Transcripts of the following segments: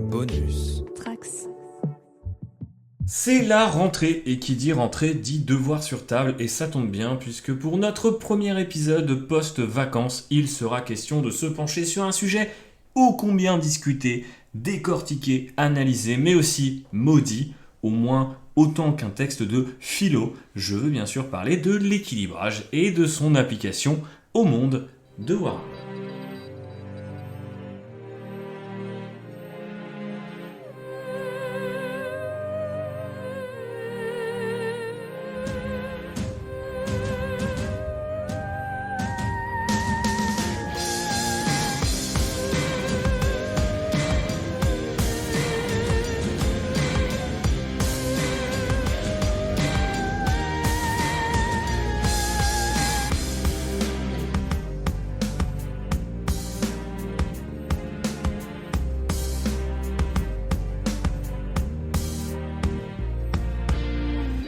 Bonus. Trax. C'est la rentrée, et qui dit rentrée dit devoir sur table, et ça tombe bien, puisque pour notre premier épisode post-vacances, il sera question de se pencher sur un sujet ô combien discuté, décortiqué, analysé, mais aussi maudit, au moins autant qu'un texte de philo. Je veux bien sûr parler de l'équilibrage et de son application au monde de Warhammer.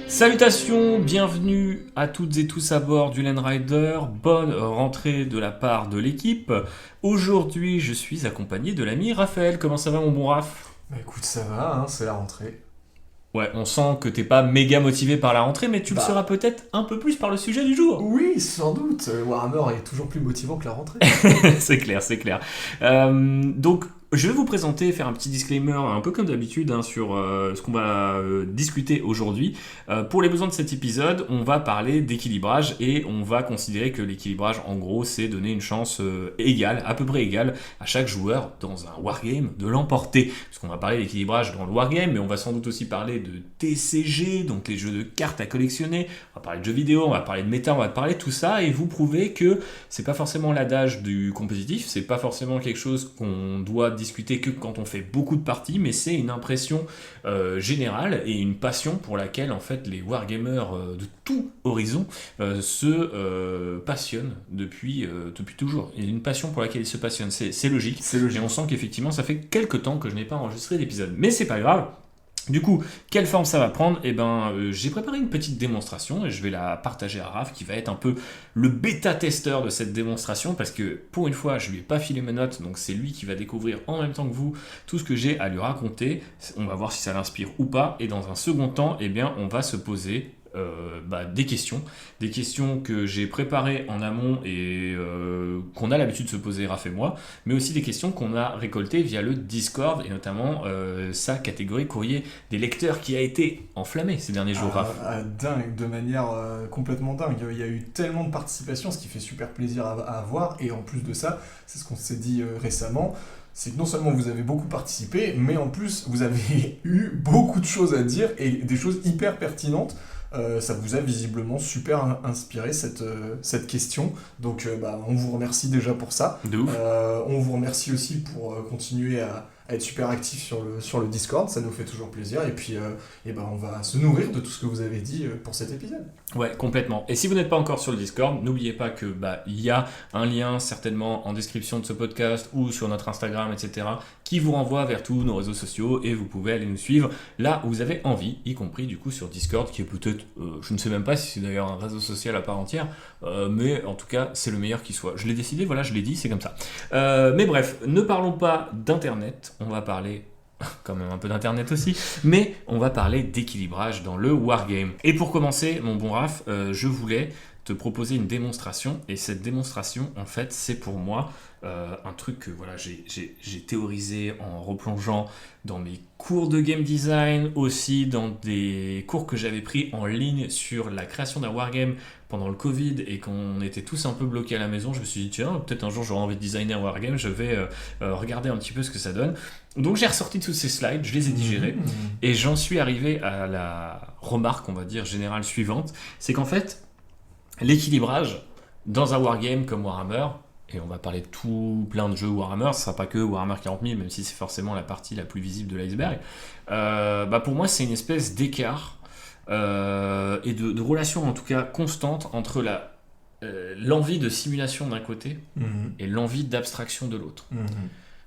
Salutations, bienvenue à toutes et tous à bord du Land Rider, bonne rentrée de la part de l'équipe. Aujourd'hui, je suis accompagné de l'ami Raphaël. Comment ça va mon bon Raph ? Bah écoute, ça va, c'est la rentrée. Ouais, on sent que t'es pas méga motivé par la rentrée, mais tu le seras peut-être un peu plus par le sujet du jour. Oui, sans doute. Warhammer est toujours plus motivant que la rentrée. C'est clair, c'est clair. Donc, je vais vous présenter et faire un petit disclaimer, un peu comme d'habitude, sur ce qu'on va discuter aujourd'hui. Pour les besoins de cet épisode, on va parler d'équilibrage et on va considérer que l'équilibrage, en gros, c'est donner une chance égale, à peu près égale, à chaque joueur dans un wargame de l'emporter. Parce qu'on va parler d'équilibrage dans le wargame, mais on va sans doute aussi parler de TCG, donc les jeux de cartes à collectionner. On va parler de jeux vidéo, on va parler de méta, on va parler de tout ça et vous prouver que c'est pas forcément l'adage du compétitif, c'est pas forcément quelque chose qu'on doit discuter que quand on fait beaucoup de parties, mais c'est une impression générale et une passion pour laquelle en fait les wargamers de tout horizon se passionnent depuis toujours. Il y a une passion pour laquelle ils se passionnent, c'est logique. C'est logique. Et on sent qu'effectivement ça fait quelques temps que je n'ai pas enregistré d'épisode, mais c'est pas grave. Du coup, quelle forme ça va prendre ? J'ai préparé une petite démonstration et je vais la partager à Raph qui va être un peu le bêta-testeur de cette démonstration parce que pour une fois, je lui ai pas filé mes notes, donc c'est lui qui va découvrir en même temps que vous tout ce que j'ai à lui raconter. On va voir si ça l'inspire ou pas et dans un second temps, on va se poser des questions que j'ai préparées en amont et qu'on a l'habitude de se poser Raph et moi, mais aussi des questions qu'on a récoltées via le Discord et notamment sa catégorie courrier des lecteurs qui a été enflammée ces derniers jours, Raph. Dingue, de manière complètement dingue. Il y a eu tellement de participation, ce qui fait super plaisir à voir, et en plus de ça, c'est ce qu'on s'est dit récemment, c'est que non seulement vous avez beaucoup participé, mais en plus vous avez eu beaucoup de choses à dire et des choses hyper pertinentes. Ça vous a visiblement super inspiré cette question, donc on vous remercie déjà pour ça. De ouf. On vous remercie aussi pour continuer à être super actif sur le Discord, ça nous fait toujours plaisir, et puis on va se nourrir de tout ce que vous avez dit pour cet épisode. Ouais, complètement. Et si vous n'êtes pas encore sur le Discord, n'oubliez pas que il y a un lien certainement en description de ce podcast ou sur notre Instagram, etc., qui vous renvoie vers tous nos réseaux sociaux et vous pouvez aller nous suivre là où vous avez envie, y compris du coup sur Discord, qui est peut-être, je ne sais même pas si c'est d'ailleurs un réseau social à part entière, mais en tout cas c'est le meilleur qui soit. Je l'ai décidé, voilà, je l'ai dit, c'est comme ça. Mais bref, ne parlons pas d'internet, on va parler quand même un peu d'internet aussi, mais on va parler d'équilibrage dans le wargame. Et pour commencer, mon bon Raph, je voulais te proposer une démonstration, et cette démonstration, en fait, c'est pour moi un truc que voilà, j'ai théorisé en replongeant dans mes cours de game design, aussi dans des cours que j'avais pris en ligne sur la création d'un wargame pendant le Covid et qu'on était tous un peu bloqués à la maison. Je me suis dit, tiens, peut-être un jour j'aurai envie de designer un wargame, je vais regarder un petit peu ce que ça donne. Donc j'ai ressorti tous ces slides, je les ai digérés, et j'en suis arrivé à la remarque, on va dire, générale suivante, c'est qu'en fait, l'équilibrage dans un wargame comme Warhammer, et on va parler de tout plein de jeux Warhammer, ce sera pas que Warhammer 40 000, même si c'est forcément la partie la plus visible de l'iceberg, pour moi c'est une espèce d'écart et de relation en tout cas constante entre l'envie de simulation d'un côté et l'envie d'abstraction de l'autre.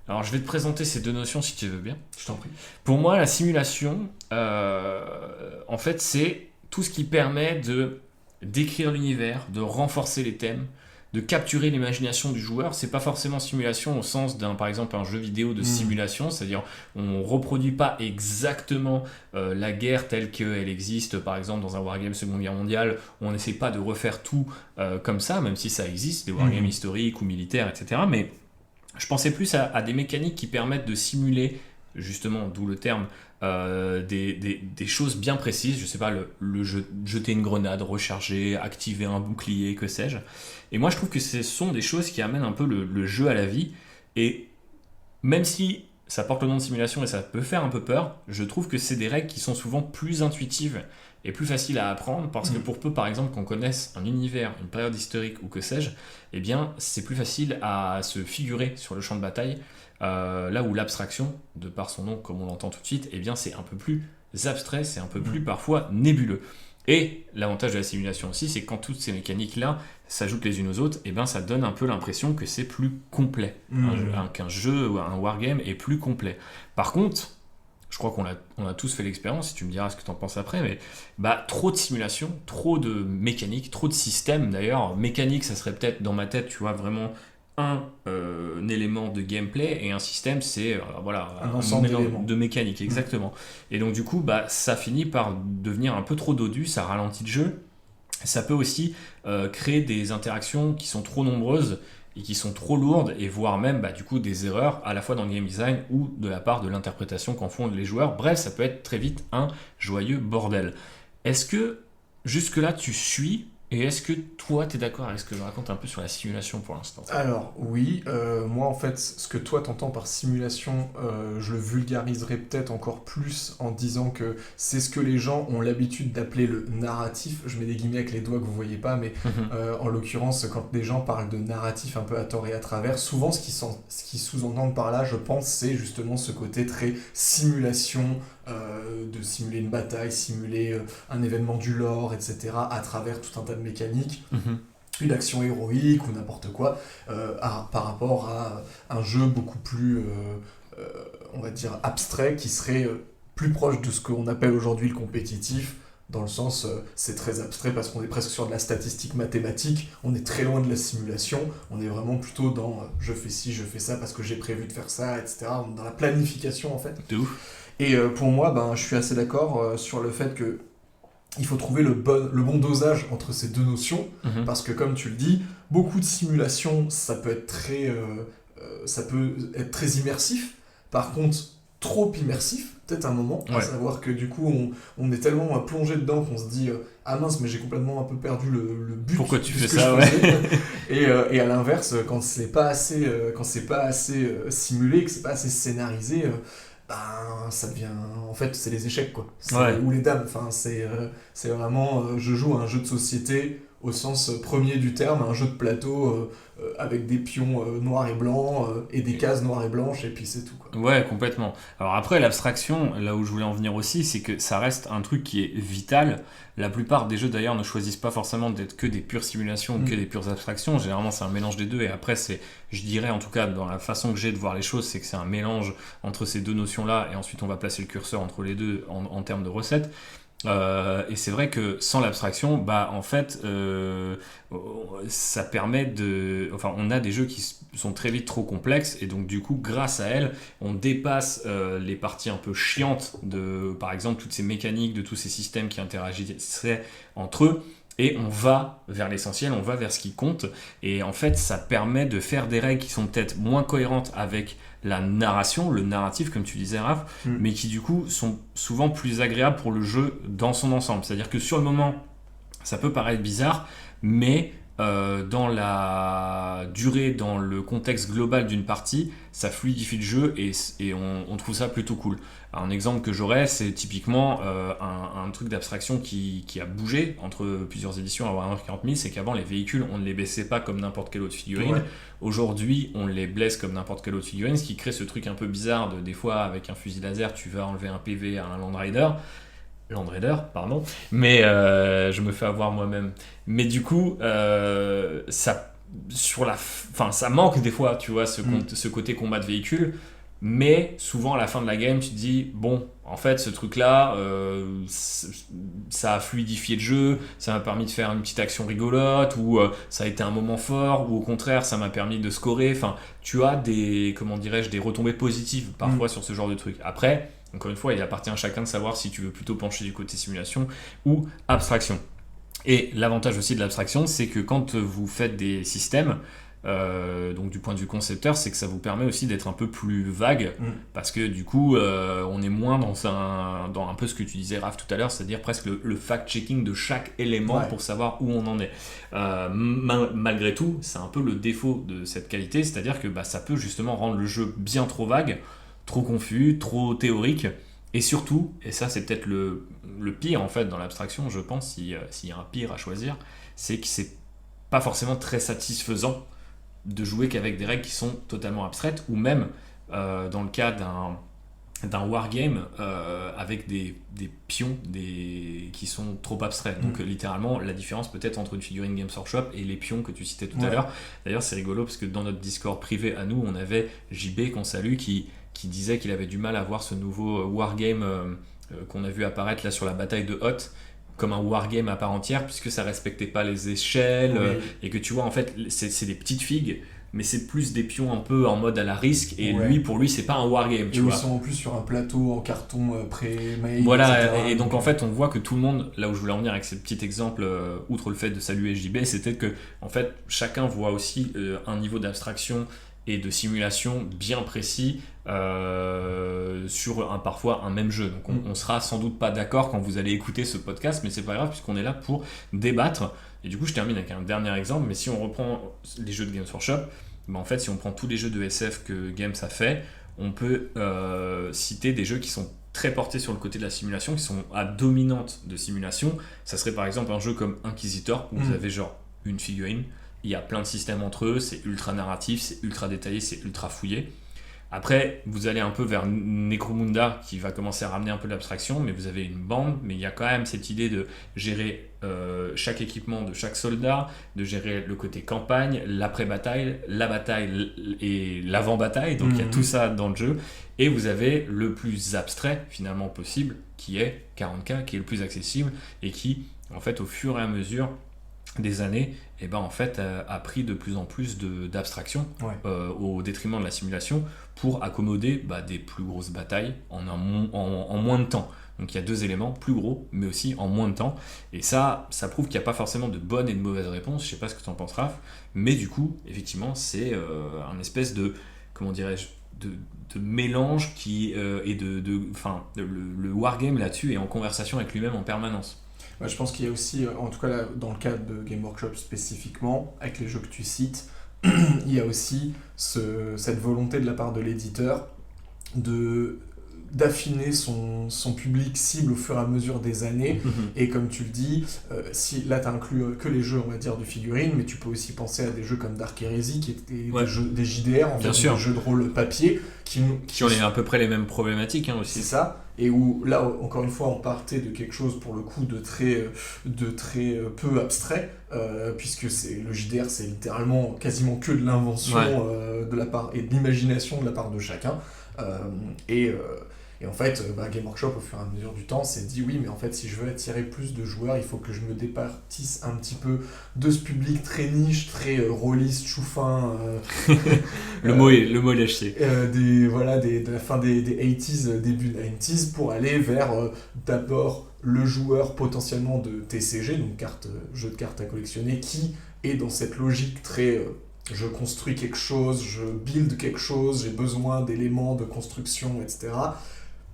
Alors je vais te présenter ces deux notions si tu veux bien. Je t'en prie. Pour moi, la simulation, en fait, c'est tout ce qui permet de décrire l'univers, de renforcer les thèmes, de capturer l'imagination du joueur. C'est pas forcément simulation au sens d'un, par exemple, un jeu vidéo de simulation, c'est-à-dire on reproduit pas exactement la guerre telle qu'elle existe, par exemple dans un wargame Seconde Guerre mondiale, où on n'essaie pas de refaire tout comme ça, même si ça existe, des wargames historiques ou militaires, etc. Mais je pensais plus à des mécaniques qui permettent de simuler, justement, d'où le terme, des choses bien précises, je sais pas, jeter une grenade, recharger, activer un bouclier, que sais-je. Et moi je trouve que ce sont des choses qui amènent un peu le jeu à la vie, et même si ça porte le nom de simulation et ça peut faire un peu peur, je trouve que c'est des règles qui sont souvent plus intuitives et plus faciles à apprendre, parce que pour peu par exemple qu'on connaisse un univers, une période historique ou que sais-je, eh bien c'est plus facile à se figurer sur le champ de bataille. Là où l'abstraction, de par son nom comme on l'entend tout de suite, eh bien c'est un peu plus abstrait, c'est un peu plus parfois nébuleux. Et l'avantage de la simulation aussi, c'est que quand toutes ces mécaniques-là s'ajoutent les unes aux autres, eh bien ça donne un peu l'impression que c'est plus complet, qu'un jeu ou un wargame est plus complet. Par contre, je crois qu'on a tous fait l'expérience, si tu me diras ce que tu en penses après, mais trop de simulation, trop de mécanique, trop de systèmes d'ailleurs. Mécanique, ça serait peut-être dans ma tête, tu vois, vraiment un élément de gameplay, et un système c'est un ensemble d'éléments de mécanique, exactement. Et donc du coup ça finit par devenir un peu trop dodu, ça ralentit le jeu, ça peut aussi créer des interactions qui sont trop nombreuses et qui sont trop lourdes, et voire même du coup des erreurs à la fois dans le game design ou de la part de l'interprétation qu'en font les joueurs. Bref, ça peut être très vite un joyeux bordel. Est-ce que jusque là tu suis? Et est-ce que toi, tu es d'accord avec ce que je raconte un peu sur la simulation pour l'instant? Alors oui, moi en fait, ce que toi t'entends par simulation, je le vulgariserai peut-être encore plus en disant que c'est ce que les gens ont l'habitude d'appeler le narratif. Je mets des guillemets avec les doigts que vous voyez pas, mais en l'occurrence, quand des gens parlent de narratif un peu à tort et à travers, souvent ce qu'ils sous-entendent par là, je pense, c'est justement ce côté très simulation, de simuler une bataille, simuler un événement du lore, etc., à travers tout un tas de mécaniques, une action héroïque ou n'importe quoi, par rapport à un jeu beaucoup plus, on va dire, abstrait, qui serait plus proche de ce qu'on appelle aujourd'hui le compétitif, dans le sens, c'est très abstrait parce qu'on est presque sur de la statistique mathématique, on est très loin de la simulation, on est vraiment plutôt dans je fais ci, je fais ça parce que j'ai prévu de faire ça, etc., on est dans la planification en fait. De ouf. Et pour moi, je suis assez d'accord sur le fait que il faut trouver le bon dosage entre ces deux notions, parce que comme tu le dis, beaucoup de simulations, ça peut être très immersif. Par contre, trop immersif, peut-être un moment, à savoir que du coup, on est tellement plongé dedans qu'on se dit ah mince, mais j'ai complètement un peu perdu le but. Pourquoi tu fais que ça, et à l'inverse, quand c'est pas assez simulé, que c'est pas assez scénarisé, ça devient, en fait, c'est les échecs quoi, ou les dames, enfin c'est vraiment je joue à un jeu de société au sens premier du terme, un jeu de plateau avec des pions noirs et blancs et des cases noires et blanches, et puis c'est tout quoi. Ouais, complètement. Alors après, l'abstraction, là où je voulais en venir aussi, c'est que ça reste un truc qui est vital. La plupart des jeux d'ailleurs ne choisissent pas forcément d'être que des pures simulations ou que des pures abstractions. Généralement c'est un mélange des deux, et après c'est, je dirais en tout cas dans la façon que j'ai de voir les choses, c'est que c'est un mélange entre ces deux notions là, et ensuite on va placer le curseur entre les deux en termes de recettes. Et c'est vrai que sans l'abstraction, en fait, ça permet de... Enfin, on a des jeux qui sont très vite trop complexes, et donc du coup, grâce à elles, on dépasse les parties un peu chiantes de, par exemple, toutes ces mécaniques, de tous ces systèmes qui interagissaient entre eux, et on va vers l'essentiel, on va vers ce qui compte. Et en fait, ça permet de faire des règles qui sont peut-être moins cohérentes avec la narration, le narratif, comme tu disais, Raph, mais qui du coup sont souvent plus agréables pour le jeu dans son ensemble. C'est-à-dire que sur le moment, ça peut paraître bizarre, mais dans la durée, dans le contexte global d'une partie, ça fluidifie le jeu, et on trouve ça plutôt cool. Un exemple que j'aurais, c'est typiquement un truc d'abstraction qui a bougé entre plusieurs éditions à Warhammer 40 000, c'est qu'avant les véhicules, on ne les baissait pas comme n'importe quelle autre figurine. Aujourd'hui, on les blesse comme n'importe quelle autre figurine, ce qui crée ce truc un peu bizarre de, des fois, avec un fusil laser, tu vas enlever un PV à un Land Raider, mais je me fais avoir moi-même. Mais du coup, ça manque des fois, tu vois, ce côté combat de véhicule. Mais souvent à la fin de la game, tu te dis, bon, en fait, ce truc-là, ça a fluidifié le jeu, ça m'a permis de faire une petite action rigolote, ou ça a été un moment fort, ou au contraire, ça m'a permis de scorer. Enfin, tu as des, comment dirais-je, des retombées positives parfois sur ce genre de truc. Après, encore une fois, il appartient à chacun de savoir si tu veux plutôt pencher du côté simulation ou abstraction. Et l'avantage aussi de l'abstraction, c'est que quand vous faites des systèmes, donc du point de vue concepteur, c'est que ça vous permet aussi d'être un peu plus vague, parce que du coup, on est moins dans un peu ce que tu disais, Raph, tout à l'heure, c'est-à-dire presque le fact-checking de chaque élément pour savoir où on en est. Malgré tout, c'est un peu le défaut de cette qualité, c'est-à-dire que ça peut justement rendre le jeu bien trop vague, trop confus, trop théorique, et surtout, et ça c'est peut-être le pire en fait dans l'abstraction, je pense, s'il y a un pire à choisir, c'est que c'est pas forcément très satisfaisant de jouer qu'avec des règles qui sont totalement abstraites, ou même dans le cas d'un wargame avec des pions qui sont trop abstraits. Donc littéralement, la différence peut-être entre une figurine Games Workshop et les pions que tu citais tout à l'heure. D'ailleurs, c'est rigolo parce que dans notre Discord privé à nous, on avait JB qu'on salue qui disait qu'il avait du mal à voir ce nouveau wargame qu'on a vu apparaître là sur la bataille de Hoth comme un wargame à part entière, puisque ça respectait pas les échelles, et que tu vois en fait c'est des petites figues, mais c'est plus des pions un peu en mode à la risque, et pour lui c'est pas un wargame, tu vois. Ils sont en plus sur un plateau en carton pré-made, voilà, etc. et donc en fait on voit que tout le monde, là où je voulais en venir avec ce petit exemple, outre le fait de saluer JB, c'était que en fait chacun voit aussi un niveau d'abstraction et de simulation bien précis sur parfois un même jeu. Donc on sera sans doute pas d'accord quand vous allez écouter ce podcast, mais c'est pas grave puisqu'on est là pour débattre. Et du coup je termine avec un dernier exemple, mais si on reprend les jeux de Games Workshop, en fait si on prend tous les jeux de SF que Games a fait, on peut citer des jeux qui sont très portés sur le côté de la simulation, qui sont à dominante de simulation. Ça serait par exemple un jeu comme Inquisitor, où vous avez genre une figurine, il y a plein de systèmes entre eux, c'est ultra narratif, c'est ultra détaillé, c'est ultra fouillé. Après, vous allez un peu vers Necromunda qui va commencer à ramener un peu l'abstraction, mais vous avez une bande, mais il y a quand même cette idée de gérer chaque équipement de chaque soldat, de gérer le côté campagne, l'après-bataille, la bataille et l'avant-bataille, donc il y a tout ça dans le jeu. Et vous avez le plus abstrait finalement possible, qui est 40K, qui est le plus accessible, et qui, en fait, au fur et à mesure des années, en fait, a pris de plus en plus d'abstraction au détriment de la simulation pour accommoder des plus grosses batailles en moins de temps. Donc il y a deux éléments, plus gros, mais aussi en moins de temps. Et ça prouve qu'il n'y a pas forcément de bonne et de mauvaise réponse. Je ne sais pas ce que tu en penses, Raph. Mais du coup, effectivement, c'est un espèce de, comment dirais-je, de mélange et le wargame là-dessus est en conversation avec lui-même en permanence. Je pense qu'il y a aussi, en tout cas là, dans le cadre de Game Workshop spécifiquement, avec les jeux que tu cites, il y a aussi cette volonté de la part de l'éditeur d'affiner son public cible au fur et à mesure des années. Et comme tu le dis, là tu inclus que les jeux, on va dire, de figurines, mais tu peux aussi penser à des jeux comme Dark Heresy, qui étaient des JDR, en fait, des jeux de rôle papier, qui ont à peu près les mêmes problématiques aussi. C'est ça. Et où là, encore une fois, on partait de quelque chose pour le coup de très peu abstrait, puisque le JDR, c'est littéralement quasiment que de l'invention de la part et de l'imagination de la part de chacun. Et en fait, Game Workshop, au fur et à mesure du temps, s'est dit oui, mais en fait, si je veux attirer plus de joueurs, il faut que je me départisse un petit peu de ce public très niche, très rôliste, chouffin. le mot est lâché. De la fin des 80s, début 90s, pour aller vers d'abord le joueur potentiellement de TCG, donc jeu de cartes à collectionner, qui est dans cette logique très... je construis quelque chose, je build quelque chose, j'ai besoin d'éléments de construction, etc.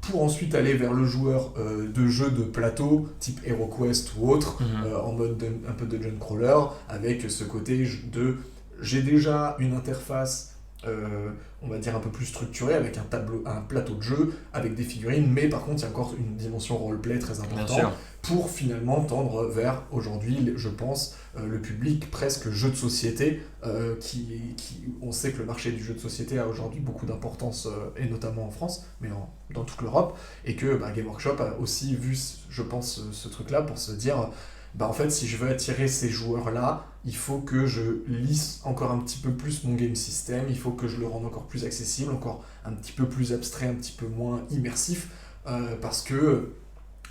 Pour ensuite aller vers le joueur de jeux de plateau, type HeroQuest ou autre, en mode un peu dungeon crawler, avec ce côté de j'ai déjà une interface, on va dire un peu plus structurée, avec un plateau de jeu, avec des figurines, mais par contre il y a encore une dimension roleplay très importante, pour finalement tendre vers, aujourd'hui, je pense, le public presque jeu de société, on sait que le marché du jeu de société a aujourd'hui beaucoup d'importance, et notamment en France, mais dans toute l'Europe, et que Game Workshop a aussi vu, je pense, ce truc-là pour se dire, bah en fait si je veux attirer ces joueurs-là, il faut que je lisse encore un petit peu plus mon game system, il faut que je le rende encore plus accessible, encore un petit peu plus abstrait, un petit peu moins immersif, parce que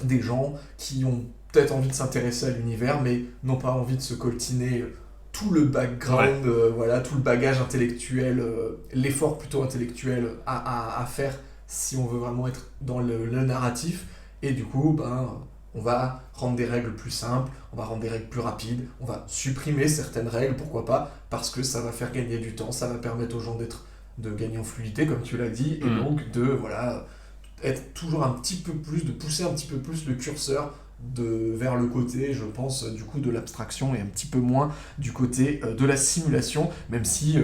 des gens qui ont peut-être envie de s'intéresser à l'univers, mais n'ont pas envie de se coltiner tout le background, voilà, tout le bagage intellectuel, l'effort plutôt intellectuel à faire si on veut vraiment être dans le narratif. Et du coup, on va rendre des règles plus simples, on va rendre des règles plus rapides, on va supprimer certaines règles, pourquoi pas, parce que ça va faire gagner du temps, ça va permettre aux gens de gagner en fluidité, comme tu l'as dit, et donc de être toujours un petit peu plus, de pousser un petit peu plus le curseur vers le côté, je pense, du coup, de l'abstraction et un petit peu moins du côté de la simulation, même si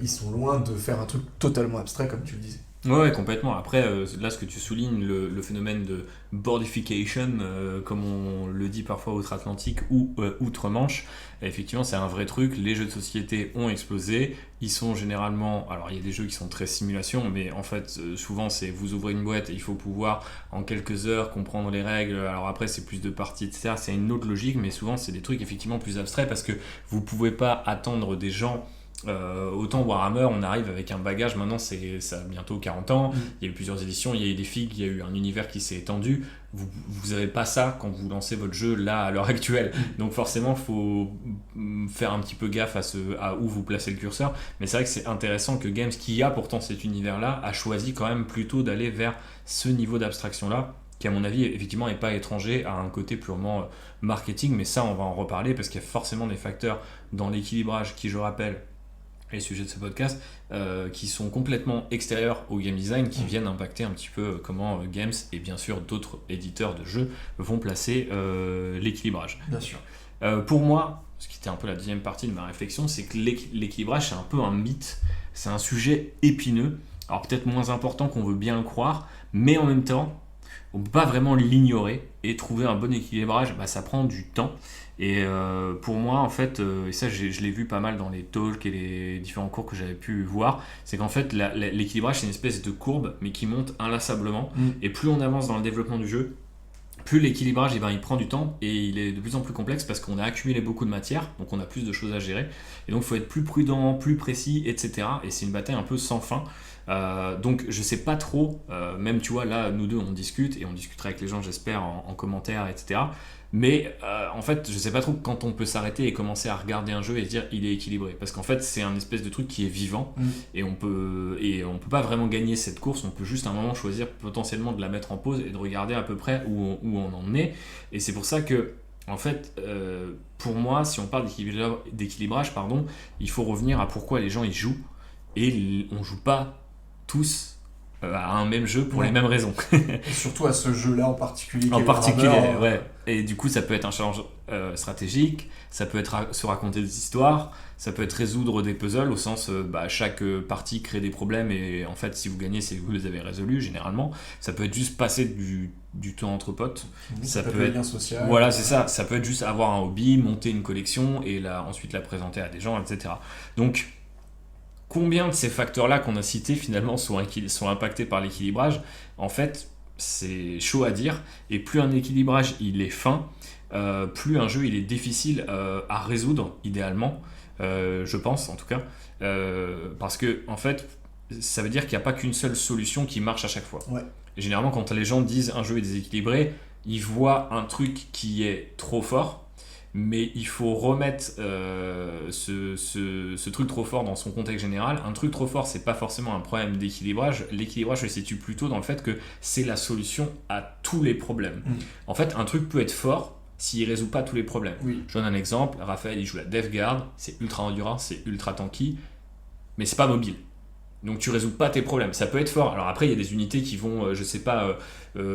ils sont loin de faire un truc totalement abstrait, comme tu le disais. Ouais, complètement. Après, là, ce que tu soulignes, le phénomène de boardification, comme on le dit parfois outre-Atlantique ou outre-Manche, effectivement, c'est un vrai truc. Les jeux de société ont explosé. Ils sont généralement... Alors, il y a des jeux qui sont très simulation, mais en fait, souvent, c'est vous ouvrez une boîte et il faut pouvoir, en quelques heures, comprendre les règles. Alors après, c'est plus de parties, etc. C'est une autre logique, mais souvent, c'est des trucs effectivement plus abstraits parce que vous pouvez pas attendre des gens... autant Warhammer, on arrive avec un bagage, maintenant ça a bientôt 40 ans, il y a eu plusieurs éditions, il y a eu des figues, il y a eu un univers qui s'est étendu, vous n'avez pas ça quand vous lancez votre jeu là à l'heure actuelle, donc forcément il faut faire un petit peu gaffe à où vous placez le curseur, mais c'est vrai que c'est intéressant que Games, qui a pourtant cet univers là, a choisi quand même plutôt d'aller vers ce niveau d'abstraction là, qui à mon avis effectivement n'est pas étranger à un côté purement marketing, mais ça on va en reparler parce qu'il y a forcément des facteurs dans l'équilibrage qui, je rappelle, les sujets de ce podcast, qui sont complètement extérieurs au game design, qui viennent impacter un petit peu comment Games et bien sûr d'autres éditeurs de jeux vont placer l'équilibrage. Bien sûr. Pour moi, ce qui était un peu la deuxième partie de ma réflexion, c'est que l'équilibrage, c'est un peu un mythe, c'est un sujet épineux, alors peut-être moins important qu'on veut bien le croire, mais en même temps, on ne peut pas vraiment l'ignorer, et trouver un bon équilibrage, ça prend du temps. Et pour moi, en fait, et ça je l'ai vu pas mal dans les talks et les différents cours que j'avais pu voir, c'est qu'en fait l'équilibrage c'est une espèce de courbe mais qui monte inlassablement. Et plus on avance dans le développement du jeu, plus l'équilibrage il prend du temps et il est de plus en plus complexe parce qu'on a accumulé beaucoup de matière, donc on a plus de choses à gérer. Et donc il faut être plus prudent, plus précis, etc. Et c'est une bataille un peu sans fin. Donc je sais pas trop, même tu vois là nous deux on discute et on discutera avec les gens j'espère en commentaire, etc. Mais en fait je sais pas trop quand on peut s'arrêter et commencer à regarder un jeu et se dire il est équilibré, parce qu'en fait c'est un espèce de truc qui est vivant et on peut pas vraiment gagner cette course, on peut juste à un moment choisir potentiellement de la mettre en pause et de regarder à peu près où on en est. Et c'est pour ça que en fait, pour moi, si on parle d'équilibrage, il faut revenir à pourquoi les gens y jouent, et on joue pas tous à un même jeu pour les mêmes raisons. Et surtout à ce jeu-là en particulier. En particulier, ouais. Et du coup, ça peut être un challenge stratégique, ça peut être se raconter des histoires, ça peut être résoudre des puzzles au sens chaque partie crée des problèmes et en fait, si vous gagnez, c'est que vous les avez résolus généralement. Ça peut être juste passer du temps entre potes. Ça peut être lien social. Voilà, c'est ça. Ça peut être juste avoir un hobby, monter une collection et ensuite la présenter à des gens, etc. Donc, combien de ces facteurs-là qu'on a cités finalement sont impactés par l'équilibrage ? En fait, c'est chaud à dire. Et plus un équilibrage il est fin, plus un jeu il est difficile à résoudre idéalement, je pense en tout cas, parce que en fait, ça veut dire qu'il n'y a pas qu'une seule solution qui marche à chaque fois. Ouais. Et généralement, quand les gens disent un jeu est déséquilibré, ils voient un truc qui est trop fort. Mais il faut remettre ce truc trop fort dans son contexte général. Un truc trop fort, c'est pas forcément un problème d'équilibrage. L'équilibrage se situe plutôt dans le fait que c'est la solution à tous les problèmes. En fait, un truc peut être fort s'il résout pas tous les problèmes. Oui. Je donne un exemple. Raphaël, il joue la Death Guard, c'est ultra endurant, c'est ultra tanky, mais c'est pas mobile. Donc tu résous pas tes problèmes. Ça peut être fort. Alors après, il y a des unités qui vont,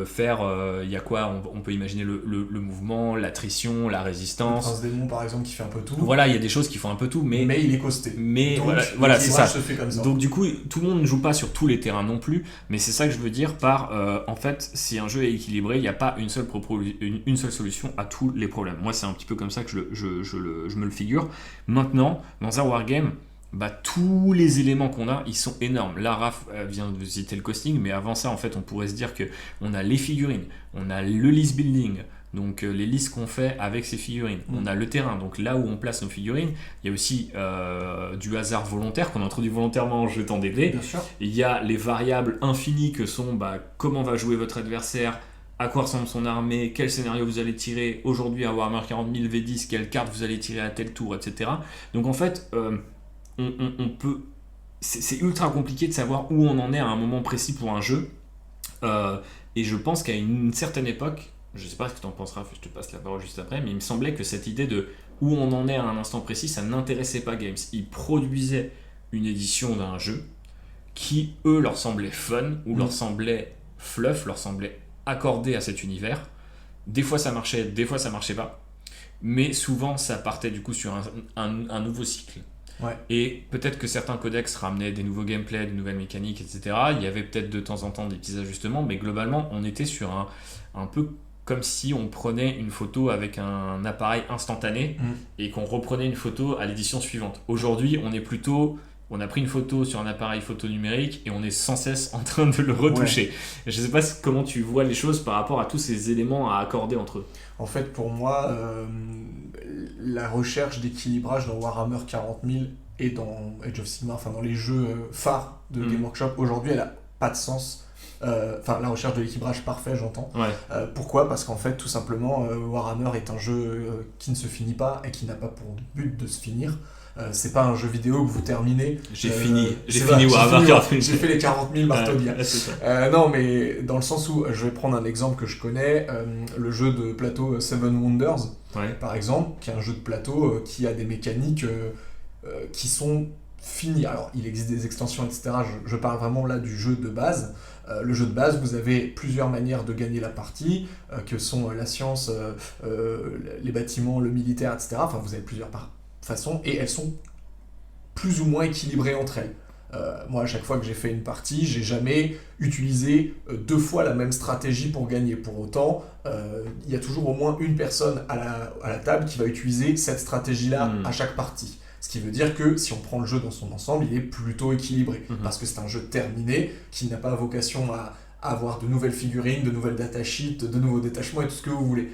faire. Il y a quoi ? On peut imaginer le mouvement, l'attrition, la résistance. Le Prince Démon, par exemple, qui fait un peu tout. Voilà, il y a des choses qui font un peu tout, mais il est costé. Mais donc, voilà c'est ça. se fait comme ça. Donc du coup, tout le monde ne joue pas sur tous les terrains non plus. Mais c'est ça que je veux dire par, en fait, si un jeu est équilibré, il n'y a pas une seule solution à tous les problèmes. Moi, c'est un petit peu comme ça que je me le figure. Maintenant, dans un wargame, tous les éléments qu'on a, ils sont énormes. Là, Raph vient de citer le costing, mais avant ça, en fait, on pourrait se dire qu'on a les figurines, on a le list building, donc les listes qu'on fait avec ces figurines. On a le terrain, donc là où on place nos figurines. Il y a aussi du hasard volontaire qu'on introduit volontairement en jetant des dés. Bien sûr. Il y a les variables infinies que sont comment va jouer votre adversaire, à quoi ressemble son armée, quel scénario vous allez tirer aujourd'hui à Warhammer 40 000 V10, quelle carte vous allez tirer à tel tour, etc. Donc en fait, on peut... C'est ultra compliqué de savoir où on en est à un moment précis pour un jeu. Et je pense qu'à une certaine époque, je sais pas ce que tu en penseras, je te passe la parole juste après, mais il me semblait que cette idée de où on en est à un instant précis, ça n'intéressait pas Games. Ils produisaient une édition d'un jeu qui, eux, leur semblait fun, ou leur semblait fluff, leur semblait accordé à cet univers. Des fois ça marchait, des fois ça marchait pas, mais souvent ça partait du coup sur un nouveau cycle. Ouais. Et peut-être que certains codex ramenaient des nouveaux gameplays, des nouvelles mécaniques, etc. Il y avait peut-être de temps en temps des petits ajustements, mais globalement on était sur un peu comme si on prenait une photo avec un appareil instantané et qu'on reprenait une photo à l'édition suivante. Aujourd'hui on a pris une photo sur un appareil photo numérique et on est sans cesse en train de le retoucher. Ouais. Je ne sais pas comment tu vois les choses par rapport à tous ces éléments à accorder entre eux. En fait, pour moi, la recherche d'équilibrage dans Warhammer 40 000 et dans Age of Sigmar, enfin dans les jeux phares de Game Workshop, aujourd'hui, elle n'a pas de sens. Enfin, la recherche de l'équilibrage parfait, j'entends. Ouais. Pourquoi ? Parce qu'en fait, tout simplement, Warhammer est un jeu qui ne se finit pas et qui n'a pas pour but de se finir. C'est pas un jeu vidéo que vous terminez. J'ai fini Warhammer 40 000. J'ai fait les 40 000 marteaux d'hier. Non, mais dans le sens où, je vais prendre un exemple que je connais, le jeu de plateau Seven Wonders, par exemple, qui est un jeu de plateau qui a des mécaniques qui sont finies. Alors, il existe des extensions, etc. Je parle vraiment là du jeu de base. Le jeu de base, vous avez plusieurs manières de gagner la partie, que sont la science, les bâtiments, le militaire, etc. Enfin, vous avez plusieurs façons, et elles sont plus ou moins équilibrées entre elles. Moi, à chaque fois que j'ai fait une partie, j'ai jamais utilisé 2 fois la même stratégie pour gagner. Pour autant, il y a toujours au moins une personne à la table qui va utiliser cette stratégie-là à chaque partie. Ce qui veut dire que si on prend le jeu dans son ensemble, il est plutôt équilibré. Parce que c'est un jeu terminé, qui n'a pas vocation à avoir de nouvelles figurines, de nouvelles datasheets, de nouveaux détachements et tout ce que vous voulez.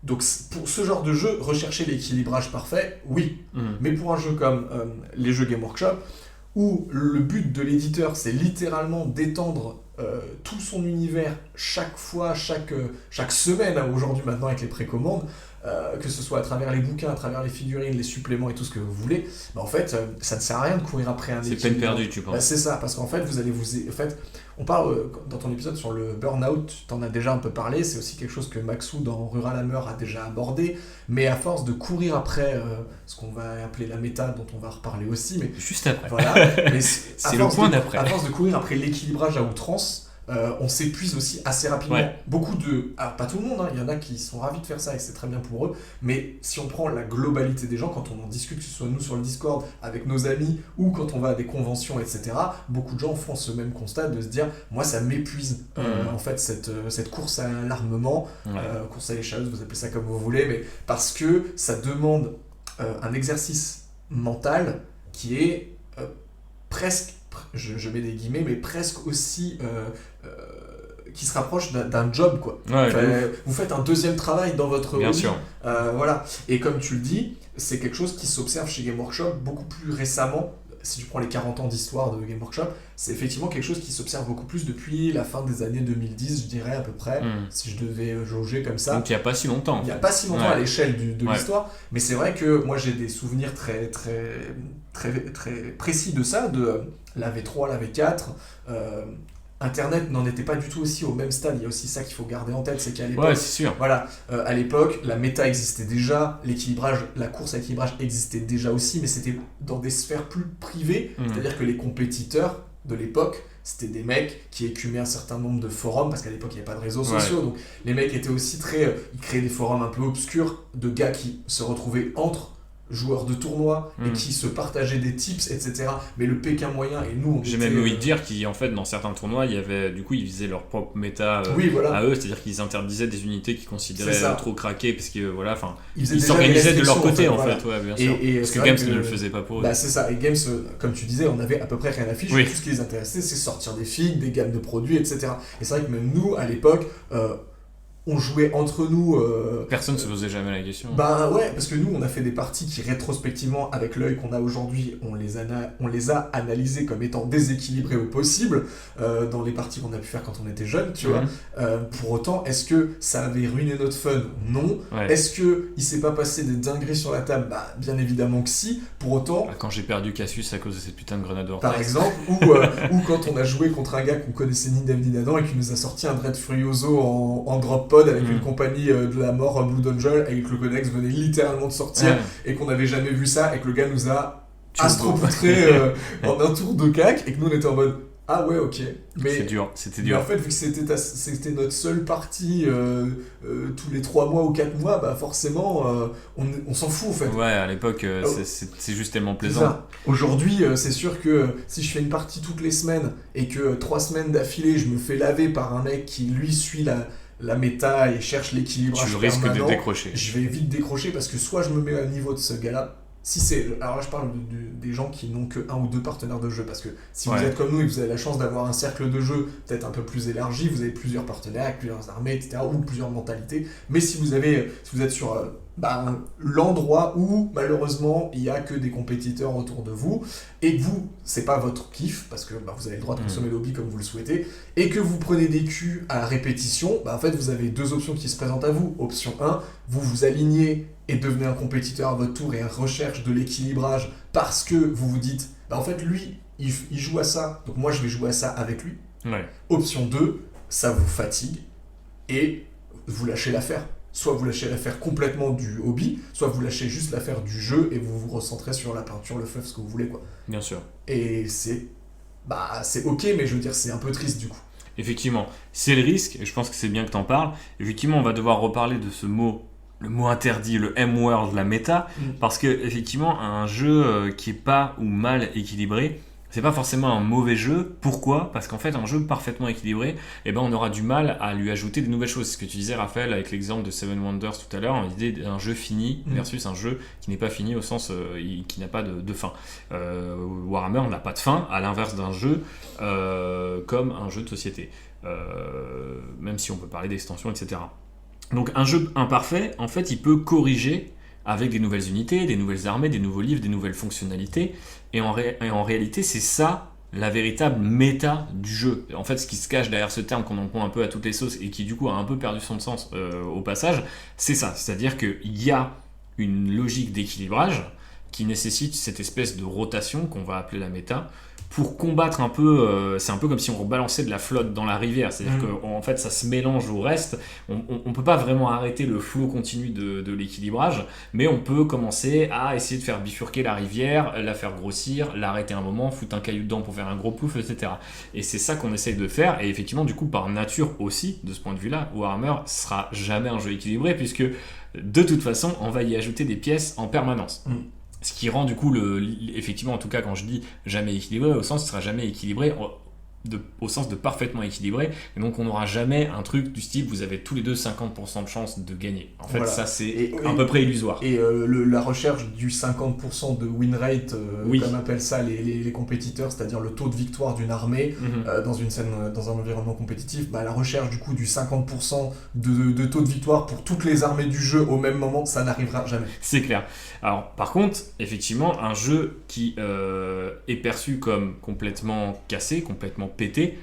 Donc pour ce genre de jeu, rechercher l'équilibrage parfait, oui. Mais pour un jeu comme les jeux Game Workshop, où le but de l'éditeur, c'est littéralement d'étendre tout son univers chaque fois, chaque semaine, aujourd'hui maintenant avec les précommandes, que ce soit à travers les bouquins, à travers les figurines, les suppléments et tout ce que vous voulez, en fait, ça ne sert à rien de courir après un équilibre. C'est peine perdue, tu penses. C'est ça, parce qu'en fait, on parle, dans ton épisode sur le burn-out, tu en as déjà un peu parlé, c'est aussi quelque chose que Maxou dans Rural Hammer a déjà abordé, mais à force de courir après ce qu'on va appeler la méta, dont on va reparler aussi, mais juste après. Voilà, mais c'est le point d'après. À force de courir après l'équilibrage à outrance, on s'épuise aussi assez rapidement. Alors pas tout le monde, il y en a qui sont ravis de faire ça et c'est très bien pour eux, mais si on prend la globalité des gens, quand on en discute, que ce soit nous sur le Discord, avec nos amis, ou quand on va à des conventions, etc., beaucoup de gens font ce même constat de se dire, moi ça m'épuise, en fait, cette course à l'armement, course à l'échalote, vous appelez ça comme vous voulez, mais parce que ça demande un exercice mental qui est presque, je mets des guillemets, mais presque aussi qui se rapproche d'un job, quoi. Vous faites un deuxième travail dans votre Bien hobby. sûr. Voilà. Et comme tu le dis, c'est quelque chose qui s'observe chez Game Workshop beaucoup plus récemment. Si tu prends les 40 ans d'histoire de Game Workshop, c'est effectivement quelque chose qui s'observe beaucoup plus depuis la fin des années 2010, je dirais à peu près, si je devais jauger comme ça. Donc il n'y a pas si longtemps. Il n'y a pas si longtemps à l'échelle de l'histoire, mais c'est vrai que moi j'ai des souvenirs très, très, très, très précis de ça, de la V3, la V4. Internet n'en était pas du tout aussi au même stade. Il y a aussi ça qu'il faut garder en tête, c'est qu'à l'époque, c'est sûr. Voilà, à l'époque, la méta existait déjà, la course à l'équilibrage existait déjà aussi, mais c'était dans des sphères plus privées, c'est-à-dire que les compétiteurs de l'époque, c'était des mecs qui écumaient un certain nombre de forums, parce qu'à l'époque, il n'y avait pas de réseaux sociaux, donc les mecs étaient aussi ils créaient des forums un peu obscurs de gars qui se retrouvaient entre joueurs de tournois et qui se partageaient des tips, etc. Mais le Pékin moyen et nous, j'ai même ouï dire qu'en fait, dans certains tournois, il y avait, du coup, ils faisaient leur propre méta voilà. à eux, c'est-à-dire qu'ils interdisaient des unités qu'ils considéraient trop craquées, parce que voilà, enfin, ils s'organisaient de leur côté, en fait, bien sûr. Et parce que Games ne le faisait pas pour eux. C'est ça, et Games, comme tu disais, on avait à peu près rien à fiche, tout ce qui les intéressait, c'est sortir des figues, des gammes de produits, etc. Et c'est vrai que même nous, à l'époque, on jouait entre nous. Personne ne se posait jamais la question. Bah ouais, parce que nous, on a fait des parties qui, rétrospectivement, avec l'œil qu'on a aujourd'hui, on les a analysées comme étant déséquilibrées au possible, dans les parties qu'on a pu faire quand on était jeune, tu vois. Pour autant, est-ce que ça avait ruiné notre fun? Non. Ouais. Est-ce que il s'est pas passé des dingueries sur la table? Bah, bien évidemment que si. Pour autant... Quand j'ai perdu Cassius à cause de cette putain de grenade vortex. Par exemple, ou quand on a joué contre un gars qu'on connaissait ni Dev ni d'Adam et qui nous a sorti un Dread Furioso en drop pod avec une compagnie de la mort Blue Angel et que le codex venait littéralement de sortir et qu'on n'avait jamais vu ça et que le gars nous a astropoutré en un tour de cac et que nous on était en mode ah ouais ok mais c'est dur, c'était mais dur. en fait vu que c'était notre seule partie tous les 3 mois ou 4 mois bah forcément on s'en fout en fait. Ouais, à l'époque c'est juste tellement plaisant. Ça. Aujourd'hui c'est sûr que si je fais une partie toutes les semaines et que 3 semaines d'affilée je me fais laver par un mec qui lui suit la méta et cherche l'équilibrage tu risques de décrocher. Je vais vite décrocher parce que soit je me mets à niveau de ce gars-là. Si c'est, alors là je parle des gens qui n'ont que 1 ou 2 partenaires de jeu, parce que si vous êtes comme nous et que vous avez la chance d'avoir un cercle de jeu peut-être un peu plus élargi, vous avez plusieurs partenaires avec plusieurs armées, etc., ou plusieurs mentalités, mais si vous êtes sur l'endroit où malheureusement il n'y a que des compétiteurs autour de vous, et que vous, c'est pas votre kiff, parce que vous avez le droit de consommer le hobby comme vous le souhaitez, et que vous prenez des culs à la répétition, en fait vous avez 2 options qui se présentent à vous. Option 1, vous vous alignez et devenez un compétiteur à votre tour et recherche de l'équilibrage parce que vous vous dites, en fait lui, il joue à ça, donc moi je vais jouer à ça avec lui. Ouais. Option 2, ça vous fatigue et vous lâchez l'affaire. Soit vous lâchez l'affaire complètement du hobby, soit vous lâchez juste l'affaire du jeu et vous vous recentrez sur la peinture, le fluff, ce que vous voulez, quoi. Bien sûr. Et c'est ok, mais je veux dire, c'est un peu triste du coup. Effectivement, c'est le risque, et je pense que c'est bien que tu en parles. Effectivement, on va devoir reparler de ce mot, le mot interdit, le M-word, la méta, parce que effectivement, un jeu qui est pas ou mal équilibré, c'est pas forcément un mauvais jeu. Pourquoi ? Parce qu'en fait, un jeu parfaitement équilibré, on aura du mal à lui ajouter de nouvelles choses. Ce que tu disais, Raphaël, avec l'exemple de Seven Wonders tout à l'heure, l'idée d'un jeu fini versus un jeu qui n'est pas fini au sens qui n'a pas de fin. Warhammer n'a pas de fin, à l'inverse d'un jeu comme un jeu de société. Même si on peut parler d'extension, etc. Donc un jeu imparfait, en fait, il peut corriger avec des nouvelles unités, des nouvelles armées, des nouveaux livres, des nouvelles fonctionnalités. Et en réalité, c'est ça la véritable méta du jeu. En fait, ce qui se cache derrière ce terme qu'on emploie un peu à toutes les sauces et qui du coup a un peu perdu son sens au passage, c'est ça. C'est-à-dire qu'il y a une logique d'équilibrage qui nécessite cette espèce de rotation qu'on va appeler la méta, pour combattre un peu, c'est un peu comme si on rebalançait de la flotte dans la rivière, c'est-à-dire qu'en fait ça se mélange au reste, on peut pas vraiment arrêter le flot continu de l'équilibrage, mais on peut commencer à essayer de faire bifurquer la rivière, la faire grossir, l'arrêter un moment, foutre un caillou dedans pour faire un gros pouf, etc. Et c'est ça qu'on essaye de faire, et effectivement du coup par nature aussi, de ce point de vue-là, Warhammer sera jamais un jeu équilibré, puisque de toute façon on va y ajouter des pièces en permanence. Ce qui rend du coup, effectivement, en tout cas quand je dis jamais équilibré, au sens, il sera jamais équilibré, au sens de parfaitement équilibré, et donc on n'aura jamais un truc du style vous avez tous les deux 50% de chance de gagner. En fait, ça c'est à peu près illusoire. Et la recherche du 50% de win rate, comme appellent ça les compétiteurs, c'est-à-dire le taux de victoire d'une armée dans un environnement compétitif, la recherche du coup du 50% de taux de victoire pour toutes les armées du jeu au même moment, ça n'arrivera jamais. C'est clair. Alors par contre, effectivement, un jeu qui est perçu comme complètement cassé, complètement pété,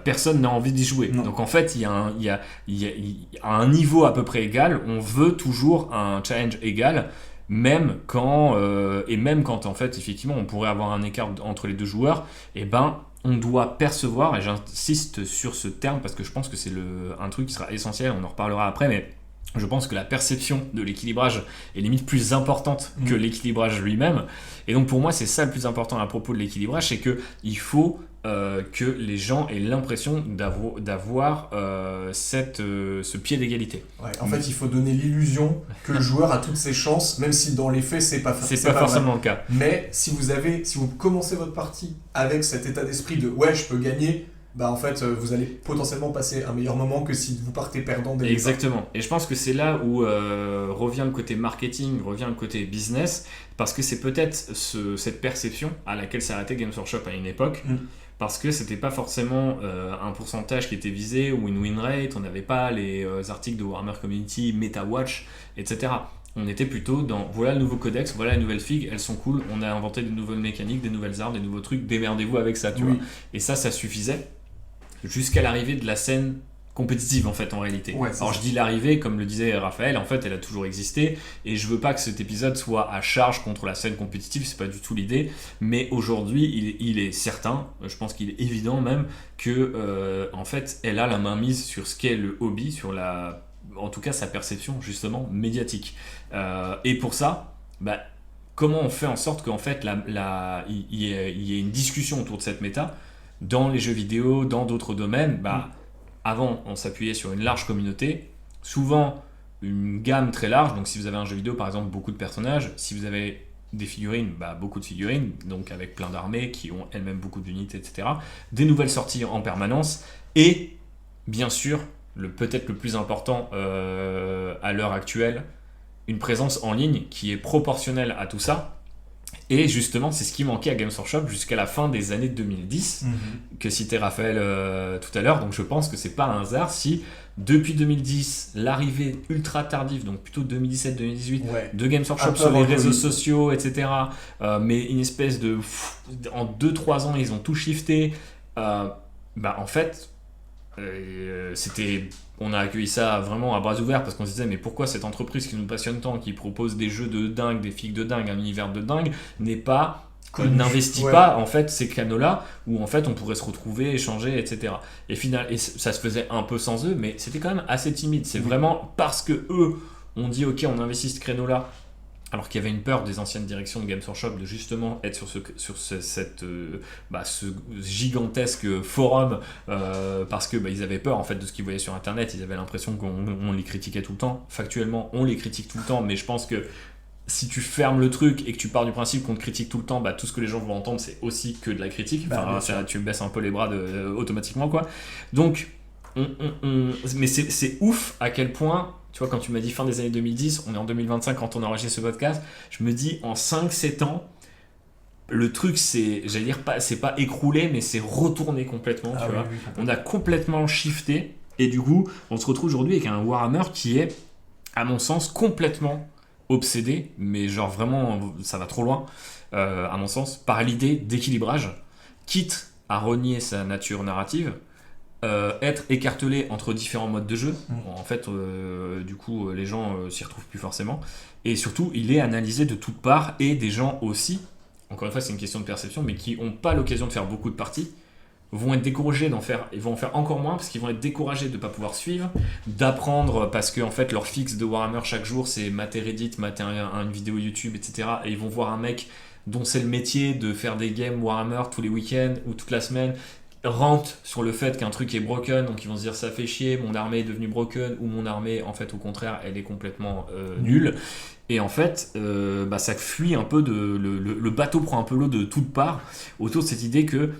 personne n'a envie d'y jouer. Non. Donc en fait, il y a un niveau à peu près égal, on veut toujours un challenge égal, même quand en fait, effectivement, on pourrait avoir un écart entre les deux joueurs, on doit percevoir, et j'insiste sur ce terme parce que je pense que c'est un truc qui sera essentiel, on en reparlera après, mais je pense que la perception de l'équilibrage est limite plus importante que l'équilibrage lui-même. Et donc pour moi, c'est ça le plus important à propos de l'équilibrage, c'est qu'il faut que les gens aient l'impression d'avoir ce pied d'égalité. Ouais, en fait, il faut donner l'illusion que le joueur a toutes ses chances, même si dans les faits, c'est pas forcément le cas. Mais si vous commencez votre partie avec cet état d'esprit de « ouais, je peux gagner », en fait, vous allez potentiellement passer un meilleur moment que si vous partez perdant dès le départ. Exactement. Et je pense que c'est là où revient le côté marketing, revient le côté business, parce que c'est peut-être cette perception à laquelle s'est arrêté Games Workshop à une époque, parce que c'était pas forcément un pourcentage qui était visé ou une win rate, on n'avait pas les articles de Warhammer Community, MetaWatch, etc. On était plutôt dans voilà le nouveau codex, voilà les nouvelles figues, elles sont cool, on a inventé de nouvelles mécaniques, des nouvelles armes, des nouveaux trucs, démerdez-vous avec ça, tu vois. Et ça suffisait jusqu'à l'arrivée de la scène compétitive en fait en réalité. Ouais, alors je dis l'arrivée comme le disait Raphaël, en fait elle a toujours existé et je veux pas que cet épisode soit à charge contre la scène compétitive, c'est pas du tout l'idée, mais aujourd'hui il est certain, je pense qu'il est évident même que en fait elle a la main mise sur ce qu'est le hobby, sur en tout cas sa perception justement médiatique. Et pour ça, comment on fait en sorte qu'en fait il y ait une discussion autour de cette méta dans les jeux vidéo, dans d'autres domaines. Avant, on s'appuyait sur une large communauté, souvent une gamme très large. Donc, si vous avez un jeu vidéo, par exemple, beaucoup de personnages. Si vous avez des figurines, beaucoup de figurines, donc avec plein d'armées qui ont elles-mêmes beaucoup d'unités, etc. Des nouvelles sorties en permanence. Et, bien sûr, peut-être le plus important à l'heure actuelle, une présence en ligne qui est proportionnelle à tout ça. Et justement, c'est ce qui manquait à Games Workshop jusqu'à la fin des années 2010, que citait Raphaël tout à l'heure. Donc je pense que c'est pas un hasard si, depuis 2010, l'arrivée ultra tardive, donc plutôt 2017-2018, de Games Workshop sur les réseaux sociaux, etc., mais une espèce de... En 2-3 ans, ils ont tout shifté. En fait, on a accueilli ça vraiment à bras ouverts parce qu'on se disait mais pourquoi cette entreprise qui nous passionne tant, qui propose des jeux de dingue, des figues de dingue, un univers de dingue, n'investit pas en fait ces canaux-là où en fait on pourrait se retrouver, échanger, etc. Et ça se faisait un peu sans eux, mais c'était quand même assez timide. C'est vraiment parce que eux ont dit ok, on investit ce créneau-là, alors qu'il y avait une peur des anciennes directions de Games Workshop de justement être sur ce gigantesque forum parce que ils avaient peur en fait de ce qu'ils voyaient sur internet. Ils avaient l'impression qu'on les critiquait tout le temps. Factuellement, on les critique tout le temps, mais je pense que si tu fermes le truc et que tu pars du principe qu'on te critique tout le temps, tout ce que les gens vont entendre c'est aussi que de la critique. Tu baisses un peu les bras automatiquement quoi. Donc mais c'est ouf à quel point, tu vois, quand tu m'as dit fin des années 2010, on est en 2025 quand on a enregistré ce podcast, je me dis en 5-7 ans, le truc c'est pas écroulé, mais c'est retourné complètement, tu vois. On a complètement shifté, et du coup, on se retrouve aujourd'hui avec un Warhammer qui est, à mon sens, complètement obsédé, mais genre vraiment, ça va trop loin, à mon sens, par l'idée d'équilibrage, quitte à renier sa nature narrative, être écartelé entre différents modes de jeu. En fait, du coup, les gens s'y retrouvent plus forcément. Et surtout, il est analysé de toutes parts et des gens aussi, encore une fois, c'est une question de perception, mais qui n'ont pas l'occasion de faire beaucoup de parties, vont être découragés d'en faire, ils vont en faire encore moins parce qu'ils vont être découragés de ne pas pouvoir suivre, d'apprendre parce que en fait, leur fixe de Warhammer chaque jour, c'est mater Reddit, mater une vidéo YouTube, etc. Et ils vont voir un mec dont c'est le métier de faire des games Warhammer tous les week-ends ou toute la semaine, rante sur le fait qu'un truc est broken, donc ils vont se dire ça fait chier, mon armée est devenue broken, ou mon armée en fait au contraire elle est complètement nulle, et en fait ça fuit un peu le bateau prend un peu l'eau de toutes parts autour de cette idée que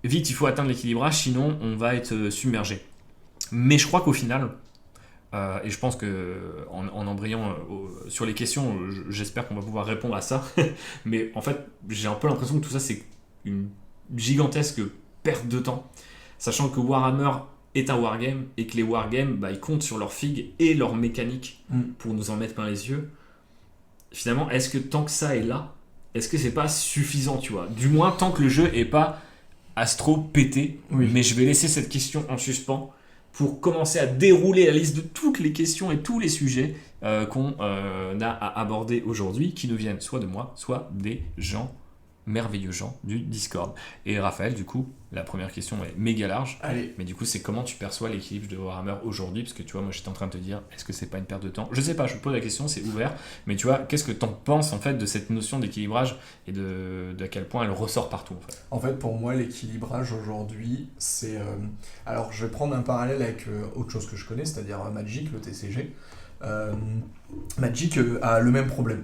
vite il faut atteindre l'équilibrage sinon on va être submergé. Mais je crois qu'au final et je pense que en embrayant sur les questions, j'espère qu'on va pouvoir répondre à ça mais en fait j'ai un peu l'impression que tout ça c'est une gigantesque perte de temps, sachant que Warhammer est un wargame et que les wargames ils comptent sur leurs figues et leurs mécaniques pour nous en mettre plein les yeux. Finalement, est-ce que tant que ça est là, est-ce que c'est pas suffisant, tu vois, du moins tant que le jeu est pas astro pété. Mais je vais laisser cette question en suspens pour commencer à dérouler la liste de toutes les questions et tous les sujets qu'on a à aborder aujourd'hui, qui nous viennent soit de moi, soit des gens merveilleux gens du Discord. Et Raphaël, du coup, la première question est méga large. Allez. Mais du coup, c'est comment tu perçois l'équilibre de Warhammer aujourd'hui? Parce que tu vois, moi j'étais en train de te dire, est-ce que c'est pas une perte de temps? Je sais pas, je pose la question, c'est ouvert. Mais tu vois, qu'est-ce que t'en penses en fait de cette notion d'équilibrage et de à quel point elle ressort partout en fait? En fait, pour moi, l'équilibrage aujourd'hui, c'est... Alors, je vais prendre un parallèle avec autre chose que je connais, c'est-à-dire Magic, le TCG. Magic a le même problème.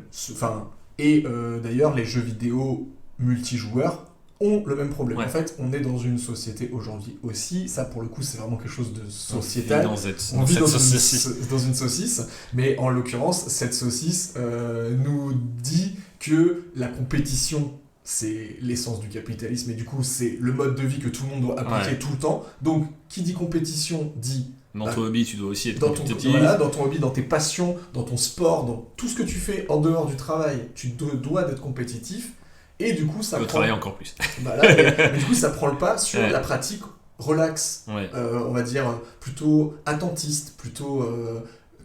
D'ailleurs, les jeux vidéo multijoueurs ont le même problème. En fait, on est dans une société aujourd'hui aussi. Ça, pour le coup, c'est vraiment quelque chose de sociétal. On vit dans une saucisse. Mais en l'occurrence, cette saucisse nous dit que la compétition c'est l'essence du capitalisme et du coup c'est le mode de vie que tout le monde doit appliquer tout le temps. Donc qui dit compétition dit dans ton hobby tu dois aussi être dans compétitif. dans ton hobby, dans tes passions, dans ton sport, dans tout ce que tu fais en dehors du travail, tu dois d'être compétitif et du coup ça tu dois travailler encore plus. Voilà, mais du coup ça prend le pas sur la pratique relax, on va dire plutôt attentiste, plutôt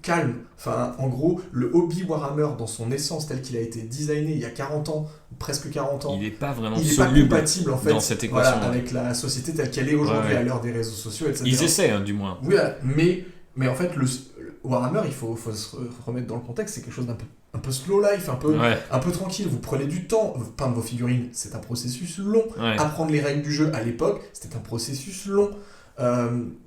calme. Enfin, en gros, le hobby Warhammer, dans son essence, tel qu'il a été designé il y a 40 ans, presque 40 ans, il n'est pas vraiment il n'est pas compatible en fait, dans cette équation, avec la société telle qu'elle est aujourd'hui, à l'heure des réseaux sociaux, etc. Ils essaient, du moins. Oui, mais en fait, le Warhammer, il faut se remettre dans le contexte, c'est quelque chose un peu slow life, un peu tranquille. Vous prenez du temps. Peindre vos figurines, c'est un processus long. Apprendre les règles du jeu à l'époque, c'était un processus long.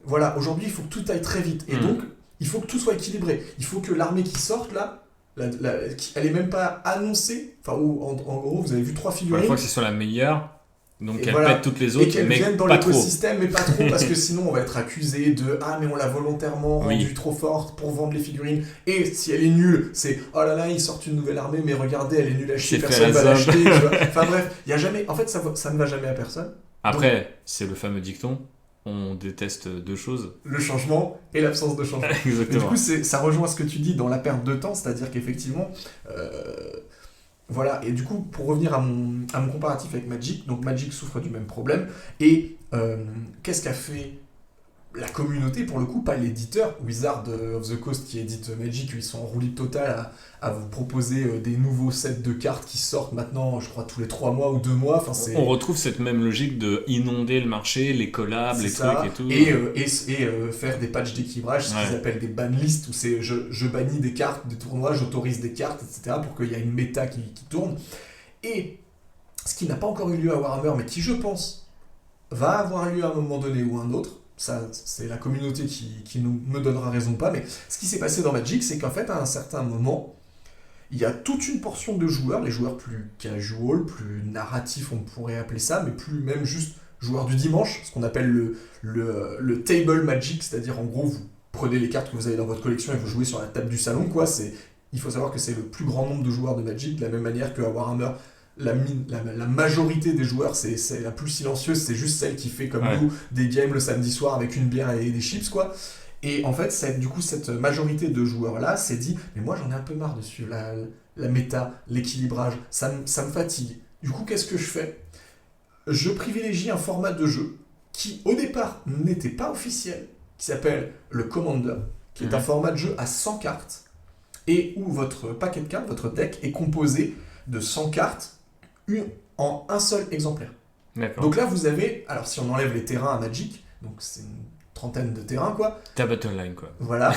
Voilà, aujourd'hui, il faut que tout aille très vite. Et donc, il faut que tout soit équilibré. Il faut que l'armée qui sorte là, elle est même pas annoncée. Enfin, en gros, vous avez vu 3 figurines. Il faut que ce soit la meilleure. Donc elle pète toutes les autres, et qu'elle mais vienne dans pas l'écosystème, mais pas trop, parce que sinon on va être accusé de mais on l'a volontairement rendue trop forte pour vendre les figurines. Et si elle est nulle, c'est oh là là, ils sortent une nouvelle armée, mais regardez, elle est nulle à chier, personne va l'acheter. Tu vois. Enfin bref, il y a jamais. En fait, ça ne va jamais à personne. Après, donc, c'est le fameux dicton. On déteste 2 choses. Le changement et l'absence de changement. Exactement. Et du coup, ça rejoint ce que tu dis dans la perte de temps, c'est-à-dire qu'effectivement, voilà, et du coup, pour revenir à mon comparatif avec Magic, donc Magic souffre du même problème, et qu'est-ce qu'a fait la communauté, pour le coup, pas l'éditeur, Wizard of the Coast qui édite Magic, ils sont en roue libre totale à vous proposer des nouveaux sets de cartes qui sortent maintenant, je crois, tous les 3 mois ou 2 mois. Enfin, on retrouve cette même logique de inonder le marché, les collabs, les trucs et tout. Et faire des patchs d'équilibrage, ce qu'ils appellent des ban lists, où c'est je bannis des cartes des tournois, j'autorise des cartes, etc., pour qu'il y ait une méta qui tourne. Et ce qui n'a pas encore eu lieu à Warhammer, mais qui, je pense, va avoir lieu à un moment donné ou un autre, ça, c'est la communauté qui me donnera raison ou pas, mais ce qui s'est passé dans Magic, c'est qu'en fait, à un certain moment, il y a toute une portion de joueurs, les joueurs plus casual, plus narratifs, on pourrait appeler ça, mais plus même juste joueurs du dimanche, ce qu'on appelle le table Magic, c'est-à-dire en gros, vous prenez les cartes que vous avez dans votre collection et vous jouez sur la table du salon, quoi. Il faut savoir que c'est le plus grand nombre de joueurs de Magic, de la même manière qu'à Warhammer, la majorité des joueurs, c'est la plus silencieuse, c'est juste celle qui fait comme nous des games le samedi soir avec une bière et des chips, quoi. Et en fait, cette majorité de joueurs-là s'est dit « Mais moi, j'en ai un peu marre de suivre la méta, l'équilibrage, ça me fatigue. Du coup, qu'est-ce que je fais ? Je privilégie un format de jeu qui, au départ, n'était pas officiel, qui s'appelle le Commander, qui est un format de jeu à 100 cartes, et où votre paquet de cartes, votre deck, est composé de 100 cartes en un seul exemplaire. D'accord. Donc là, vous avez, alors si on enlève les terrains à Magic, donc c'est une 30aine de terrains, quoi. Ta battle line, quoi. Voilà.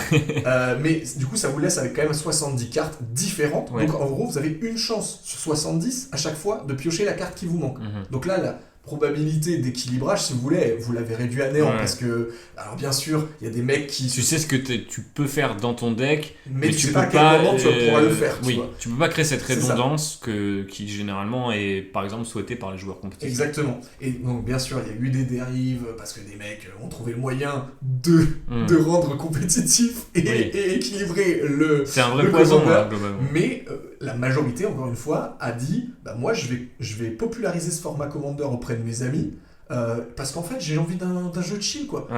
Mais du coup, ça vous laisse avec quand même 70 cartes différentes. Donc en gros, vous avez une chance sur 70 à chaque fois de piocher la carte qui vous manque. Donc là, la probabilité d'équilibrage, si vous voulez, vous l'avez réduit à néant, parce que, alors bien sûr, il y a des mecs qui... Tu sais ce que tu peux faire dans ton deck, mais tu sais pas à quel moment tu pourras le faire. Tu peux pas créer cette redondance qui généralement est, par exemple, souhaitée par les joueurs compétitifs. Exactement. Et donc, bien sûr, il y a eu des dérives, parce que des mecs ont trouvé le moyen de rendre compétitif et équilibrer le... C'est un vrai poison, globalement. Mais la majorité, encore une fois, a dit, moi, je vais populariser ce format Commander auprès de mes amis, parce qu'en fait j'ai envie d'un jeu de chill, quoi.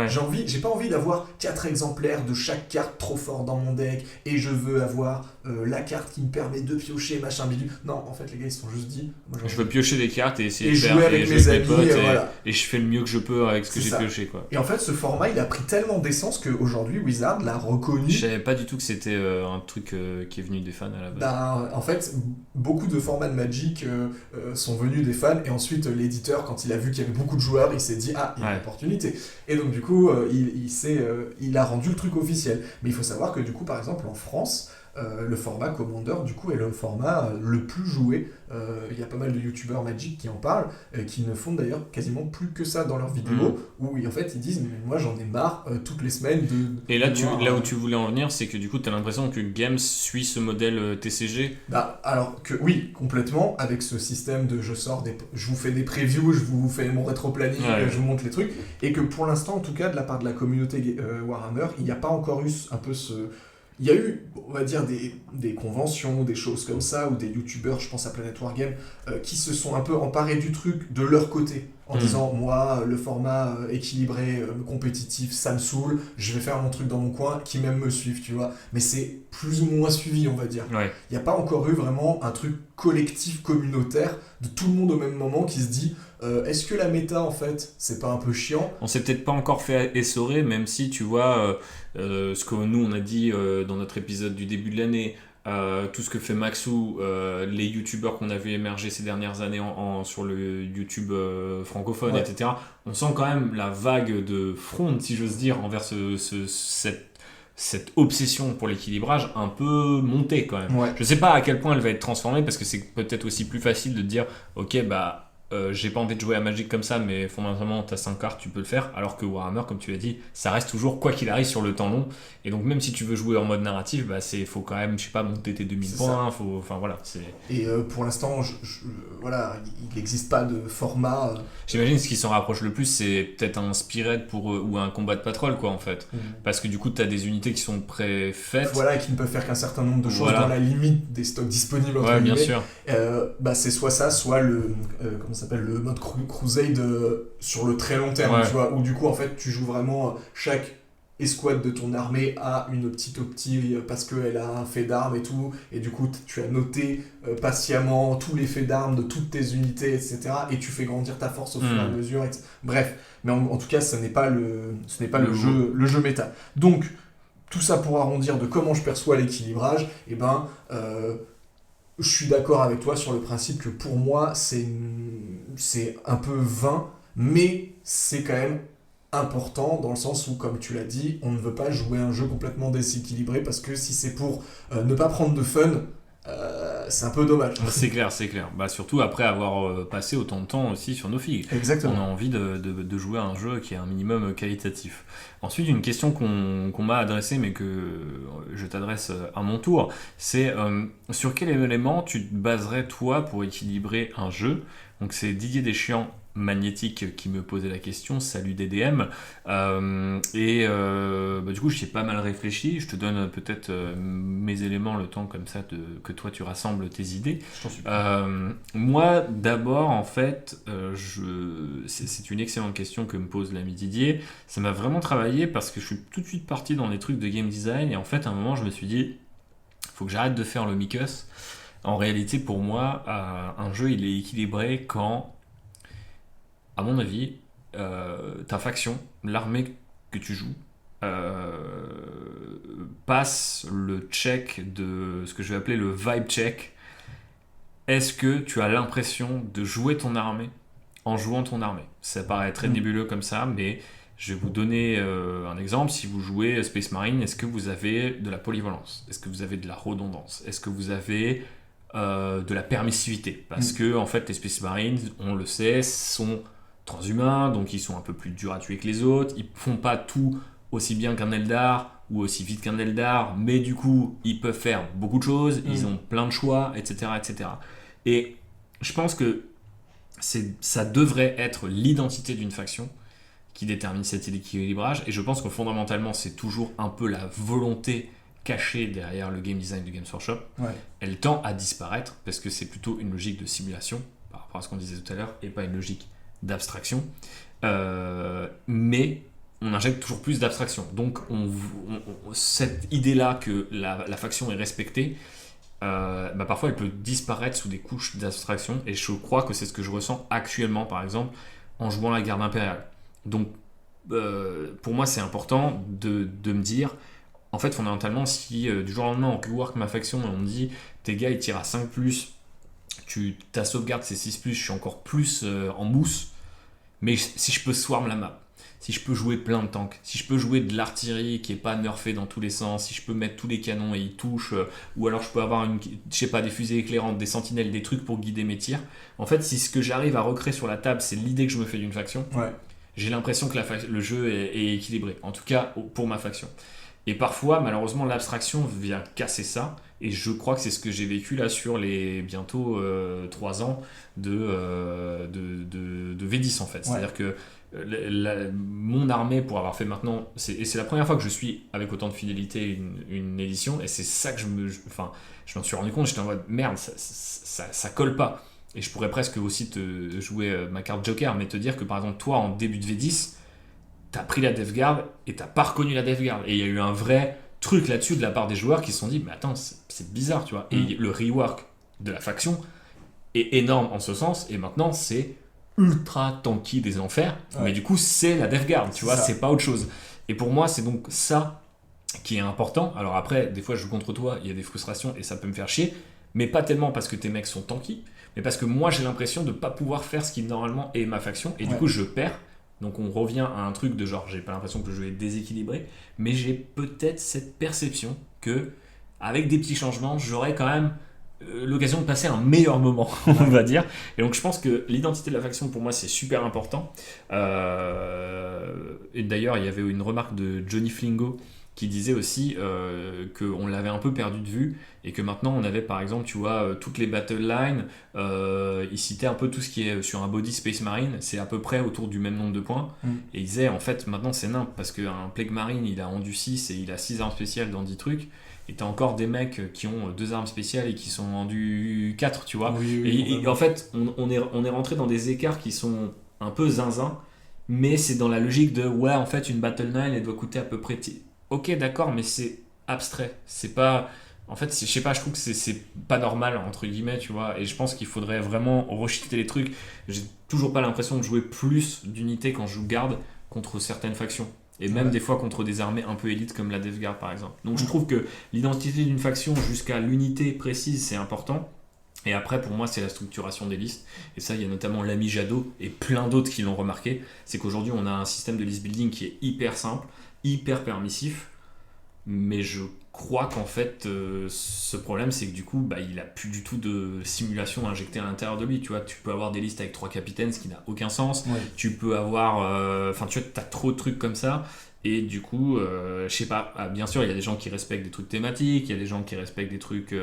J'ai pas envie d'avoir 4 exemplaires de chaque carte trop fort dans mon deck et je veux avoir la carte qui me permet de piocher machin bidule. Non, en fait les gars ils se sont juste dit je veux piocher des cartes et essayer de faire jouer avec mes amis et je fais le mieux que je peux avec ce que j'ai pioché, quoi. Et en fait ce format il a pris tellement d'essence qu'aujourd'hui Wizard l'a reconnu. Je savais pas du tout que c'était un truc qui est venu des fans à la base. En fait beaucoup de formats de Magic sont venus des fans et ensuite l'éditeur, quand il a vu qu'il y avait beaucoup de joueurs, il s'est dit il y a une opportunité, et donc du coup il a rendu le truc officiel. Mais il faut savoir que du coup par exemple en France le format Commander du coup est le format le plus joué. Il y a pas mal de youtubeurs Magic qui en parlent, qui ne font d'ailleurs quasiment plus que ça dans leurs vidéos, où en fait ils disent mais moi j'en ai marre toutes les semaines de... Et là, là où tu voulais en venir, c'est que du coup tu as l'impression que Games suit ce modèle TCG. Alors que oui, complètement, avec ce système de je vous fais des previews, je vous fais mon rétro-planning, je vous montre les trucs, et que pour l'instant en tout cas de la part de la communauté Warhammer, il n'y a pas encore eu un peu Il y a eu, on va dire, des conventions, des choses comme ça, ou des youtubeurs, je pense à Planet Wargame, qui se sont un peu emparés du truc de leur côté, en disant, moi, le format équilibré, compétitif, ça me saoule, je vais faire mon truc dans mon coin, qui même me suivent, tu vois. Mais c'est plus ou moins suivi, on va dire. Ouais. Il n'y a pas encore eu vraiment un truc collectif, communautaire, de tout le monde au même moment qui se dit, est-ce que la méta, en fait, c'est pas un peu chiant ? On s'est peut-être pas encore fait essorer, même si tu vois ce que nous on a dit dans notre épisode du début de l'année, tout ce que fait Maxou, les youtubeurs qu'on a vu émerger ces dernières années sur le YouTube francophone, Ouais. etc. On sent quand même la vague de fronde, si j'ose dire, envers cette obsession pour l'équilibrage un peu montée quand même. Ouais. Je sais pas à quel point elle va être transformée, parce que c'est peut-être aussi plus facile de dire ok bah j'ai pas envie de jouer à Magic comme ça, mais fondamentalement t'as 5 cartes, tu peux le faire, alors que Warhammer, comme tu l'as dit, ça reste toujours quoi qu'il arrive sur le temps long, et donc même si tu veux jouer en mode narratif, bah faut quand même, je sais pas, monter tes 2000 C'est points, enfin voilà, c'est... Et pour l'instant, voilà, il n'existe pas de format. J'imagine ce qui s'en rapproche le plus, c'est peut-être un Spirit ou un combat de patrol, quoi, en fait. Parce que du coup, t'as des unités qui sont préfaites. Voilà, qui ne peuvent faire qu'un certain nombre de choses Voilà. dans la limite des stocks disponibles. Entre Ouais, bien guillemets. sûr. C'est soit ça, soit le comment ça s'appelle, le mode Crusade sur le très long terme, Ouais. tu vois, où du coup en fait tu joues vraiment chaque escouade de ton armée a une petite optique parce qu'elle a un fait d'armes et tout, et du coup tu as noté patiemment tous les faits d'armes de toutes tes unités, etc. Et tu fais grandir ta force au fur et à mesure. Bref, mais en tout cas, ce n'est pas le jeu méta. Donc, tout ça pour arrondir de comment je perçois l'équilibrage, je suis d'accord avec toi sur le principe que pour moi, c'est un peu vain, mais c'est quand même important dans le sens où, comme tu l'as dit, on ne veut pas jouer un jeu complètement déséquilibré parce que si c'est pour ne pas prendre de fun, c'est un peu dommage. C'est clair, c'est clair. Bah, surtout après avoir passé autant de temps aussi sur nos figues. Exactement. On a envie de jouer à un jeu qui est un minimum qualitatif. Ensuite, une question qu'on m'a adressée, mais que je t'adresse à mon tour, c'est sur quel élément tu te baserais toi pour équilibrer un jeu ? Donc c'est Didier Deschamps Magnétique qui me posait la question, salut DDM, du coup j'y ai pas mal réfléchi, je te donne peut-être mes éléments le temps comme ça que toi tu rassembles tes idées. Je t'en supplie. Moi d'abord en fait c'est une excellente question que me pose l'ami Didier, ça m'a vraiment travaillé parce que je suis tout de suite parti dans des trucs de game design et en fait à un moment je me suis dit faut que j'arrête de faire le Mikus. En réalité pour moi un jeu il est équilibré quand, à mon avis, ta faction, l'armée que tu joues, passe le check de ce que je vais appeler le vibe check. Est-ce que tu as l'impression de jouer ton armée en jouant ton armée ? Ça paraît très nébuleux comme ça, mais je vais vous donner un exemple. Si vous jouez Space Marine, est-ce que vous avez de la polyvalence ? Est-ce que vous avez de la redondance ? Est-ce que vous avez de la permissivité ? Parce que en fait, les Space Marines, on le sait, sont transhumains, donc ils sont un peu plus durs à tuer que les autres, ils font pas tout aussi bien qu'un Eldar ou aussi vite qu'un Eldar, mais du coup ils peuvent faire beaucoup de choses, ils ont plein de choix, etc. etc. Et je pense que ça devrait être l'identité d'une faction qui détermine cet équilibrage, et je pense que fondamentalement c'est toujours un peu la volonté cachée derrière le game design de Games Workshop. Ouais. Elle tend à disparaître parce que c'est plutôt une logique de simulation par rapport à ce qu'on disait tout à l'heure et pas une logique d'abstraction, mais on injecte toujours plus d'abstraction. Donc cette idée-là que la faction est respectée, parfois elle peut disparaître sous des couches d'abstraction, et je crois que c'est ce que je ressens actuellement, par exemple, en jouant la garde impériale. Donc pour moi c'est important de me dire, en fait fondamentalement, si du jour au lendemain on rework ma faction et on me dit tes gars ils tirent à 5+, ta sauvegarde c'est 6+, je suis encore plus en mousse, mais si je peux swarm la map, si je peux jouer plein de tanks, si je peux jouer de l'artillerie qui est pas nerfée dans tous les sens, si je peux mettre tous les canons et ils touchent, ou alors je peux avoir des fusées éclairantes, des sentinelles, des trucs pour guider mes tirs. En fait, si ce que j'arrive à recréer sur la table c'est l'idée que je me fais d'une faction, j'ai l'impression que le jeu est équilibré, en tout cas pour ma faction. Et parfois, malheureusement, l'abstraction vient casser ça. Et je crois que c'est ce que j'ai vécu là sur les bientôt 3 ans de V10 en fait. C'est-à-dire que mon armée, pour avoir fait maintenant, et c'est la première fois que je suis avec autant de fidélité une édition, et c'est ça que je m'en suis rendu compte, j'étais en mode merde, ça colle pas. Et je pourrais presque aussi te jouer ma carte Joker, mais te dire que par exemple, toi, en début de V10, t'as pris la Death Guard et t'as pas reconnu la Death Guard. Et il y a eu un vrai truc là-dessus de la part des joueurs qui se sont dit, mais attends, c'est bizarre, tu vois. Et le rework de la faction est énorme en ce sens, et maintenant, c'est ultra tanky des enfers, mais du coup c'est la Death Guard, tu vois, c'est pas autre chose. Et pour moi c'est donc ça qui est important. Alors après, des fois je joue contre toi, il y a des frustrations et ça peut me faire chier, mais pas tellement parce que tes mecs sont tanky, mais parce que moi j'ai l'impression de pas pouvoir faire ce qui normalement est ma faction, et du coup je perds. Donc on revient à un truc de genre, j'ai pas l'impression que le jeu est déséquilibré, mais j'ai peut-être cette perception que avec des petits changements, j'aurais quand même l'occasion de passer un meilleur moment, on va dire. Et donc je pense que l'identité de la faction pour moi c'est super important. Et d'ailleurs il y avait une remarque de Johnny Flingo qui disait aussi qu'on l'avait un peu perdu de vue et que maintenant on avait par exemple, tu vois, toutes les battle lines, il citait un peu tout ce qui est sur un body Space Marine, c'est à peu près autour du même nombre de points. Et il disait en fait maintenant c'est nimp parce qu'un Plague Marine il a rendu 6 et il a 6 armes spéciales dans 10 trucs. Et t'as encore des mecs qui ont 2 armes spéciales et qui sont en du 4, tu vois. Et en fait, on est rentré dans des écarts qui sont un peu zinzin, mais c'est dans la logique de ouais, en fait, une Battle 9 elle doit coûter à peu près. Ok, d'accord, mais c'est abstrait. C'est pas. En fait, je sais pas, je trouve que c'est pas normal, entre guillemets, tu vois. Et je pense qu'il faudrait vraiment recheater les trucs. J'ai toujours pas l'impression de jouer plus d'unités quand je joue garde contre certaines factions. Et même des fois contre des armées un peu élites comme la Death Guard par exemple. Donc je trouve que l'identité d'une faction jusqu'à l'unité précise c'est important. Et après pour moi c'est la structuration des listes. Et ça il y a notamment l'ami Jadot et plein d'autres qui l'ont remarqué. C'est qu'aujourd'hui on a un système de list building qui est hyper simple, hyper permissif. Mais je crois qu'en fait ce problème c'est que du coup il a plus du tout de simulation injectée à l'intérieur de lui, tu vois. Tu peux avoir des listes avec 3 capitaines, ce qui n'a aucun sens. Tu peux avoir tu vois, t'as trop de trucs comme ça et du coup je sais pas, bien sûr il y a des gens qui respectent des trucs thématiques, il y a des gens qui respectent des trucs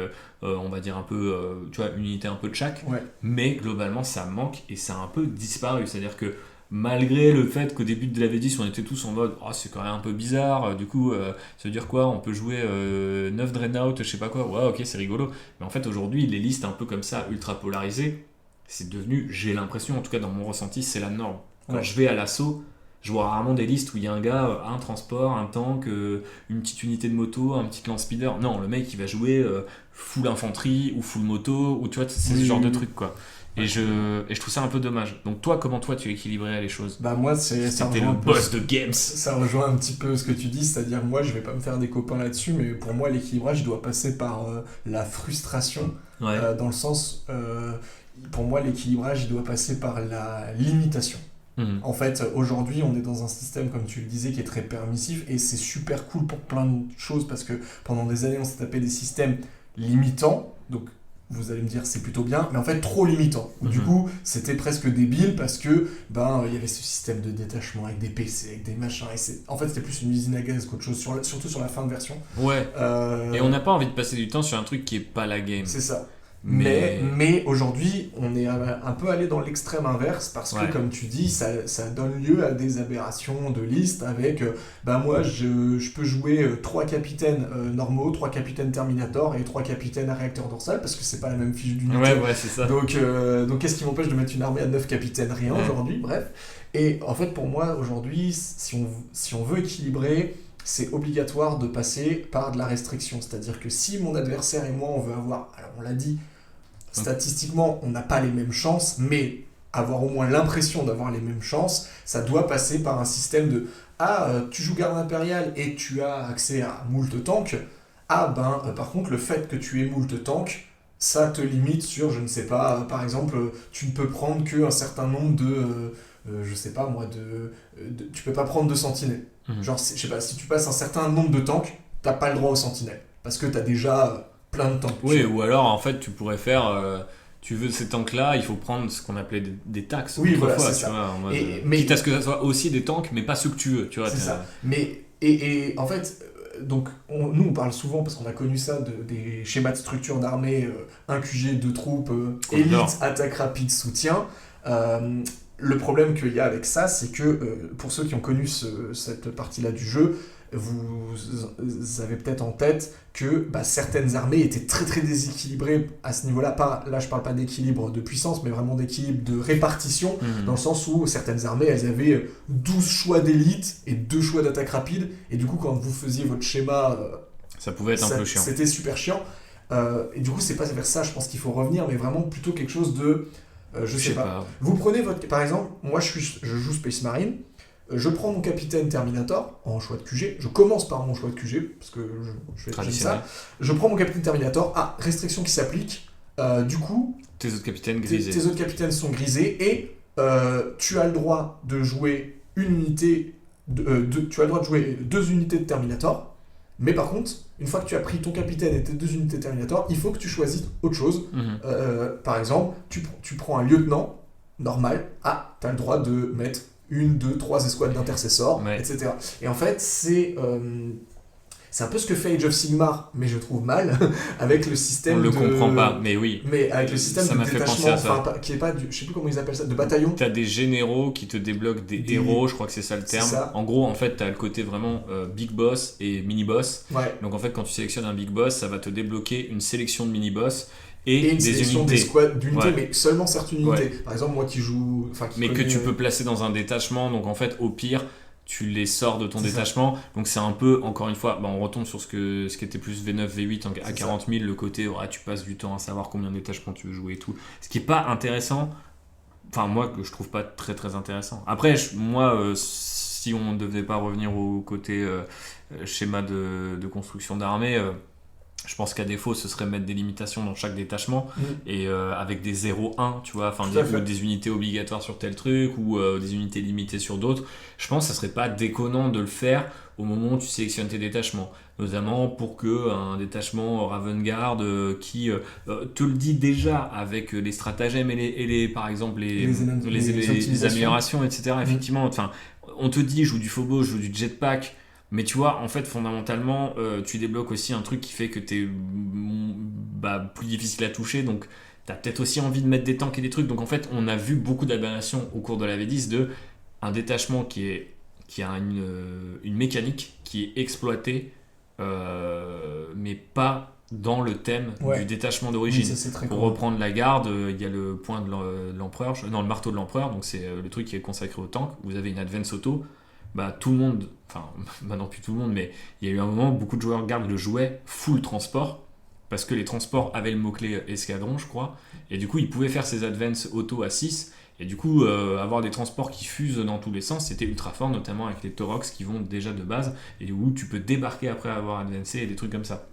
on va dire un peu tu vois, une unité un peu de chaque, mais globalement ça manque et ça a un peu disparu, c'est à dire que malgré le fait qu'au début de la V10 on était tous en mode oh, c'est quand même un peu bizarre, du coup ça veut dire quoi, on peut jouer 9 Dreadnought, je sais pas quoi, ouais ok c'est rigolo, mais en fait aujourd'hui les listes un peu comme ça ultra polarisées c'est devenu, j'ai l'impression en tout cas dans mon ressenti c'est la norme. Quand je vais à l'assaut je vois rarement des listes où il y a un gars, un transport, un tank, une petite unité de moto, un petit land speeder. Non, le mec il va jouer full infanterie ou full moto, ou tu vois, c'est ce genre de truc quoi. Et je trouve ça un peu dommage. Donc toi, comment toi tu équilibrais les choses? Bah moi c'était le boss de Games. Ça rejoint un petit peu ce que tu dis, c'est-à-dire moi je vais pas me faire des copains là-dessus, mais pour moi l'équilibrage doit passer par la frustration, dans le sens, pour moi l'équilibrage il doit passer par la limitation. En fait, aujourd'hui, on est dans un système, comme tu le disais, qui est très permissif et c'est super cool pour plein de choses parce que pendant des années, on s'est tapé des systèmes limitants. Donc, vous allez me dire, c'est plutôt bien, mais en fait, trop limitants. Du coup, c'était presque débile parce que, il y avait ce système de détachement avec des PC, avec des machins. Et en fait, c'était plus une usine à gaz qu'autre chose, surtout sur la fin de version. Et on n'a pas envie de passer du temps sur un truc qui est pas la game. C'est ça. Mais aujourd'hui, on est un peu allé dans l'extrême inverse parce que, comme tu dis, ça donne lieu à des aberrations de liste avec, moi, je peux jouer 3 capitaines normaux, 3 capitaines Terminator et 3 capitaines à réacteur dorsal parce que c'est pas la même fiche d'unité. Ouais, c'est ça. Donc qu'est-ce qui m'empêche de mettre une armée à 9 capitaines? Rien aujourd'hui, bref. Et en fait, pour moi, aujourd'hui, si on veut équilibrer, c'est obligatoire de passer par de la restriction. C'est-à-dire que si mon adversaire et moi, on veut avoir, alors on l'a dit, statistiquement, on n'a pas les mêmes chances, mais avoir au moins l'impression d'avoir les mêmes chances, ça doit passer par un système de tu joues garde impériale et tu as accès à moult tank. Par contre, le fait que tu aies moult tank, ça te limite sur, je ne sais pas, par exemple, tu ne peux prendre qu'un certain nombre de... je sais pas moi, tu peux pas prendre de sentinelles. Genre, je sais pas, si tu passes un certain nombre de tanks, t'as pas le droit aux sentinelles. Parce que t'as déjà plein de tanks. Oui, ou alors en fait, tu pourrais faire. Tu veux ces tanks-là, il faut prendre ce qu'on appelait des taxes. Oui, voilà, c'est ça. Vois, quitte à ce que ça soit aussi des tanks, mais pas ceux que tu veux. Tu vois, c'est ça. Mais, et en fait, donc, nous on parle souvent, parce qu'on a connu ça, des schémas de structure d'armée, 1 QG, 2 troupes, élite, attaque rapide, soutien. le problème qu'il y a avec ça, c'est que pour ceux qui ont connu cette partie-là du jeu, vous avez peut-être en tête que certaines armées étaient très très déséquilibrées à ce niveau-là. Là, je parle pas d'équilibre de puissance, mais vraiment d'équilibre de répartition, dans le sens où certaines armées, elles avaient 12 choix d'élite et 2 choix d'attaque rapide, et du coup, quand vous faisiez votre schéma... ça pouvait être un peu chiant. C'était super chiant. Et du coup, c'est pas vers ça, je pense qu'il faut revenir, mais vraiment plutôt quelque chose de... je sais pas. Vous prenez votre... Par exemple, moi, je joue Space Marine. Je prends mon capitaine Terminator en choix de QG. Je commence par mon choix de QG, parce que je fais ça. Je prends mon capitaine Terminator. Restriction qui s'applique. Du coup... Tes autres capitaines grisés. Tes autres capitaines sont grisés. Et tu as le droit de jouer une unité... tu as le droit de jouer 2 unités de Terminator. Mais par contre, une fois que tu as pris ton capitaine et tes 2 unités de Terminator, il faut que tu choisisses autre chose. Par exemple, tu prends un lieutenant normal. Tu as le droit de mettre 1, 2, 3 escouades d'intercesseurs, etc. Et en fait, c'est un peu ce que fait Age of Sigmar, mais je trouve mal, avec le système On le comprend pas, mais oui. Mais avec le système ça de m'a fait penser à ça. qui est pas je sais plus comment ils appellent ça, de bataillon. T'as des généraux qui te débloquent des héros, je crois que c'est ça le terme. Ça. En gros, en fait, t'as le côté vraiment big boss et mini boss. Ouais. Donc en fait, quand tu sélectionnes un big boss, ça va te débloquer une sélection de mini boss. Et une des sélection unités. d'unités, mais seulement certaines unités. Par exemple, moi qui joue... que tu peux placer dans un détachement, donc en fait, au pire, tu les sors de ton détachement. Donc c'est un peu, encore une fois, on retombe sur ce qui était plus V9, V8 à 40 000, le côté, tu passes du temps à savoir combien de détachements tu veux jouer et tout. Ce qui est pas intéressant, moi, que je trouve pas très très intéressant. Après, si on ne devait pas revenir au côté schéma de construction d'armée... je pense qu'à défaut, ce serait mettre des limitations dans chaque détachement et avec des 0-1, tu vois, des unités obligatoires sur tel truc ou des unités limitées sur d'autres. Je pense que ça serait pas déconnant de le faire au moment où tu sélectionnes tes détachements, notamment pour que un détachement Ravengard qui te le dit déjà avec les stratagèmes et les par exemple les améliorations, etc. Effectivement, on te dit joue du Phobos, joue du Jetpack. Mais tu vois, en fait, fondamentalement, tu débloques aussi un truc qui fait que t'es plus difficile à toucher, donc t'as peut-être aussi envie de mettre des tanks et des trucs. Donc en fait, on a vu beaucoup d'aberrations au cours de la V10 de un détachement qui a une mécanique qui est exploitée, mais pas dans le thème du détachement d'origine. Pour reprendre la garde, il y a le point de l'empereur, le marteau de l'empereur, donc c'est le truc qui est consacré au tank. Vous avez une advance auto. Tout le monde, maintenant plus tout le monde, mais il y a eu un moment où beaucoup de joueurs garde le jouaient full transport parce que les transports avaient le mot-clé escadron, je crois, et du coup ils pouvaient faire ces advance auto à 6, et du coup avoir des transports qui fusent dans tous les sens, c'était ultra fort, notamment avec les Taurox qui vont déjà de base et où tu peux débarquer après avoir advancé et des trucs comme ça.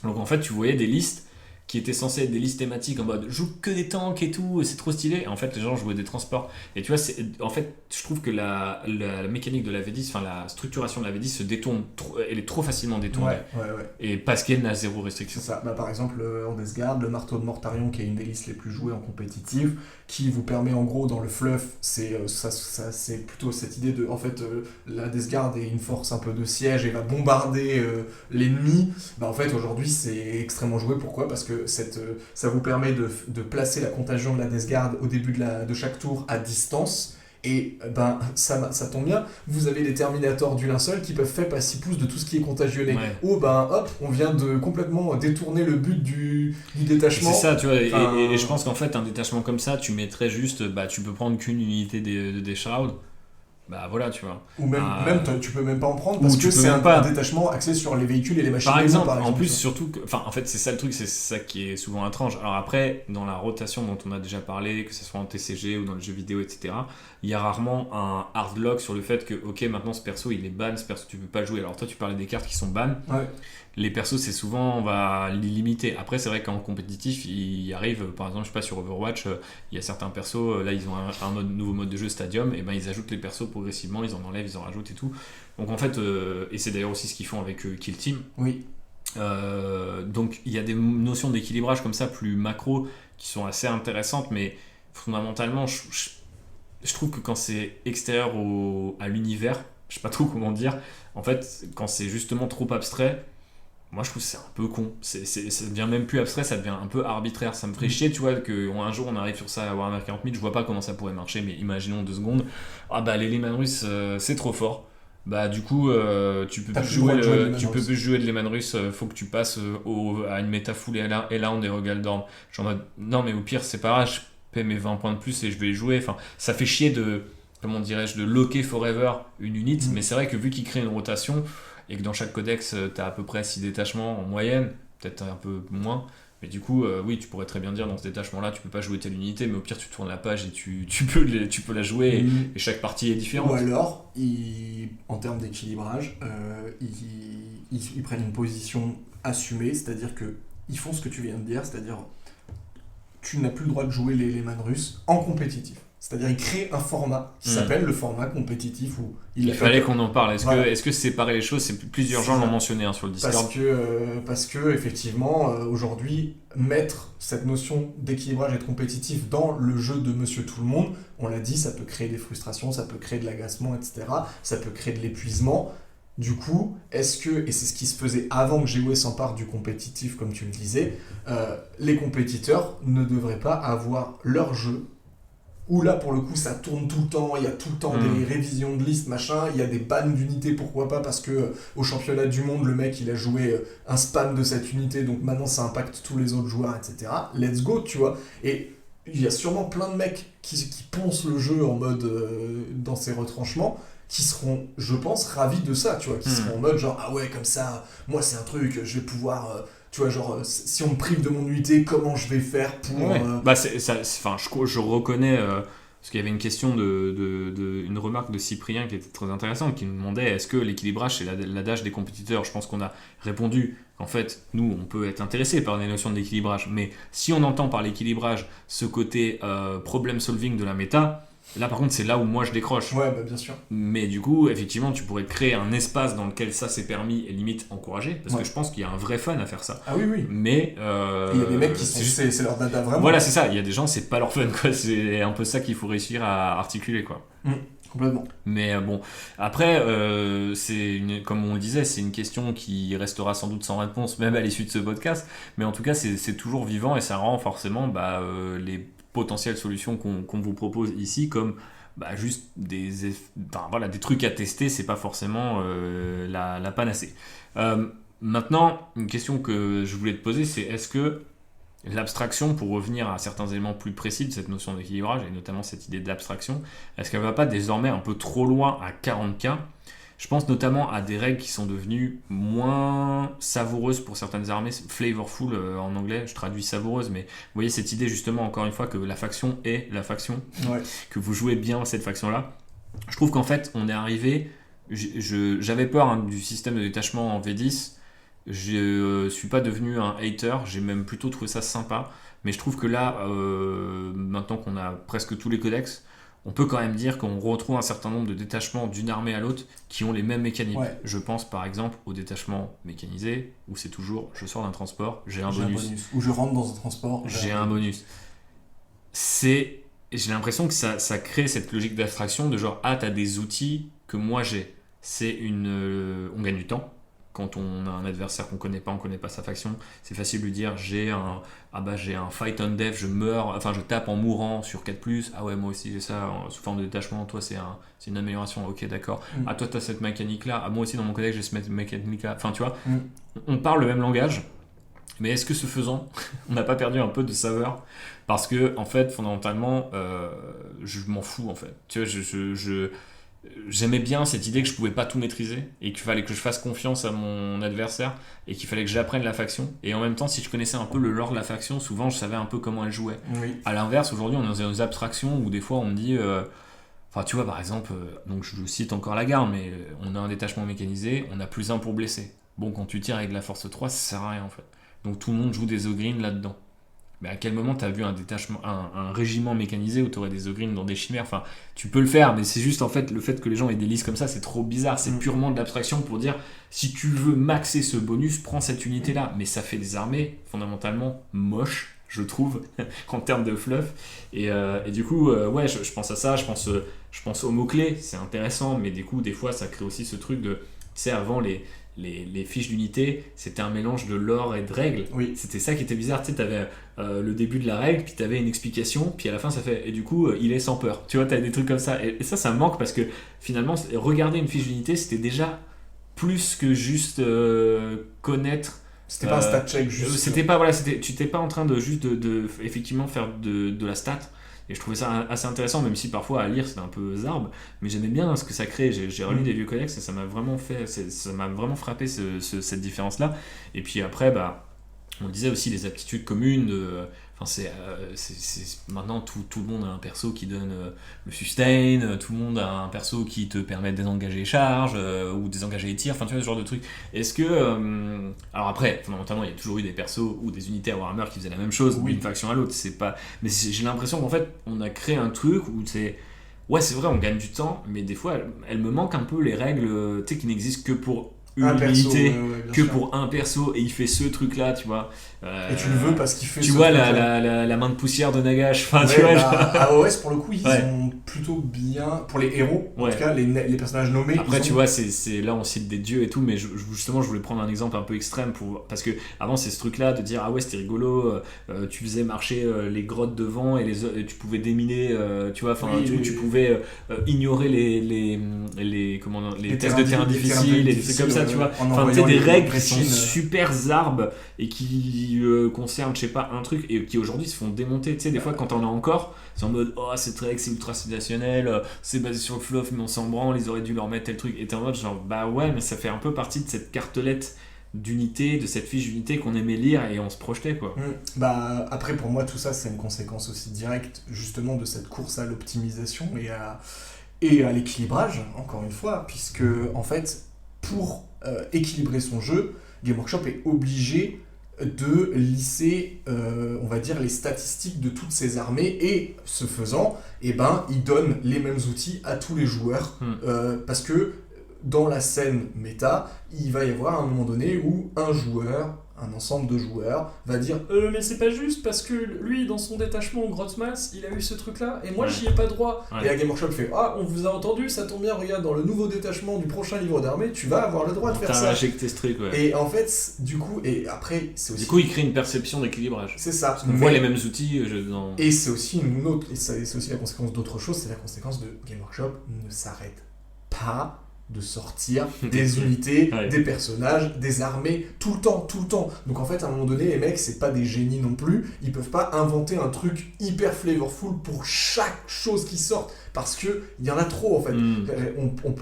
Donc en fait tu voyais des listes qui étaient censées être des listes thématiques en mode joue que des tanks et tout, c'est trop stylé. Et en fait, les gens jouaient des transports. Et tu vois, en fait, je trouve que la mécanique de la V10, la structuration de la V10 se détourne, elle est trop facilement détournée. Ouais. Et parce qu'elle n'a zéro restriction. C'est ça. Par exemple, en Deathguard, le marteau de Mortarion, qui est une des listes les plus jouées en compétitive, qui vous permet en gros dans le fluff, c'est plutôt cette idée de, en fait, la Deathguard est une force un peu de siège et va bombarder l'ennemi. En fait, aujourd'hui, c'est extrêmement joué. Pourquoi ? Parce que ça vous permet de placer la contagion de la Deathguard au début de chaque tour à distance. Et ça tombe bien, vous avez les Terminators du linceul qui peuvent faire passer pouces de tout ce qui est contagionné. Ou on vient de complètement détourner le but du détachement. C'est ça, tu vois, et je pense qu'en fait, un détachement comme ça, tu mettrais juste, tu peux prendre qu'une unité des Shrouds. Voilà, tu vois. Ou même tu peux même pas en prendre parce que c'est un détachement axé sur les véhicules et les machines. Par exemple, en plus, surtout que, en fait, c'est ça le truc, c'est ça qui est souvent étrange. Alors après, dans la rotation dont on a déjà parlé, que ce soit en TCG ou dans les jeux vidéo, etc., il y a rarement un hard lock sur le fait que, ok, maintenant ce perso il est ban, ce perso tu peux pas le jouer. Alors toi, tu parlais des cartes qui sont ban. Ouais. Les persos, c'est souvent, on va les limiter. Après, c'est vrai qu'en compétitif, il arrive, par exemple, je sais pas, sur Overwatch, il y a certains persos, là, ils ont un nouveau mode de jeu Stadium, et ils ajoutent les persos progressivement, ils en enlèvent, ils en rajoutent et tout. Donc en fait, et c'est d'ailleurs aussi ce qu'ils font avec Kill Team. Oui. Donc il y a des notions d'équilibrage comme ça, plus macro, qui sont assez intéressantes, mais fondamentalement, je trouve que quand c'est extérieur à l'univers, je sais pas trop comment dire, en fait, quand c'est justement trop abstrait, moi je trouve que c'est un peu con. Ça devient même plus abstrait, ça devient un peu arbitraire. Ça me ferait chier, tu vois, qu'un jour on arrive sur ça à Warhammer 40 000, je vois pas comment ça pourrait marcher, mais imaginons 2 secondes. Ah bah les Lehman Russes, c'est trop fort. Bah du coup, tu peux plus jouer de Lehman Russe, faut que tu passes à une méta full et là on est Rogaldorn. Genre, non mais au pire c'est pas grave, je paie mes 20 points de plus et je vais les jouer. Enfin, ça fait chier comment dirais-je, de locker forever une unit, mais c'est vrai que vu qu'il crée une rotation, et que dans chaque codex, tu as à peu près 6 détachements en moyenne, peut-être un peu moins, mais du coup, oui, tu pourrais très bien dire dans ce détachement-là, tu peux pas jouer telle unité, mais au pire, tu tournes la page et tu peux la jouer, et chaque partie est différente. Ou alors, en termes d'équilibrage, ils prennent une position assumée, c'est-à-dire qu'ils font ce que tu viens de dire, c'est-à-dire tu n'as plus le droit de jouer les Lehman Russes en compétitif. C'est-à-dire qu'il crée un format qui s'appelle le format compétitif. Où il fallait qu'on en parle. Est-ce que séparer les choses, plusieurs gens l'ont mentionné sur le Discord. Parce que effectivement, aujourd'hui, mettre cette notion d'équilibrage et de compétitif dans le jeu de Monsieur Tout-le-Monde, on l'a dit, ça peut créer des frustrations, ça peut créer de l'agacement, etc. Ça peut créer de l'épuisement. Du coup, et c'est ce qui se faisait avant que GOE s'empare du compétitif, comme tu le disais, les compétiteurs ne devraient pas avoir leur jeu où là pour le coup ça tourne tout le temps, il y a tout le temps des révisions de liste, machin, il y a des bans d'unités, pourquoi pas, parce que au championnat du monde le mec il a joué un spam de cette unité, donc maintenant ça impacte tous les autres joueurs, etc. Let's go, tu vois. Et il y a sûrement plein de mecs qui poncent le jeu en mode dans ses retranchements, qui seront, je pense, ravis de ça, tu vois, qui seront en mode genre ah ouais, comme ça, moi c'est un truc, je vais pouvoir... tu vois, genre, si on me prive de mon unité, comment je vais faire pour... Bah, je reconnais... parce qu'il y avait une question une remarque de Cyprien qui était très intéressante, qui nous demandait est-ce que l'équilibrage c'est l'adage des compétiteurs. Je pense qu'on a répondu qu'en fait, nous, on peut être intéressé par les notions d'équilibrage, mais si on entend par l'équilibrage ce côté problem solving de la méta, là par contre c'est là où moi je décroche. Ouais, bah bien sûr. Mais du coup, effectivement, tu pourrais créer un espace dans lequel ça c'est permis et limite encouragé, parce que je pense qu'il y a un vrai fun à faire ça. Ah oui, oui. Mais il y a des mecs qui c'est leur dada vraiment. Voilà, c'est ça. Il y a des gens, c'est pas leur fun, quoi. C'est un peu ça qu'il faut réussir à articuler, quoi. Complètement. Mais bon, après, comme on le disait, c'est une question qui restera sans doute sans réponse, même à l'issue de ce podcast. Mais en tout cas, c'est toujours vivant et ça rend forcément les potentielles solutions qu'on vous propose ici comme juste des trucs à tester, c'est pas forcément la panacée. Maintenant, une question que je voulais te poser, c'est est-ce que l'abstraction, pour revenir à certains éléments plus précis de cette notion d'équilibrage, et notamment cette idée d'abstraction, est-ce qu'elle va pas désormais un peu trop loin à 40K ? Je pense notamment à des règles qui sont devenues moins savoureuses pour certaines armées, flavorful en anglais, je traduis savoureuse, mais vous voyez cette idée justement encore une fois que la faction est la faction, que vous jouez bien cette faction-là. Je trouve qu'en fait on est arrivé, j'avais peur du système de détachement en V10, je suis pas devenu un hater, j'ai même plutôt trouvé ça sympa, mais je trouve que là, maintenant qu'on a presque tous les codex, on peut quand même dire qu'on retrouve un certain nombre de détachements d'une armée à l'autre qui ont les mêmes mécaniques. Ouais. Je pense par exemple au détachement mécanisé, où c'est toujours je sors d'un transport, j'ai un bonus. Ou je rentre dans un transport, j'ai un bonus. J'ai l'impression que ça crée cette logique d'abstraction de genre t'as des outils que moi j'ai. On gagne du temps. Quand on a un adversaire qu'on connaît pas sa faction, c'est facile de lui dire j'ai un fight on death, je tape en mourant sur 4+, ah ouais moi aussi j'ai ça sous forme de détachement, toi c'est une amélioration, ok d'accord, toi t'as cette mécanique là, moi aussi dans mon collègue j'ai cette mécanique là, enfin tu vois, on parle le même langage, mais est-ce que ce faisant, on n'a pas perdu un peu de saveur ? Parce que en fait fondamentalement, je m'en fous en fait, tu vois, j'aimais bien cette idée que je pouvais pas tout maîtriser et qu'il fallait que je fasse confiance à mon adversaire et qu'il fallait que j'apprenne la faction, et en même temps si je connaissais un peu le lore de la faction, souvent je savais un peu comment elle jouait. À l'inverse, aujourd'hui on est dans des abstractions où des fois on me dit tu vois par exemple, donc je cite encore la garde, mais on a un détachement mécanisé, on a +1 pour blesser. Bon, quand tu tires avec de la force 3 ça sert à rien en fait, donc tout le monde joue des ogrines là-dedans. Mais à quel moment t'as vu un régiment mécanisé où t'aurais des ogrines dans des chimères ? Enfin, tu peux le faire, mais c'est juste en fait le fait que les gens aient des listes comme ça, c'est trop bizarre. C'est purement de l'abstraction pour dire si tu veux maxer ce bonus, prends cette unité-là. Mais ça fait des armées fondamentalement moches, je trouve, en termes de fluff. Et du coup, je pense à ça. Je pense aux mots-clés, c'est intéressant, mais du coup, des fois, ça crée aussi ce truc de sais, avant les fiches d'unité, c'était un mélange de lore et de règles. Oui. C'était ça qui était bizarre. Tu sais, t'avais le début de la règle, puis t'avais une explication, puis à la fin ça fait. Et du coup, il est sans peur. Tu vois, t'as des trucs comme ça. Et ça me manque parce que finalement, regarder une fiche d'unité, c'était déjà plus que juste connaître. C'était pas un stat check juste. C'était pas, voilà, tu n'étais pas en train de juste effectivement faire de la stat. Et je trouvais ça assez intéressant, même si parfois à lire c'était un peu zarbe, mais j'aimais bien ce que ça crée. J'ai relu des vieux codex et ça m'a vraiment frappé cette différence-là. Et puis après, bah, on disait aussi les aptitudes communes. Maintenant tout le monde a un perso qui donne le sustain, tout le monde a un perso qui te permet de désengager les charges ou désengager les tirs, enfin tu vois ce genre de truc. Est-ce que alors après fondamentalement il y a toujours eu des persos ou des unités à Warhammer qui faisaient la même chose d'une faction à l'autre, c'est pas, mais j'ai l'impression qu'en fait on a créé un truc où c'est vrai, on gagne du temps, mais des fois elles me manquent un peu les règles, tu sais, qui n'existent que pour une unité, que sûr. Pour un perso, et il fait ce truc là, tu vois. Et tu le veux parce qu'il fait tu vois la main de poussière de Nagash, enfin, tu vois, à OS pour le coup ils ont plutôt bien, pour les héros en tout cas, les personnages nommés. Après tu vois, c'est là on cite des dieux et tout, mais justement je voulais prendre un exemple un peu extrême parce que avant c'est ce truc là de dire ah ouais c'était rigolo, tu faisais marcher les grottes devant et tu pouvais déminer, tu vois, enfin tu pouvais ignorer les tests de terrain difficiles et des trucs comme ça, tu vois, enfin tu sais, des règles qui sont super zarbes et qui concernent, je sais pas, un truc, et qui aujourd'hui se font démonter, tu sais, des fois quand on a encore, c'est en mode oh cette règle c'est ultra situationnel, c'est basé sur le fluff mais on s'en branle, ils auraient dû leur mettre tel truc, et t'es en mode genre bah ouais, mais ça fait un peu partie de cette cartelette d'unité, de cette fiche d'unité qu'on aimait lire et on se projetait quoi. Bah après pour moi tout ça c'est une conséquence aussi directe justement de cette course à l'optimisation et à l'équilibrage, encore une fois, puisque en fait pour équilibrer son jeu, Game Workshop est obligé de lisser, on va dire, les statistiques de toutes ces armées, et ce faisant, il donne les mêmes outils à tous les joueurs, parce que dans la scène méta, il va y avoir un moment donné où un ensemble de joueurs va dire mais c'est pas juste parce que lui dans son détachement Grotmas il a eu ce truc là et moi j'y ai pas droit, et la Game Workshop fait on vous a entendu, ça tombe bien, regarde dans le nouveau détachement du prochain livre d'armée tu vas avoir le droit de faire ça. Injecté ce truc, et en fait du coup, et après c'est aussi du coup il crée une perception d'équilibrage, c'est ça, parce qu'on voit les mêmes outils et c'est aussi une autre, et c'est aussi la conséquence d'autre chose, c'est la conséquence de Game Workshop ne s'arrête pas de sortir des unités, des personnages, des armées, tout le temps. Donc en fait, à un moment donné, les mecs, c'est pas des génies non plus, ils peuvent pas inventer un truc hyper flavorful pour chaque chose qui sort, parce que il y en a trop en fait.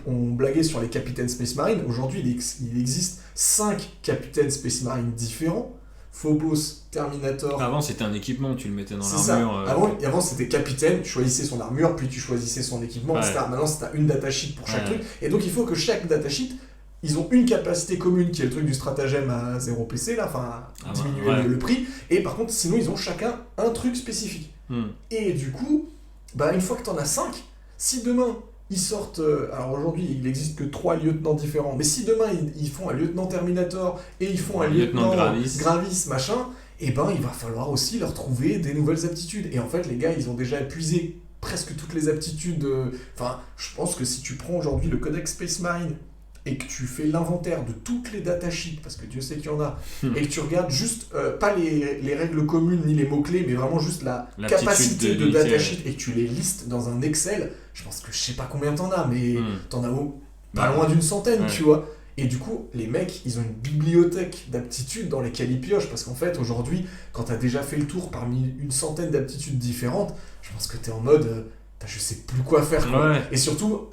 On blaguait sur les capitaines Space Marine, aujourd'hui il existe 5 capitaines Space Marine différents, Phobos, Terminator... Avant c'était un équipement, tu le mettais dans l'armure. Avant c'était capitaine, tu choisissais son armure, puis tu choisissais son équipement, etc. Maintenant c'est une datasheet pour chaque truc, et donc il faut que chaque datasheet, ils ont une capacité commune qui est le truc du stratagème à 0 PC, là, enfin diminuer le prix, et par contre sinon ils ont chacun un truc spécifique. Et du coup, une fois que t'en as 5, si demain ils sortent, alors aujourd'hui il n'existe que 3 lieutenants différents, mais si demain ils font un lieutenant Terminator et ils font un lieutenant Gravis, machin, il va falloir aussi leur trouver des nouvelles aptitudes. Et en fait les gars ils ont déjà épuisé presque toutes les aptitudes, je pense que si tu prends aujourd'hui le Codex Space Marine et que tu fais l'inventaire de toutes les datasheets, parce que Dieu sait qu'il y en a, et que tu regardes juste, pas les règles communes ni les mots-clés, mais vraiment juste la capacité de datasheet, et que tu les listes dans un Excel, je pense que je sais pas combien t'en as, mais t'en as pas loin d'une centaine, tu vois. Et du coup, les mecs, ils ont une bibliothèque d'aptitudes dans lesquelles ils piochent, parce qu'en fait, aujourd'hui, quand t'as déjà fait le tour parmi une centaine d'aptitudes différentes, je pense que t'es en mode, je sais plus quoi faire, quoi. Et surtout,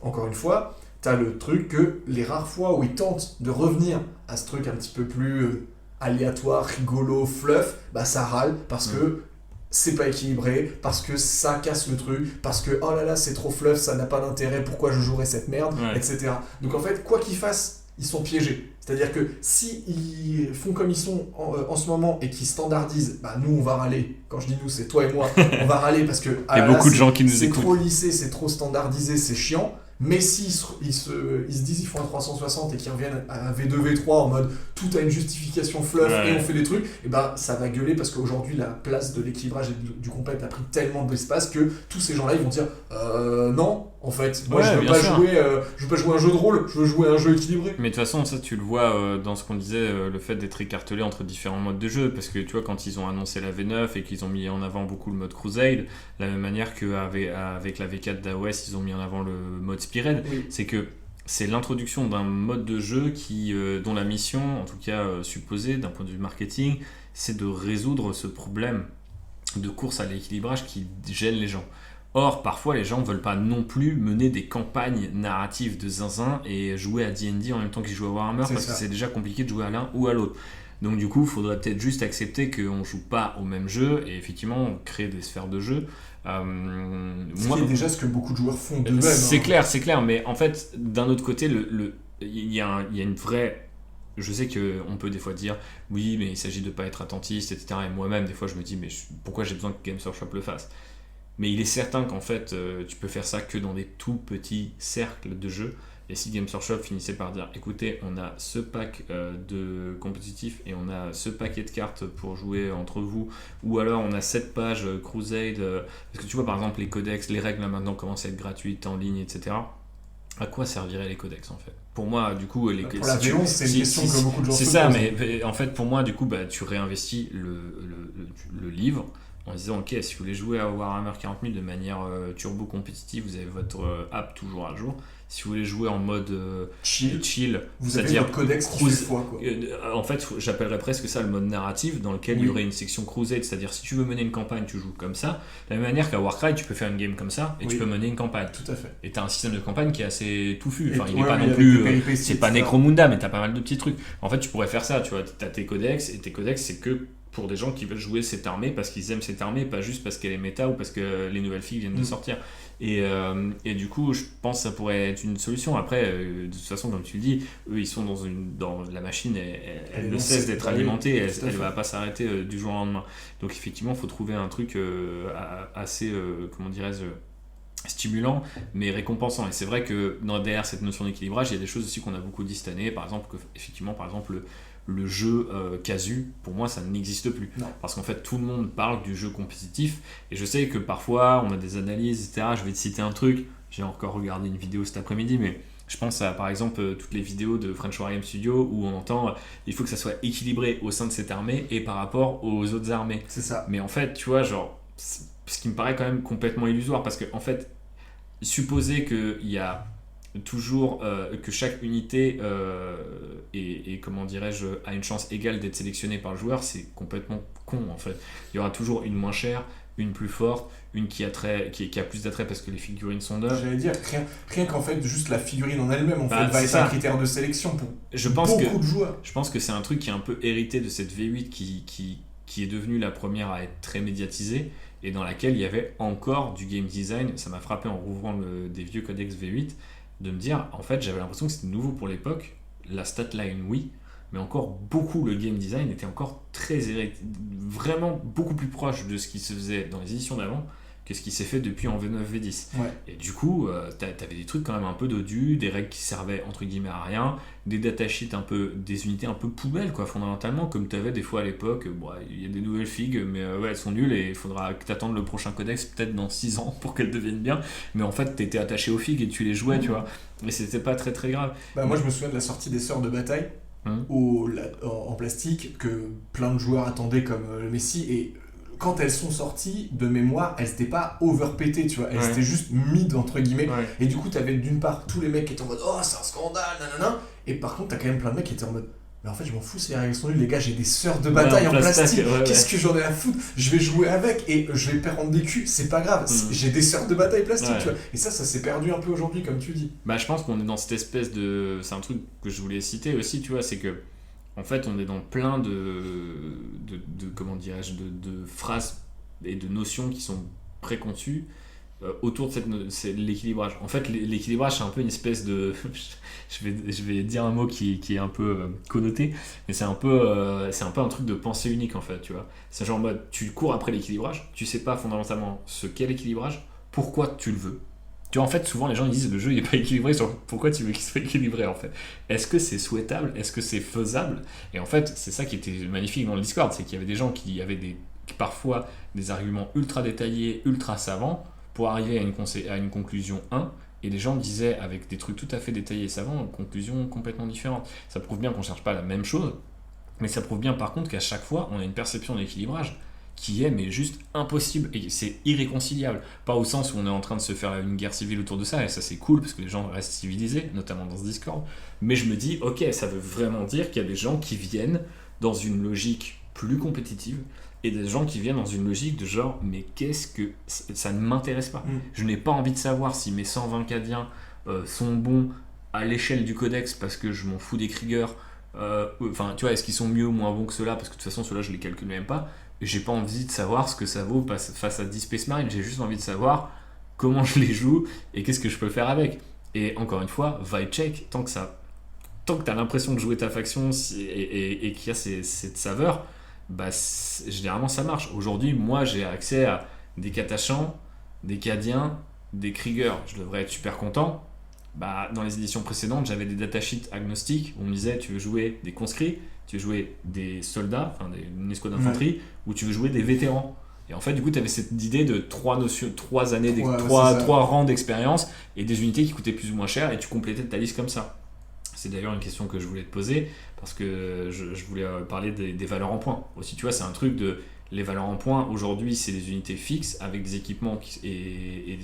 encore une fois, t'as le truc que les rares fois où ils tentent de revenir à ce truc un petit peu plus aléatoire, rigolo, fluff, ça râle parce que c'est pas équilibré, parce que ça casse le truc, parce que oh là là c'est trop fluff, ça n'a pas d'intérêt, pourquoi je jouerais cette merde, etc. Donc en fait, quoi qu'ils fassent, ils sont piégés. C'est-à-dire que si ils font comme ils sont en ce moment et qu'ils standardisent, nous on va râler. Quand je dis nous, c'est toi et moi, on va râler parce que il y a beaucoup de gens qui nous écoutent. C'est trop lissé, c'est trop standardisé, c'est chiant. Mais s'ils se disent ils font un 360 et qu'ils reviennent à V2, V3 en mode tout a une justification fluff et on fait des trucs, et ça va gueuler, parce qu'aujourd'hui la place de l'équilibrage et du compète a pris tellement d'espace que tous ces gens-là ils vont dire non, En fait, moi Ouais, je veux bien pas sûr. jouer, je veux pas jouer à un jeu de rôle, je veux jouer à un jeu équilibré. Mais de toute façon, ça tu le vois dans ce qu'on disait, le fait d'être écartelé entre différents modes de jeu. Parce que tu vois, quand ils ont annoncé la V9 et qu'ils ont mis en avant beaucoup le mode Crusade, de la même manière qu'avec la V4 d'AOS, ils ont mis en avant le mode Spearhead, Oui. c'est que c'est l'introduction d'un mode de jeu dont la mission, en tout cas supposée d'un point de vue marketing, c'est de résoudre ce problème de course à l'équilibrage qui gêne les gens. Or, parfois, les gens ne veulent pas non plus mener des campagnes narratives de zinzin et jouer à D&D en même temps qu'ils jouent à Warhammer C'est parce ça. que c'est déjà compliqué de jouer à l'un ou à l'autre. Donc du coup, il faudrait peut-être juste accepter qu'on ne joue pas au même jeu et effectivement créer des sphères de jeu. Ce qui est déjà ce que beaucoup de joueurs font d'eux-mêmes. C'est hein. c'est clair, mais en fait, d'un autre côté, il y a une vraie. Je sais qu'on peut des fois dire oui, mais il s'agit de ne pas être attentiste, etc. Et moi-même, des fois, je me dis mais pourquoi j'ai besoin que Games Workshop le fasse. Mais il est certain qu'en fait, tu peux faire ça que dans des tout petits cercles de jeux. Et si Games Workshop finissait par dire écoutez, on a ce pack de compétitif et on a ce paquet de cartes pour jouer entre vous, ou alors on a cette page Crusade, parce que tu vois par exemple les codex, les règles là maintenant commencent à être gratuites en ligne, etc. À quoi serviraient les codex en fait? Pour moi, du coup, Pour la V11, c'est une question que beaucoup de gens c'est se ça, posent. mais en fait, pour moi, du coup, bah, tu réinvestis le livre en disant ok, si vous voulez jouer à Warhammer 40 000 de manière turbo compétitive, vous avez votre app toujours à jour. Si vous voulez jouer en mode chill, Vous avez c'est-à-dire votre codex qui fait foi, quoi. en fait, j'appellerais presque ça le mode narratif dans lequel il y Oui. aurait une section Crusade, c'est-à-dire si tu veux mener une campagne, tu joues comme ça. De la même manière qu'à Warcry, tu peux faire une game comme ça et Oui. tu peux mener une campagne. Tout à fait. Et t'as un système de campagne qui est assez touffu. Enfin, il ouais, est pas oui, non avec plus. des péripéties, C'est pas etc. Necromunda, mais t'as pas mal de petits trucs. En fait, tu pourrais faire ça, tu vois. T'as tes codex, et tes codex, c'est que pour des gens qui veulent jouer cette armée parce qu'ils aiment cette armée, pas juste parce qu'elle est méta ou parce que les nouvelles filles viennent de sortir. Et du coup, je pense que ça pourrait être une solution. Après, de toute façon, comme tu le dis, eux, ils sont dans la machine, elle ne cesse d'être alimentée, elle va pas s'arrêter du jour au lendemain. Donc, effectivement, il faut trouver un truc assez, comment dirais-je, stimulant mais récompensant, et c'est vrai que derrière cette notion d'équilibrage il y a des choses aussi qu'on a beaucoup dit cette année, par exemple le jeu casu, pour moi ça n'existe plus. Non. Parce qu'en fait tout le monde parle du jeu compétitif et je sais que parfois on a des analyses, etc. Je vais te citer un truc, j'ai encore regardé une vidéo cet après-midi, mais je pense à par exemple toutes les vidéos de French Wargame Studio où on entend il faut que ça soit équilibré au sein de cette armée et par rapport aux autres armées. C'est ça. Mais en fait tu vois genre ce qui me paraît quand même complètement illusoire parce que en fait supposer qu'il y a toujours que chaque unité est, comment dirais-je, a une chance égale d'être sélectionnée par le joueur, c'est complètement con en fait. Il y aura toujours une moins chère, une plus forte, une qui a plus d'attrait parce que les figurines sont neuves. J'allais dire, rien qu'en fait, juste la figurine en elle-même en Bah, fait, va c'est être ça. un critère de sélection pour Je pense beaucoup de joueurs. Je pense que c'est un truc qui est un peu hérité de cette V8 qui est devenue la première à être très médiatisée et dans laquelle il y avait encore du game design. Ça m'a frappé en rouvrant des vieux codex V8 de me dire, en fait, j'avais l'impression que c'était nouveau pour l'époque. La statline, oui, mais encore beaucoup, le game design était encore vraiment beaucoup plus proche de ce qui se faisait dans les éditions d'avant que ce qui s'est fait depuis en V9, V10. Ouais. Et du coup, t'avais des trucs quand même un peu dodus, des règles qui servaient entre guillemets à rien, des datasheets des unités un peu poubelles, quoi, fondamentalement, comme t'avais des fois à l'époque. Il y a des nouvelles figues, mais ouais, elles sont nulles et il faudra que t'attendes le prochain codex, peut-être dans 6 ans, pour qu'elles deviennent bien. Mais en fait, t'étais attaché aux figues et tu les jouais, tu vois. Mais c'était pas très très grave. Bah, moi, je me souviens de la sortie des Sœurs de Bataille en plastique que plein de joueurs attendaient comme le Messi, et quand elles sont sorties, de mémoire, elles n'étaient pas overpétées, tu vois, elles étaient juste mid entre guillemets. Ouais. Et du coup, t'avais d'une part tous les mecs qui étaient en mode oh, c'est un scandale, nanana, et par contre, t'as quand même plein de mecs qui étaient en mode mais en fait, je m'en fous, ces règles sont nulles, les gars, j'ai des Sœurs de Bataille en plastique, qu'est-ce que j'en ai à foutre? Je vais jouer avec et je vais prendre des culs, c'est pas grave, j'ai des Sœurs de Bataille plastique, tu vois. Et ça s'est perdu un peu aujourd'hui, comme tu dis. Bah, je pense qu'on est dans cette espèce de. C'est un truc que je voulais citer aussi, tu vois, c'est que. En fait, on est dans plein de comment dirais-je, de phrases et de notions qui sont préconçues autour de c'est l'équilibrage. En fait, l'équilibrage, c'est un peu une espèce de... je vais dire un mot qui est un peu connoté, mais c'est un peu un truc de pensée unique, en fait, tu vois. C'est genre en mode, tu cours après l'équilibrage, tu sais pas fondamentalement ce qu'est l'équilibrage, pourquoi tu le veux. Tu vois, en fait, souvent les gens ils disent le jeu il est pas équilibré, sur pourquoi tu veux qu'il soit équilibré en fait. Est-ce que c'est souhaitable? Est-ce que c'est faisable? Et en fait, c'est ça qui était magnifique dans le Discord, c'est qu'il y avait des gens qui avaient parfois des arguments ultra détaillés, ultra savants, pour arriver à une conclusion 1, et les gens me disaient avec des trucs tout à fait détaillés et savants, conclusions complètement différentes. Ça prouve bien qu'on cherche pas la même chose, mais ça prouve bien par contre qu'à chaque fois, on a une perception d'équilibrage qui est mais juste impossible et c'est irréconciliable. Pas au sens où on est en train de se faire une guerre civile autour de ça, et ça c'est cool parce que les gens restent civilisés, notamment dans ce Discord, mais je me dis, ok, ça veut vraiment dire qu'il y a des gens qui viennent dans une logique plus compétitive et des gens qui viennent dans une logique de genre, mais qu'est-ce que... Ça ne m'intéresse pas. Je n'ai pas envie de savoir si mes 120 Cadiens sont bons à l'échelle du codex parce que je m'en fous des Kriegers. Enfin, tu vois, est-ce qu'ils sont mieux ou moins bons que ceux-là? Parce que de toute façon, ceux-là, je les calcule même pas. Et j'ai pas envie de savoir ce que ça vaut face à 10 Space Marines. J'ai juste envie de savoir comment je les joue et qu'est-ce que je peux faire avec. Et encore une fois, vibe check, tant que t'as l'impression de jouer ta faction et qu'il y a cette saveur, bah généralement ça marche. Aujourd'hui, moi j'ai accès à des Katachans, des Cadiens, des Kriegers. Je devrais être super content. Bah, dans les éditions précédentes, j'avais des datasheets agnostiques où on me disait tu veux jouer des conscrits, tu veux jouer des soldats, enfin une escouade d'infanterie, ou tu veux jouer des vétérans. Et en fait, du coup, tu avais cette idée de 3 années, trois rangs d'expérience et des unités qui coûtaient plus ou moins cher et tu complétais ta liste comme ça. C'est d'ailleurs une question que je voulais te poser parce que je voulais parler des valeurs en points. Aussi, tu vois, c'est un truc de... Les valeurs en points, aujourd'hui, c'est des unités fixes avec des équipements et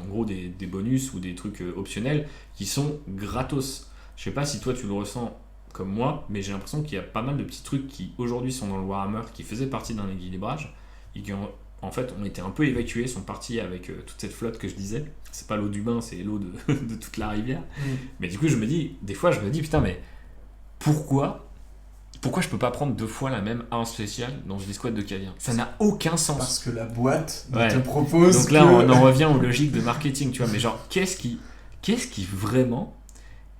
en gros des bonus ou des trucs optionnels qui sont gratos. Je sais pas si toi tu le ressens comme moi, mais j'ai l'impression qu'il y a pas mal de petits trucs qui aujourd'hui sont dans le Warhammer, qui faisaient partie d'un équilibrage et qui en fait ont été un peu évacués, sont partis avec toute cette flotte que je disais. C'est pas l'eau du bain, c'est l'eau de toute la rivière. Mais du coup, des fois je me dis putain, mais pourquoi je peux pas prendre 2 fois la même arme spéciale dans une escouade de Cadiens? Ça n'a aucun sens. Parce que la boîte te propose. Donc là, on en revient aux logiques de marketing, tu vois. Mais genre, qu'est-ce qui vraiment,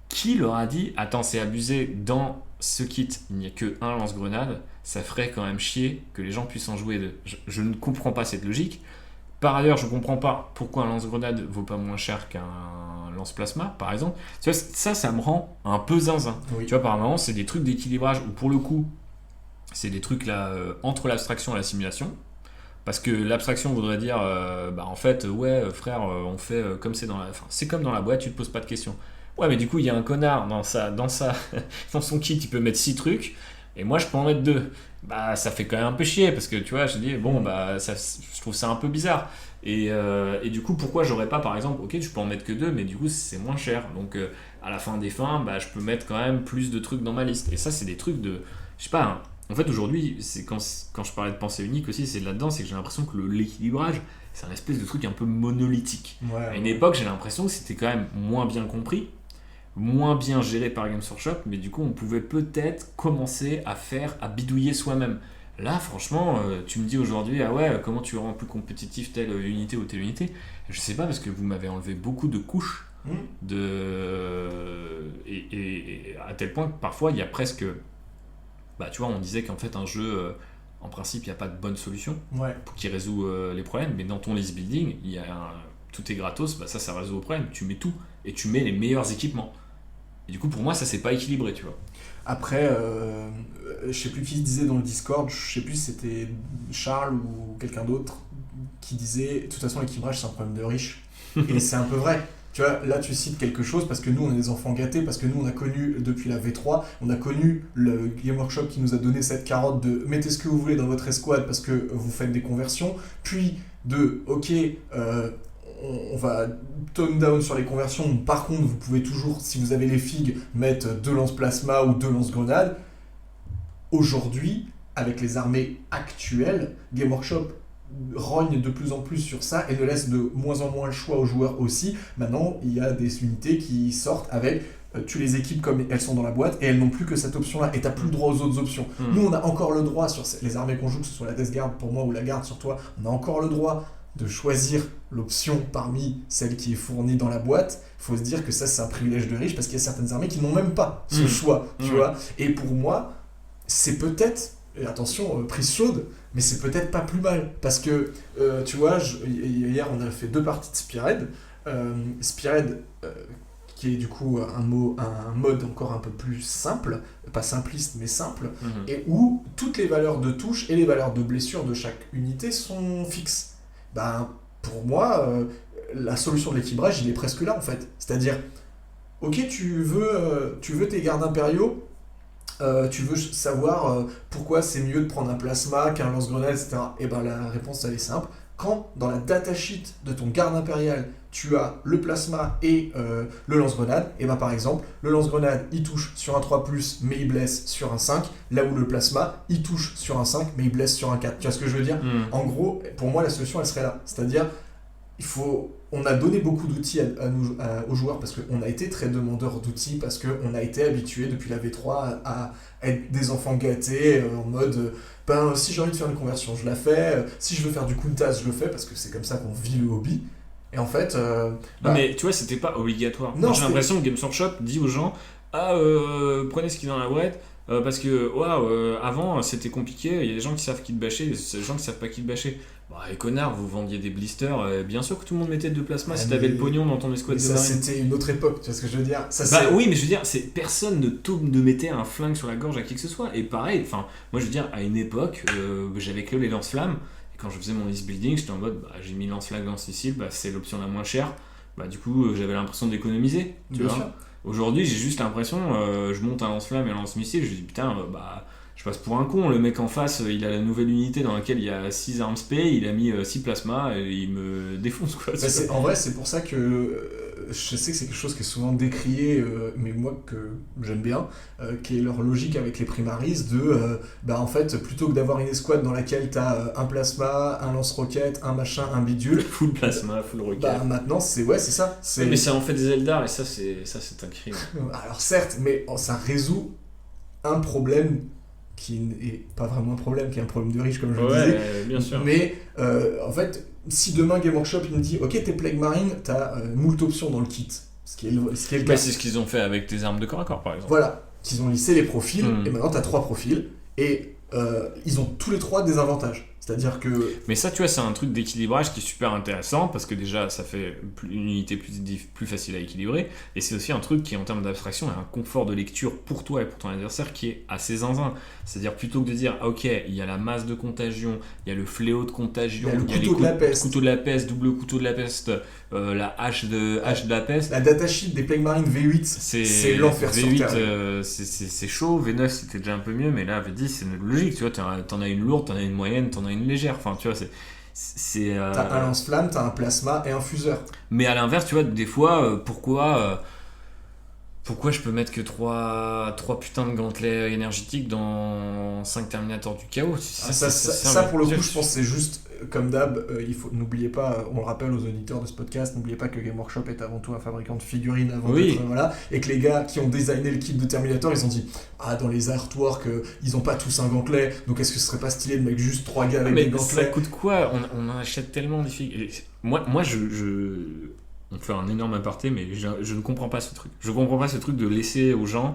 qui leur a dit, attends, c'est abusé, dans ce kit, il n'y a que un lance-grenade, ça ferait quand même chier que les gens puissent en jouer 2. Je ne comprends pas cette logique. Par ailleurs, je ne comprends pas pourquoi un lance-grenade vaut pas moins cher qu'un lance-plasma, par exemple. Tu vois, ça me rend un peu zinzin. Oui. Tu vois, par moment, c'est des trucs d'équilibrage où, pour le coup, c'est des trucs là entre l'abstraction et la simulation. Parce que l'abstraction voudrait dire, en fait, ouais, frère, on fait comme c'est dans la... Enfin, c'est comme dans la boîte, tu te poses pas de questions. Ouais, mais du coup, il y a un connard dans son kit, il peut mettre 6 trucs, et moi, je peux en mettre 2. Bah, ça fait quand même un peu chier, parce que, tu vois, je dis, bon, bah, je trouve ça un peu bizarre. Et du coup, pourquoi j'aurais pas, par exemple, ok, je peux en mettre que 2, mais du coup, c'est moins cher. Donc, à la fin des fins, bah, je peux mettre quand même plus de trucs dans ma liste. Et ça, c'est des trucs de... Je sais pas, hein. En fait, aujourd'hui, c'est quand je parlais de pensée unique aussi, c'est là-dedans, c'est que j'ai l'impression que l'équilibrage, c'est un espèce de truc un peu monolithique. À une époque, j'ai l'impression que c'était quand même moins bien compris, moins bien géré par Games Workshop, mais du coup, on pouvait peut-être commencer à bidouiller soi-même. Là, franchement, tu me dis aujourd'hui, ah ouais, comment tu rends plus compétitif telle unité ou telle unité? Je sais pas, parce que vous m'avez enlevé beaucoup de couches, et à tel point que parfois, il y a presque... Bah, tu vois, on disait qu'en fait, un jeu, en principe, il n'y a pas de bonne solution qui résout les problèmes, mais dans ton list building, tout est gratos, bah ça résout le problème. Tu mets tout, et tu mets les meilleurs équipements. Et du coup, pour moi, ça, c'est pas équilibré, tu vois. Après, je sais plus qui disait dans le Discord, je sais plus si c'était Charles ou quelqu'un d'autre, qui disait, de toute façon, l'équilibrage, c'est un problème de riches. Et c'est un peu vrai. Tu vois, là tu cites quelque chose parce que nous on est des enfants gâtés, parce que nous on a connu depuis la V3, on a connu le Game Workshop qui nous a donné cette carotte de mettez ce que vous voulez dans votre escouade parce que vous faites des conversions, puis de ok, on va tone down sur les conversions, par contre vous pouvez toujours, si vous avez les figues, mettre 2 lance-plasma ou 2 lance-grenades. Aujourd'hui, avec les armées actuelles, Game Workshop rogne de plus en plus sur ça et ne laisse de moins en moins le choix aux joueurs aussi. Maintenant, il y a des unités qui sortent avec tu les équipes comme elles sont dans la boîte et elles n'ont plus que cette option-là et tu n'as plus le droit aux autres options. Nous, on a encore le droit sur les armées qu'on joue, que ce soit la Death Guard pour moi ou la Garde sur toi, on a encore le droit de choisir l'option parmi celle qui est fournie dans la boîte. Il faut se dire que ça, c'est un privilège de riche parce qu'il y a certaines armées qui n'ont même pas ce choix, tu vois. Et pour moi, c'est peut-être, et attention, prise chaude, mais c'est peut-être pas plus mal, parce que, tu vois, hier on a fait 2 parties de Spearhead, qui est du coup un mode encore un peu plus simple, pas simpliste mais simple, et où toutes les valeurs de touche et les valeurs de blessure de chaque unité sont fixes. Ben, pour moi, la solution de l'équilibrage, il est presque là en fait. C'est-à-dire, ok, tu veux tes gardes impériaux, tu veux savoir pourquoi c'est mieux de prendre un plasma qu'un lance-grenade, etc. Et ben la réponse elle est simple. Quand dans la datasheet de ton garde impérial, tu as le plasma et le lance-grenade, et ben par exemple, le lance-grenade il touche sur un 3+, mais il blesse sur un 5, là où le plasma il touche sur un 5, mais il blesse sur un 4. Tu vois ce que je veux dire ? En gros, pour moi, la solution elle serait là. C'est-à-dire, on a donné beaucoup d'outils aux joueurs parce qu'on a été très demandeurs d'outils, parce qu'on a été habitués depuis la V3 à être des enfants gâtés en mode si j'ai envie de faire une conversion, je la fais, si je veux faire du Kuntas, je le fais parce que c'est comme ça qu'on vit le hobby. Et en fait. Non, mais tu vois, c'était pas obligatoire. Non, moi, j'ai l'impression que Games Workshop dit aux gens prenez ce qui est dans la boîte. Parce que avant c'était compliqué, il y a des gens qui savent kit bâcher, des gens qui savent pas kit bâcher. Les connards, vous vendiez des blisters, bien sûr que tout le monde mettait de plasma si t'avais le pognon dans ton escouade de ça marine. c'était une autre époque, tu vois ce que je veux dire Oui, mais je veux dire, personne ne mettait un flingue sur la gorge à qui que ce soit. Et pareil, moi je veux dire, à une époque, j'avais que les lance-flammes, et quand je faisais mon list building, j'étais en mode, j'ai mis lance-flamme, lance-missile, c'est l'option la moins chère. Du coup, j'avais l'impression d'économiser, tu vois. Sûr. Aujourd'hui, j'ai juste l'impression, je monte un lance-flamme et un lance-missile, je dis putain, je passe pour un con. Le mec en face, il a la nouvelle unité dans laquelle il y a 6 armes spé, il a mis 6 plasmas et il me défonce quoi. En vrai, c'est pour ça que je sais que c'est quelque chose qui est souvent décrié, mais moi que j'aime bien, qui est leur logique avec les primaries en fait, plutôt que d'avoir une escouade dans laquelle t'as un plasma, un lance-roquette, un machin, un bidule. Full plasma, full roquette. Maintenant, c'est ça. Mais ça en fait des Eldar et ça c'est un crime. Alors certes, mais ça résout un problème qui n'est pas vraiment un problème, qui est un problème de riche comme je le disais. Bien sûr. Mais en fait, si demain Game Workshop il me dit ok, t'es Plague Marine, t'as moult options dans le kit, ce qui est le cas. C'est ce qu'ils ont fait avec tes armes de corps à corps par exemple. Voilà, qu'ils ont lissé les profils et maintenant t'as 3 profils et ils ont tous les 3 des avantages. C'est-à-dire que... Mais ça, tu vois, c'est un truc d'équilibrage qui est super intéressant parce que déjà, ça fait une unité plus facile à équilibrer et c'est aussi un truc qui, en termes d'abstraction, a un confort de lecture pour toi et pour ton adversaire qui est assez zinzin. C'est-à-dire, plutôt que de dire, ok, il y a la masse de contagion, il y a le fléau de contagion, il y a le couteau de la peste, double couteau de la peste, la hache de la peste. La datasheet des Plague Marine V8, c'est l'enfer V8, sur Terre. C'est chaud, V9 c'était déjà un peu mieux, mais là, V10 c'est logique, tu vois, t'en as une lourde, t'en as une moyenne, t'en as une légère, enfin tu vois, t'as un lance-flamme, t'as un plasma et un fuseur. Mais à l'inverse, tu vois, des fois, pourquoi je peux mettre que 3 putains de gantelets énergétiques dans 5 Terminators du chaos? Ça pour le coup, je pense que c'est juste comme d'hab. N'oubliez pas, on le rappelle aux auditeurs de ce podcast, n'oubliez pas que Game Workshop est avant tout un fabricant de figurines avant d'être, voilà, et que les gars qui ont designé le kit de Terminator, ils ont dit dans les artworks, ils ont pas tous un gantelet, donc est-ce que ce serait pas stylé de mettre juste 3 gars avec des gantelets? Ça coûte quoi? On en achète tellement des figurines. Moi on fait un énorme aparté, mais je ne comprends pas ce truc. Je ne comprends pas ce truc de laisser aux gens...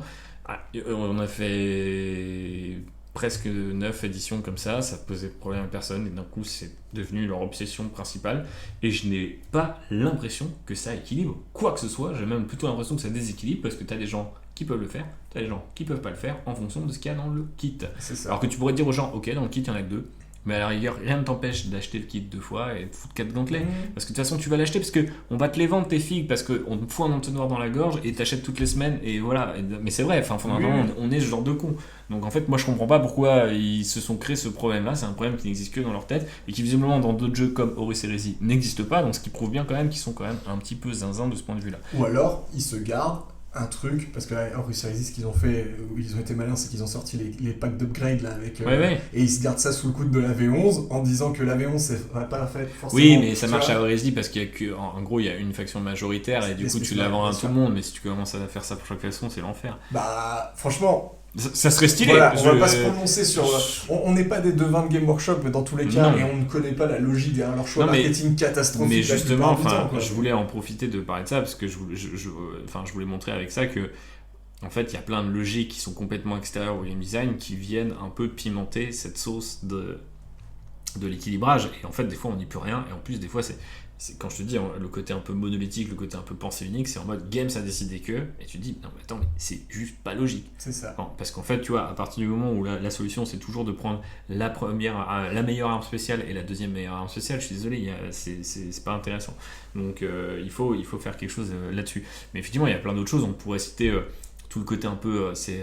on a fait presque 9 éditions comme ça posait problème à personne, et d'un coup, c'est devenu leur obsession principale. Et je n'ai pas l'impression que ça équilibre quoi que ce soit. J'ai même plutôt l'impression que ça déséquilibre, parce que tu as des gens qui peuvent le faire, tu as des gens qui peuvent pas le faire en fonction de ce qu'il y a dans le kit. Alors que tu pourrais dire aux gens, ok, dans le kit, il y en a que 2. Mais à la rigueur, rien ne t'empêche d'acheter le kit 2 fois et de foutre 4 gantelets. Parce que de toute façon, tu vas l'acheter parce qu'on va te les vendre tes figues, parce qu'on te fout un entonnoir dans la gorge et t'achètes toutes les semaines. Et voilà. Mais c'est vrai, fondamentalement, on est ce genre de con. Donc en fait, moi je comprends pas pourquoi ils se sont créés ce problème-là. C'est un problème qui n'existe que dans leur tête et qui visiblement dans d'autres jeux comme Horus Heresy n'existe pas. Donc ce qui prouve bien quand même qu'ils sont quand même un petit peu zinzin de ce point de vue-là. Ou alors, ils se gardent un truc, parce que Horus Heresy, ce qu'ils ont fait, où ils ont été malins, c'est qu'ils ont sorti les packs d'upgrade là avec et ils se gardent ça sous le coude de la V11 en disant que la V11 c'est pas fait forcément. Oui, mais ça marche à Heresy parce qu'il y a que, en gros, il y a une faction majoritaire et du coup tu la vends à tout le monde, mais si tu commences à faire ça pour chaque façon, c'est l'enfer. Franchement. Ça serait stylé. Voilà, on va pas se prononcer sur. On n'est pas des devins de Game Workshop dans tous les cas, et on ne connaît pas la logique derrière leur choix marketing catastrophique. Mais justement, je voulais en profiter de parler de ça parce que je voulais montrer avec ça que. En fait, il y a plein de logiques qui sont complètement extérieures au game design qui viennent un peu pimenter cette sauce de l'équilibrage, et en fait des fois on n'y peut rien, et en plus des fois c'est quand je te dis le côté un peu monolithique, le côté un peu pensée unique, c'est en mode Games a décidé que, et tu te dis non mais attends, mais c'est juste pas logique. C'est ça. Non, parce qu'en fait tu vois, à partir du moment où la solution c'est toujours de prendre la meilleure arme spéciale et la deuxième meilleure arme spéciale, je suis désolé, c'est pas intéressant. Donc il faut faire quelque chose là-dessus. Mais effectivement il y a plein d'autres choses, on pourrait citer tout le côté un peu, c'est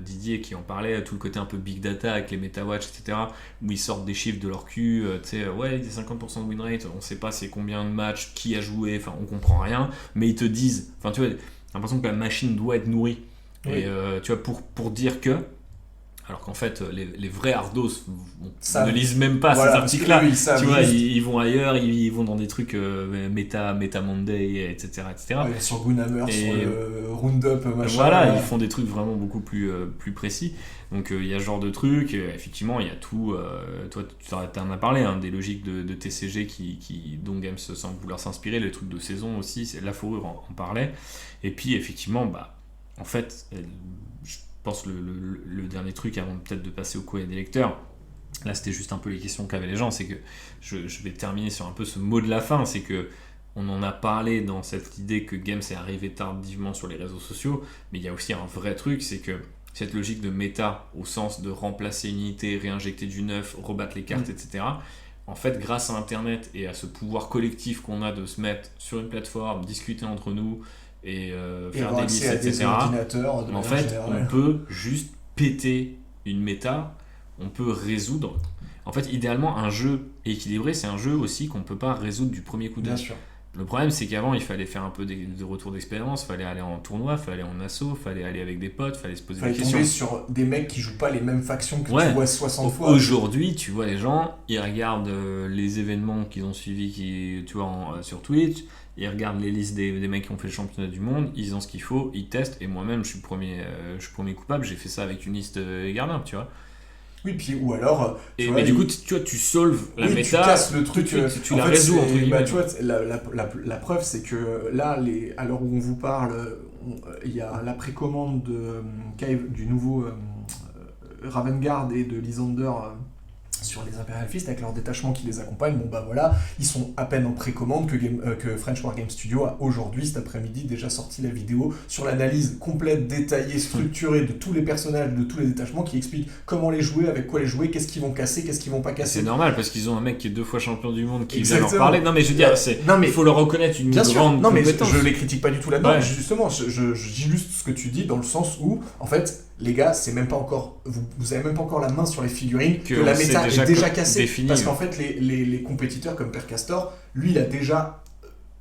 Didier qui en parlait, tout le côté un peu big data avec les MetaWatch, etc., où ils sortent des chiffres de leur cul, tu sais, ouais, des 50% de win rate, on sait pas c'est combien de matchs, qui a joué, enfin, on comprend rien, mais ils te disent, enfin, tu vois, j'ai l'impression que la machine doit être nourrie, oui. Et tu vois, pour dire que, alors qu'en fait, les vrais hardos ne lisent même pas ces articles-là. Tu vois, ils vont ailleurs, ils vont dans des trucs Meta Monday, etc. Ouais, sur Goonhammer, sur le Roundup, machin. Voilà, ils font des trucs vraiment beaucoup plus précis. Donc il y a ce genre de trucs. Effectivement, il y a tout. Toi, tu en as parlé, hein, des logiques de TCG dont Games semble vouloir s'inspirer. Les trucs de saison aussi, la fourrure en parlait. Et puis, effectivement, en fait, je pense le dernier truc avant peut-être de passer au courrier des lecteurs, là c'était juste un peu les questions qu'avaient les gens, c'est que je vais terminer sur un peu ce mot de la fin, c'est que on en a parlé dans cette idée que Games est arrivé tardivement sur les réseaux sociaux, mais il y a aussi un vrai truc, c'est que cette logique de méta au sens de remplacer une unité, réinjecter du neuf, rebattre les cartes, etc., en fait grâce à internet et à ce pouvoir collectif qu'on a de se mettre sur une plateforme, discuter entre nous et faire des listes, etc. En fait, on peut juste péter une méta, on peut résoudre. En fait, idéalement, un jeu équilibré, c'est un jeu aussi qu'on ne peut pas résoudre du premier coup d'œil. Bien sûr. Le problème, c'est qu'avant, il fallait faire un peu de retour d'expérience, il fallait aller en tournoi, il fallait aller en asso, il fallait aller avec des potes, il fallait se poser des questions. Il fallait tomber sur des mecs qui jouent pas les mêmes factions que tu vois 60 fois. Aujourd'hui, tu vois les gens, ils regardent les événements qu'ils ont suivis tu vois, sur Twitch, ils regardent les listes des mecs qui ont fait le championnat du monde, ils ont ce qu'il faut, ils testent, et moi-même, je suis premier coupable, j'ai fait ça avec une liste Gardin, tu vois. Oui, puis ou alors. Mais du coup, tu vois, tu solves la méta, tu casses le truc, tu la résous entre guillemets. Tu vois, la preuve, c'est que là, à l'heure où on vous parle, il y a la précommande du nouveau Ravengard et de Lysander sur les Imperial Fist avec leur détachement qui les accompagne. Bon bah voilà, ils sont à peine en précommande que French Wargame Studio a aujourd'hui, cet après-midi, déjà sorti la vidéo sur l'analyse complète, détaillée, structurée de tous les personnages, de tous les détachements, qui explique comment les jouer, avec quoi les jouer, qu'est-ce qu'ils vont casser, qu'est-ce qu'ils vont pas casser. C'est normal parce qu'ils ont un mec qui est 2 fois champion du monde qui vient leur parler. Non mais je veux dire, il faut leur reconnaître une grande compétence. Je les critique pas du tout là-dedans. Ouais. Justement, j'illustre ce que tu dis dans le sens où, en fait, les gars, c'est même pas encore, vous avez même pas encore la main sur les figurines, que la méta est déjà cassée. Défini, parce qu'en fait, les compétiteurs comme Per Castor, lui, il a déjà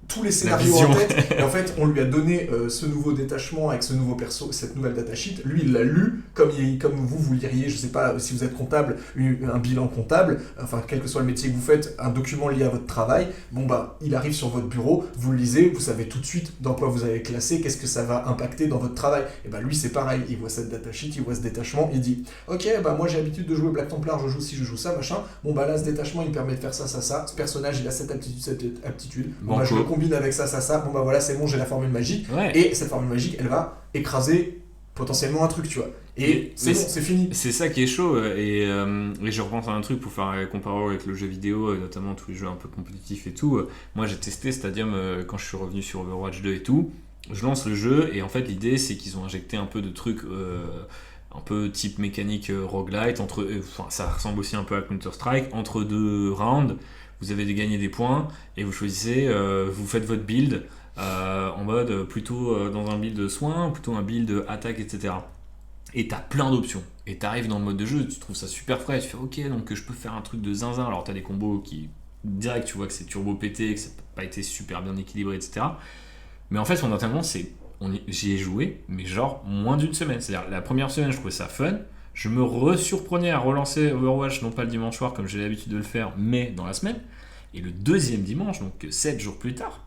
tous les scénarios en tête, et en fait on lui a donné ce nouveau détachement avec ce nouveau perso, cette nouvelle datasheet, lui il l'a lu comme vous liriez, je sais pas si vous êtes comptable, un bilan comptable, enfin quel que soit le métier que vous faites, un document lié à votre travail, bon bah il arrive sur votre bureau, vous le lisez, vous savez tout de suite dans quoi vous avez classé, qu'est-ce que ça va impacter dans votre travail, et bah lui c'est pareil, il voit cette datasheet, il voit ce détachement, il dit ok bah moi j'ai l'habitude de jouer Black Templar, je joue ci, je joue ça, machin, bon bah là ce détachement il me permet de faire ça, ce personnage il a cette aptitude, bon bah je le combine avec ça, bon bah voilà c'est bon, j'ai la formule magique, et cette formule magique elle va écraser potentiellement un truc, tu vois, et c'est bon, c'est fini. C'est ça qui est chaud, et je repense à un truc pour faire comparer avec le jeu vidéo, notamment tous les jeux un peu compétitifs et tout. Moi j'ai testé Stadium quand je suis revenu sur Overwatch 2 et tout, je lance le jeu, et en fait l'idée c'est qu'ils ont injecté un peu de trucs un peu type mécanique roguelite, ça ressemble aussi un peu à Counter-Strike, entre 2 rounds, vous avez gagné des points et vous choisissez, vous faites votre build en mode plutôt dans un build soin, plutôt un build attaque, etc. Et t'as plein d'options. Et t'arrives dans le mode de jeu, tu trouves ça super frais, tu fais ok, donc je peux faire un truc de zinzin. Alors t'as des combos qui, direct, tu vois que c'est turbo pété, que ça n'a pas été super bien équilibré, etc. Mais en fait, fondamentalement, j'y ai joué, mais genre moins d'une semaine. C'est-à-dire, la première semaine, je trouvais ça fun. Je me resurprenais à relancer Overwatch, non pas le dimanche soir comme j'ai l'habitude de le faire, mais dans la semaine. Et le deuxième dimanche, donc 7 jours plus tard,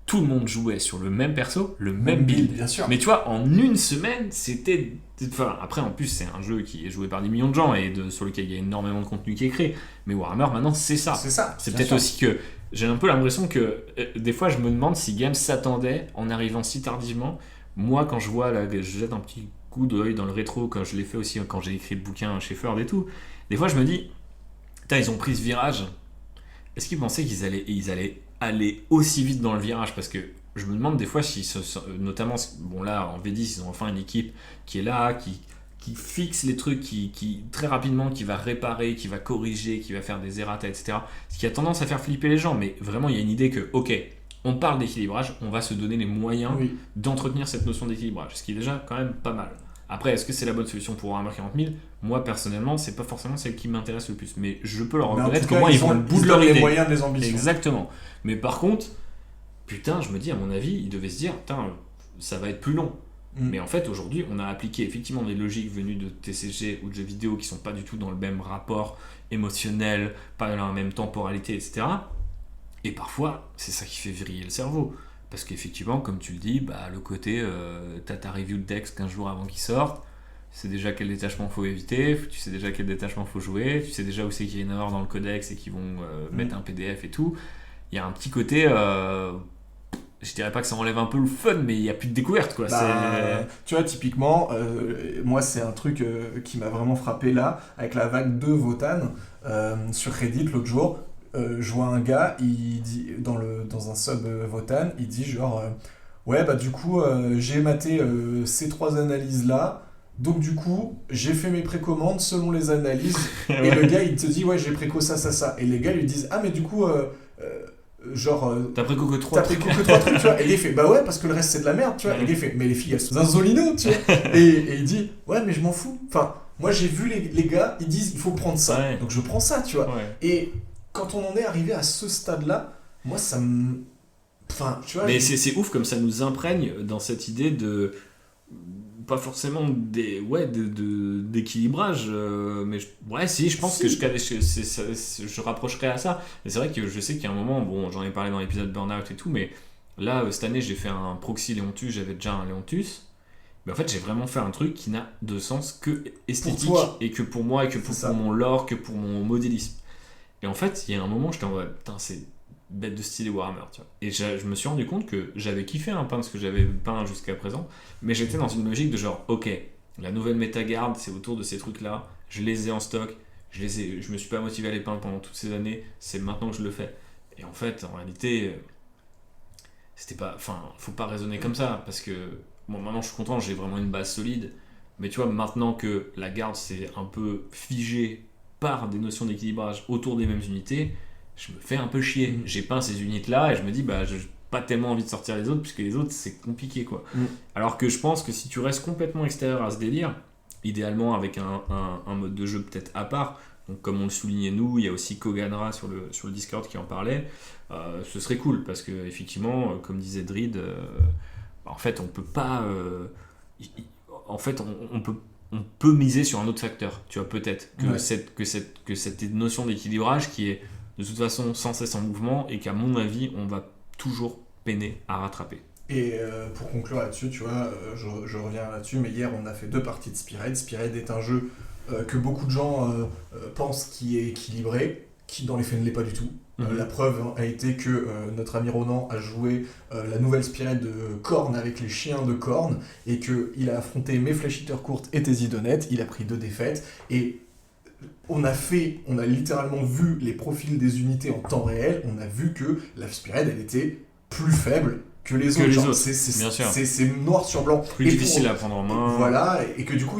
tout le monde jouait sur le même perso, le même build. Bien sûr. Mais tu vois, en une semaine, c'était... Enfin, après, en plus, c'est un jeu qui est joué par des millions de gens et sur lequel il y a énormément de contenu qui est créé. Mais Warhammer, maintenant, c'est ça. C'est peut-être aussi que... J'ai un peu l'impression que... des fois, je me demande si Games s'attendait, en arrivant si tardivement. Moi, quand je vois... je jette un petit coup d'œil dans le rétro, quand je l'ai fait aussi, quand j'ai écrit le bouquin chez Ford et tout. Des fois, je me dis... Putain, ils ont pris ce virage. Est-ce qu'ils pensaient ils allaient aller aussi vite dans le virage? Parce que je me demande des fois si, notamment, bon là, en V10, ils ont enfin une équipe qui est là, qui fixe les trucs, qui très rapidement, qui va réparer, qui va corriger, qui va faire des errata, etc. Ce qui a tendance à faire flipper les gens. Mais vraiment, il y a une idée que, ok, on parle d'équilibrage, on va se donner les moyens Oui. d'entretenir cette notion d'équilibrage. Ce qui est déjà quand même pas mal. Après, est-ce que c'est la bonne solution pour Warhammer 40 000? Moi, personnellement, c'est pas forcément celle qui m'intéresse le plus. Mais je peux leur Mais en reconnaître tout qu'au cas, moins, ils vont le bout de leur les idée. moyens de les ambitions. Exactement. Mais par contre, putain, je me dis, à mon avis, ils devaient se dire, putain, ça va être plus long. Mais en fait, aujourd'hui, on a appliqué effectivement des logiques venues de TCG ou de jeux vidéo qui sont pas du tout dans le même rapport émotionnel, pas dans la même temporalité, etc. Et parfois, c'est ça qui fait vriller le cerveau. Parce qu'effectivement, comme tu le dis, bah, le côté, t'as ta review de Dex 15 jours avant qu'il sorte, tu sais déjà quel détachement faut éviter, tu sais déjà quel détachement faut jouer, tu sais déjà où c'est qu'il y a une erreur dans le codex et qu'ils vont mettre un PDF et tout. Il y a un petit côté, je dirais pas que ça enlève un peu le fun, mais il n'y a plus de découverte, quoi. Tu vois, typiquement, moi, c'est un truc qui m'a vraiment frappé là, avec la vague 2 Votan, sur Reddit l'autre jour. Je vois un gars, il dit, dans un sub Votan, il dit genre, ouais, bah du coup, j'ai maté ces 3 analyses-là, donc du coup, j'ai fait mes précommandes selon les analyses, et le gars, il te dit, ouais, j'ai préco ça, ça, ça. Et les gars lui disent, ah, mais du coup, genre... T'as préco que 3 trucs. T'as préco que 3 trucs, tu vois. Et il fait, bah ouais, parce que le reste, c'est de la merde, tu vois. Et il fait, mais les filles, elles sont un zolino, tu vois. Et il dit, ouais, mais je m'en fous. Enfin, moi, j'ai vu les gars, ils disent, il faut prendre ça. Ouais. Donc je prends ça, tu vois. Ouais. Et quand on en est arrivé à ce stade-là, moi, ça me... Enfin, tu vois... Mais c'est ouf comme ça nous imprègne dans cette idée de... Pas forcément d'équilibrage, mais ouais, si, je pense que je rapprocherais à ça. Mais c'est vrai que je sais qu'il y a un moment, bon, j'en ai parlé dans l'épisode Burnout et tout, mais là, cette année, j'ai fait un proxy Léontus, j'avais déjà un Léontus. Mais en fait, j'ai vraiment fait un truc qui n'a de sens que esthétique, et que pour moi, et que pour mon lore, que pour mon modélisme. Et en fait, il y a un moment, j'étais en mode, putain, c'est bête de style Warhammer, tu vois. Et je me suis rendu compte que j'avais kiffé peindre ce que j'avais peint jusqu'à présent, mais j'étais dans une logique de genre, ok, la nouvelle métagarde, c'est autour de ces trucs-là, je les ai en stock, je me suis pas motivé à les peindre pendant toutes ces années, c'est maintenant que je le fais. Et en fait, en réalité, c'était pas... Enfin, faut pas raisonner comme ça, parce que, bon, maintenant je suis content, j'ai vraiment une base solide, mais tu vois, maintenant que la garde c'est un peu figé par des notions d'équilibrage autour des mêmes unités, je me fais un peu chier. J'ai peint ces unités-là et je me dis, bah, j'ai pas tellement envie de sortir les autres, puisque les autres, c'est compliqué, quoi. Alors que je pense que si tu restes complètement extérieur à ce délire, idéalement avec un mode de jeu peut-être à part, donc comme on le soulignait nous, il y a aussi Koganra sur le Discord qui en parlait, ce serait cool, parce que effectivement, comme disait Drid, en fait, on peut pas... en fait, on peut miser sur un autre facteur, tu vois, peut-être, que cette notion d'équilibrage qui est de toute façon sans cesse en mouvement et qu'à mon avis on va toujours peiner à rattraper. Et pour conclure là-dessus, tu vois, je reviens là-dessus, mais hier on a fait 2 parties de Spearhead. Spearhead est un jeu que beaucoup de gens pensent qui est équilibré, qui dans les faits ne l'est pas du tout. La preuve a été que notre ami Ronan a joué la nouvelle Spearhead de Khorne avec les chiens de Khorne, et qu'il a affronté mes Flesh Eater courtes et tes Idonnettes, il a pris 2 défaites, et on a littéralement vu les profils des unités en temps réel, on a vu que la Spearhead, elle était plus faible que les autres. C'est noir sur blanc. Plus difficile à prendre en main. Voilà, et que du coup,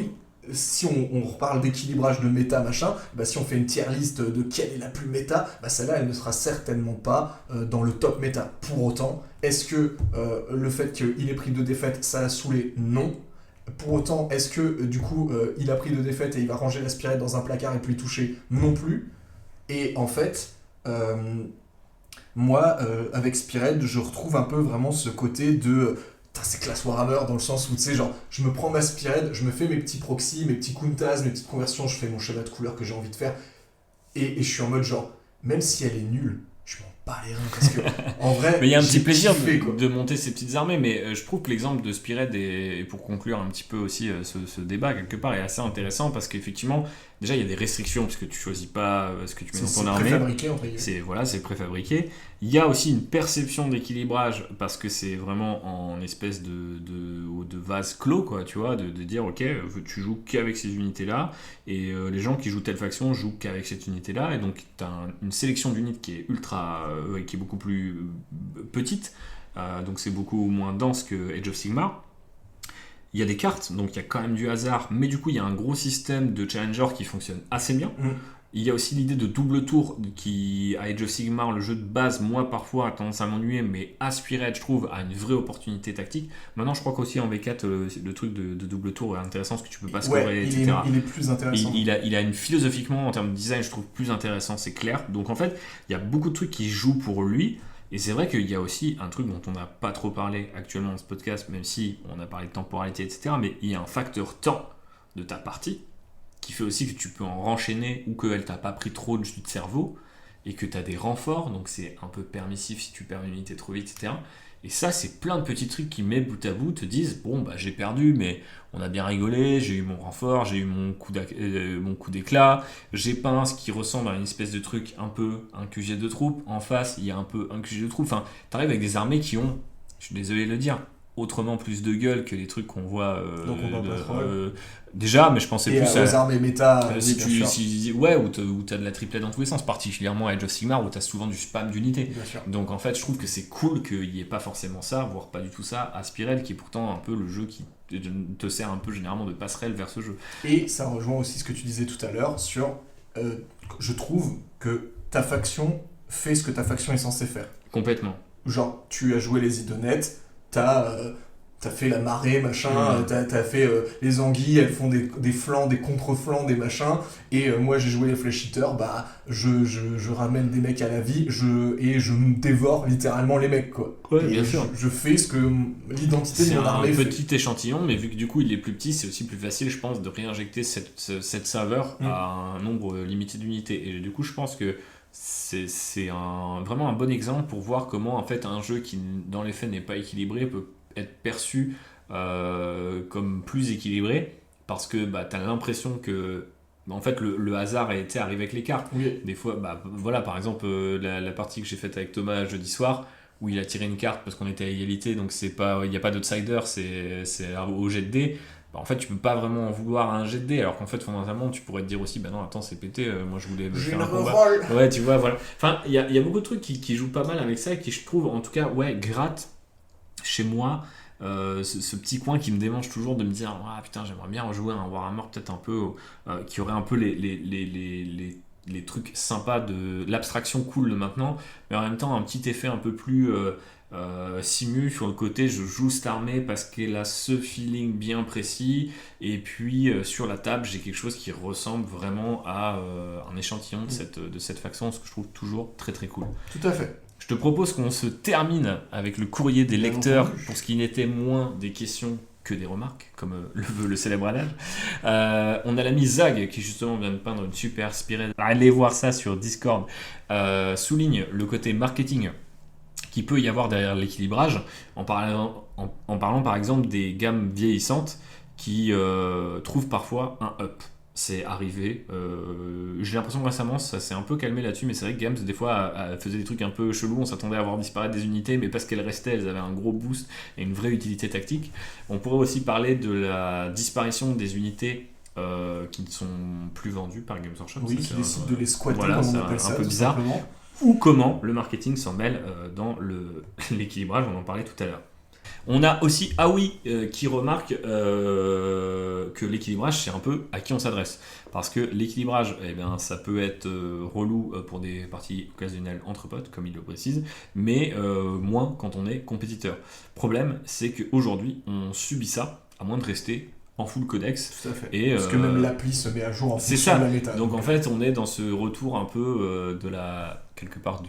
si on reparle d'équilibrage de méta, machin, bah si on fait une tier list de quelle est la plus méta, bah celle-là, elle ne sera certainement pas dans le top méta. Pour autant, est-ce que le fait qu'il ait pris 2 défaites, ça l'a saoulé? Non. Pour autant, est-ce que du coup il a pris 2 défaites et il va ranger la Spearhead dans un placard et plus y toucher? Non plus. Et en fait, moi, avec Spearhead, je retrouve un peu vraiment ce côté de... c'est classe Warhammer dans le sens où, tu sais, genre, je me prends ma Spearhead, je me fais mes petits proxys, mes petits Kuntas, mes petites conversions, je fais mon schéma de couleur que j'ai envie de faire, et je suis en mode genre, même si elle est nulle, je m'en bats les reins parce que en vrai, mais il y a un petit j'ai plaisir kiffé, quoi. de monter ces petites armées, mais je trouve que l'exemple de Spearhead, et pour conclure un petit peu aussi ce débat, quelque part, est assez intéressant parce qu'effectivement, déjà il y a des restrictions parce que tu choisis pas ce que tu mets dans ton C'est armée. préfabriqué entre guillemets. C'est préfabriqué. Il y a aussi une perception d'équilibrage parce que c'est vraiment en espèce de vase clos, quoi, tu vois, de dire ok, tu joues qu'avec ces unités-là et les gens qui jouent telle faction jouent qu'avec cette unité-là et donc tu as une sélection d'unités qui est qui est beaucoup plus petite, donc c'est beaucoup moins dense que Age of Sigmar. Il y a des cartes, donc il y a quand même du hasard, mais du coup il y a un gros système de challenger qui fonctionne assez bien. Il y a aussi l'idée de double tour qui, à Age of Sigmar, le jeu de base, moi parfois a tendance à m'ennuyer, mais à Spearhead, je trouve, a une vraie opportunité tactique. Maintenant, je crois qu'aussi en V4, le truc de double tour est intéressant parce que tu peux pas scorer, etc. Il est plus intéressant. Il a une philosophiquement, en termes de design, je trouve plus intéressant, c'est clair. Donc en fait, il y a beaucoup de trucs qui jouent pour lui. Et c'est vrai qu'il y a aussi un truc dont on n'a pas trop parlé actuellement dans ce podcast, même si on a parlé de temporalité, etc. Mais il y a un facteur temps de ta partie qui fait aussi que tu peux en renchaîner ou qu'elle t'a pas pris trop de jus de cerveau et que tu as des renforts, donc c'est un peu permissif si tu perds une unité trop vite, etc. Et ça, c'est plein de petits trucs qui, met bout à bout, te disent bon, bah j'ai perdu, mais on a bien rigolé, j'ai eu mon renfort, j'ai eu mon coup d'éclat, j'ai peint ce qui ressemble à une espèce de truc un peu un QG de troupes, en face, il y a un peu un QG de troupes, enfin, t'arrives avec des armées qui ont, je suis désolé de le dire, autrement plus de gueule que les trucs qu'on voit Donc on va pas trop. déjà, mais je pensais Et plus aux armées méta, ouais, où t'as de la triplette dans tous les sens, particulièrement à Age of Sigmar où t'as souvent du spam d'unités. bien sûr. Donc en fait, je trouve que c'est cool qu'il n'y ait pas forcément ça, voire pas du tout ça, à Spearhead, qui est pourtant un peu le jeu qui te sert un peu généralement de passerelle vers ce jeu. Et ça rejoint aussi ce que tu disais tout à l'heure sur, je trouve que ta faction fait ce que ta faction est censée faire. Complètement. Genre, tu as joué les idonettes, t'as fait la marée, machin, t'as fait les anguilles, elles font des flancs, des contre-flancs, des machins, et moi j'ai joué les flash eaters, bah je ramène des mecs à la vie, et je dévore littéralement les mecs, quoi. Ouais, et bien sûr. Je fais ce que l'identité de mon armée fait. C'est un petit échantillon, mais vu que du coup il est plus petit, c'est aussi plus facile, je pense, de réinjecter cette saveur à un nombre limité d'unités. Et du coup, je pense que c'est vraiment un bon exemple pour voir comment en fait un jeu qui dans les faits n'est pas équilibré peut être perçu comme plus équilibré parce que bah, tu as l'impression que en fait le hasard a été arrivé avec les cartes. Oui. Des fois, bah, voilà, par exemple la partie que j'ai faite avec Thomas jeudi soir où il a tiré une carte parce qu'on était à égalité, donc il n'y a pas d'outsider, c'est au jet de dés. En fait, tu peux pas vraiment en vouloir à un jet de dés, alors qu'en fait, fondamentalement, tu pourrais te dire aussi, bah non, attends, c'est pété, moi je voulais faire un combat. Ouais, tu vois, voilà. Enfin, il y a beaucoup de trucs qui jouent pas mal avec ça et qui, je trouve, en tout cas, ouais, gratte chez moi ce petit coin qui me démange toujours de me dire, ah putain, j'aimerais bien rejouer un Warhammer peut-être un peu, qui aurait un peu les trucs sympas de l'abstraction cool de maintenant, mais en même temps, un petit effet un peu plus. Simu sur le côté, je joue cette armée parce qu'elle a ce feeling bien précis et puis sur la table j'ai quelque chose qui ressemble vraiment à un échantillon de cette faction, ce que je trouve toujours très très cool. Tout à fait. Je te propose qu'on se termine avec le courrier des lecteurs pour ce qui n'était moins des questions que des remarques, comme le veut le célèbre adage. On a l'ami Zag qui justement vient de peindre une super Spearhead. Allez voir ça sur Discord. Souligne le côté marketing qui peut y avoir derrière l'équilibrage, en parlant par exemple des gammes vieillissantes qui trouvent parfois un up. C'est arrivé. J'ai l'impression que récemment ça s'est un peu calmé là-dessus, mais c'est vrai que Games des fois faisait des trucs un peu chelous, on s'attendait à voir disparaître des unités, mais parce qu'elles restaient, elles avaient un gros boost et une vraie utilité tactique. On pourrait aussi parler de la disparition des unités qui ne sont plus vendues par Games Workshop. Oui, qui décident de les squatter, voilà, comme on appelle ça, un peu tout bizarre. simplement. Ou comment le marketing s'en mêle dans l'équilibrage, on en parlait tout à l'heure. On a aussi Aoi qui remarque que l'équilibrage, c'est un peu à qui on s'adresse. Parce que l'équilibrage, eh bien, ça peut être relou pour des parties occasionnelles entre potes, comme il le précise, mais moins quand on est compétiteur. Problème, c'est qu'aujourd'hui, on subit ça, à moins de rester en full codex. Tout à fait. Et, parce que même l'appli se met à jour en fonction de la méta. Donc en fait, on est dans ce retour un peu quelque part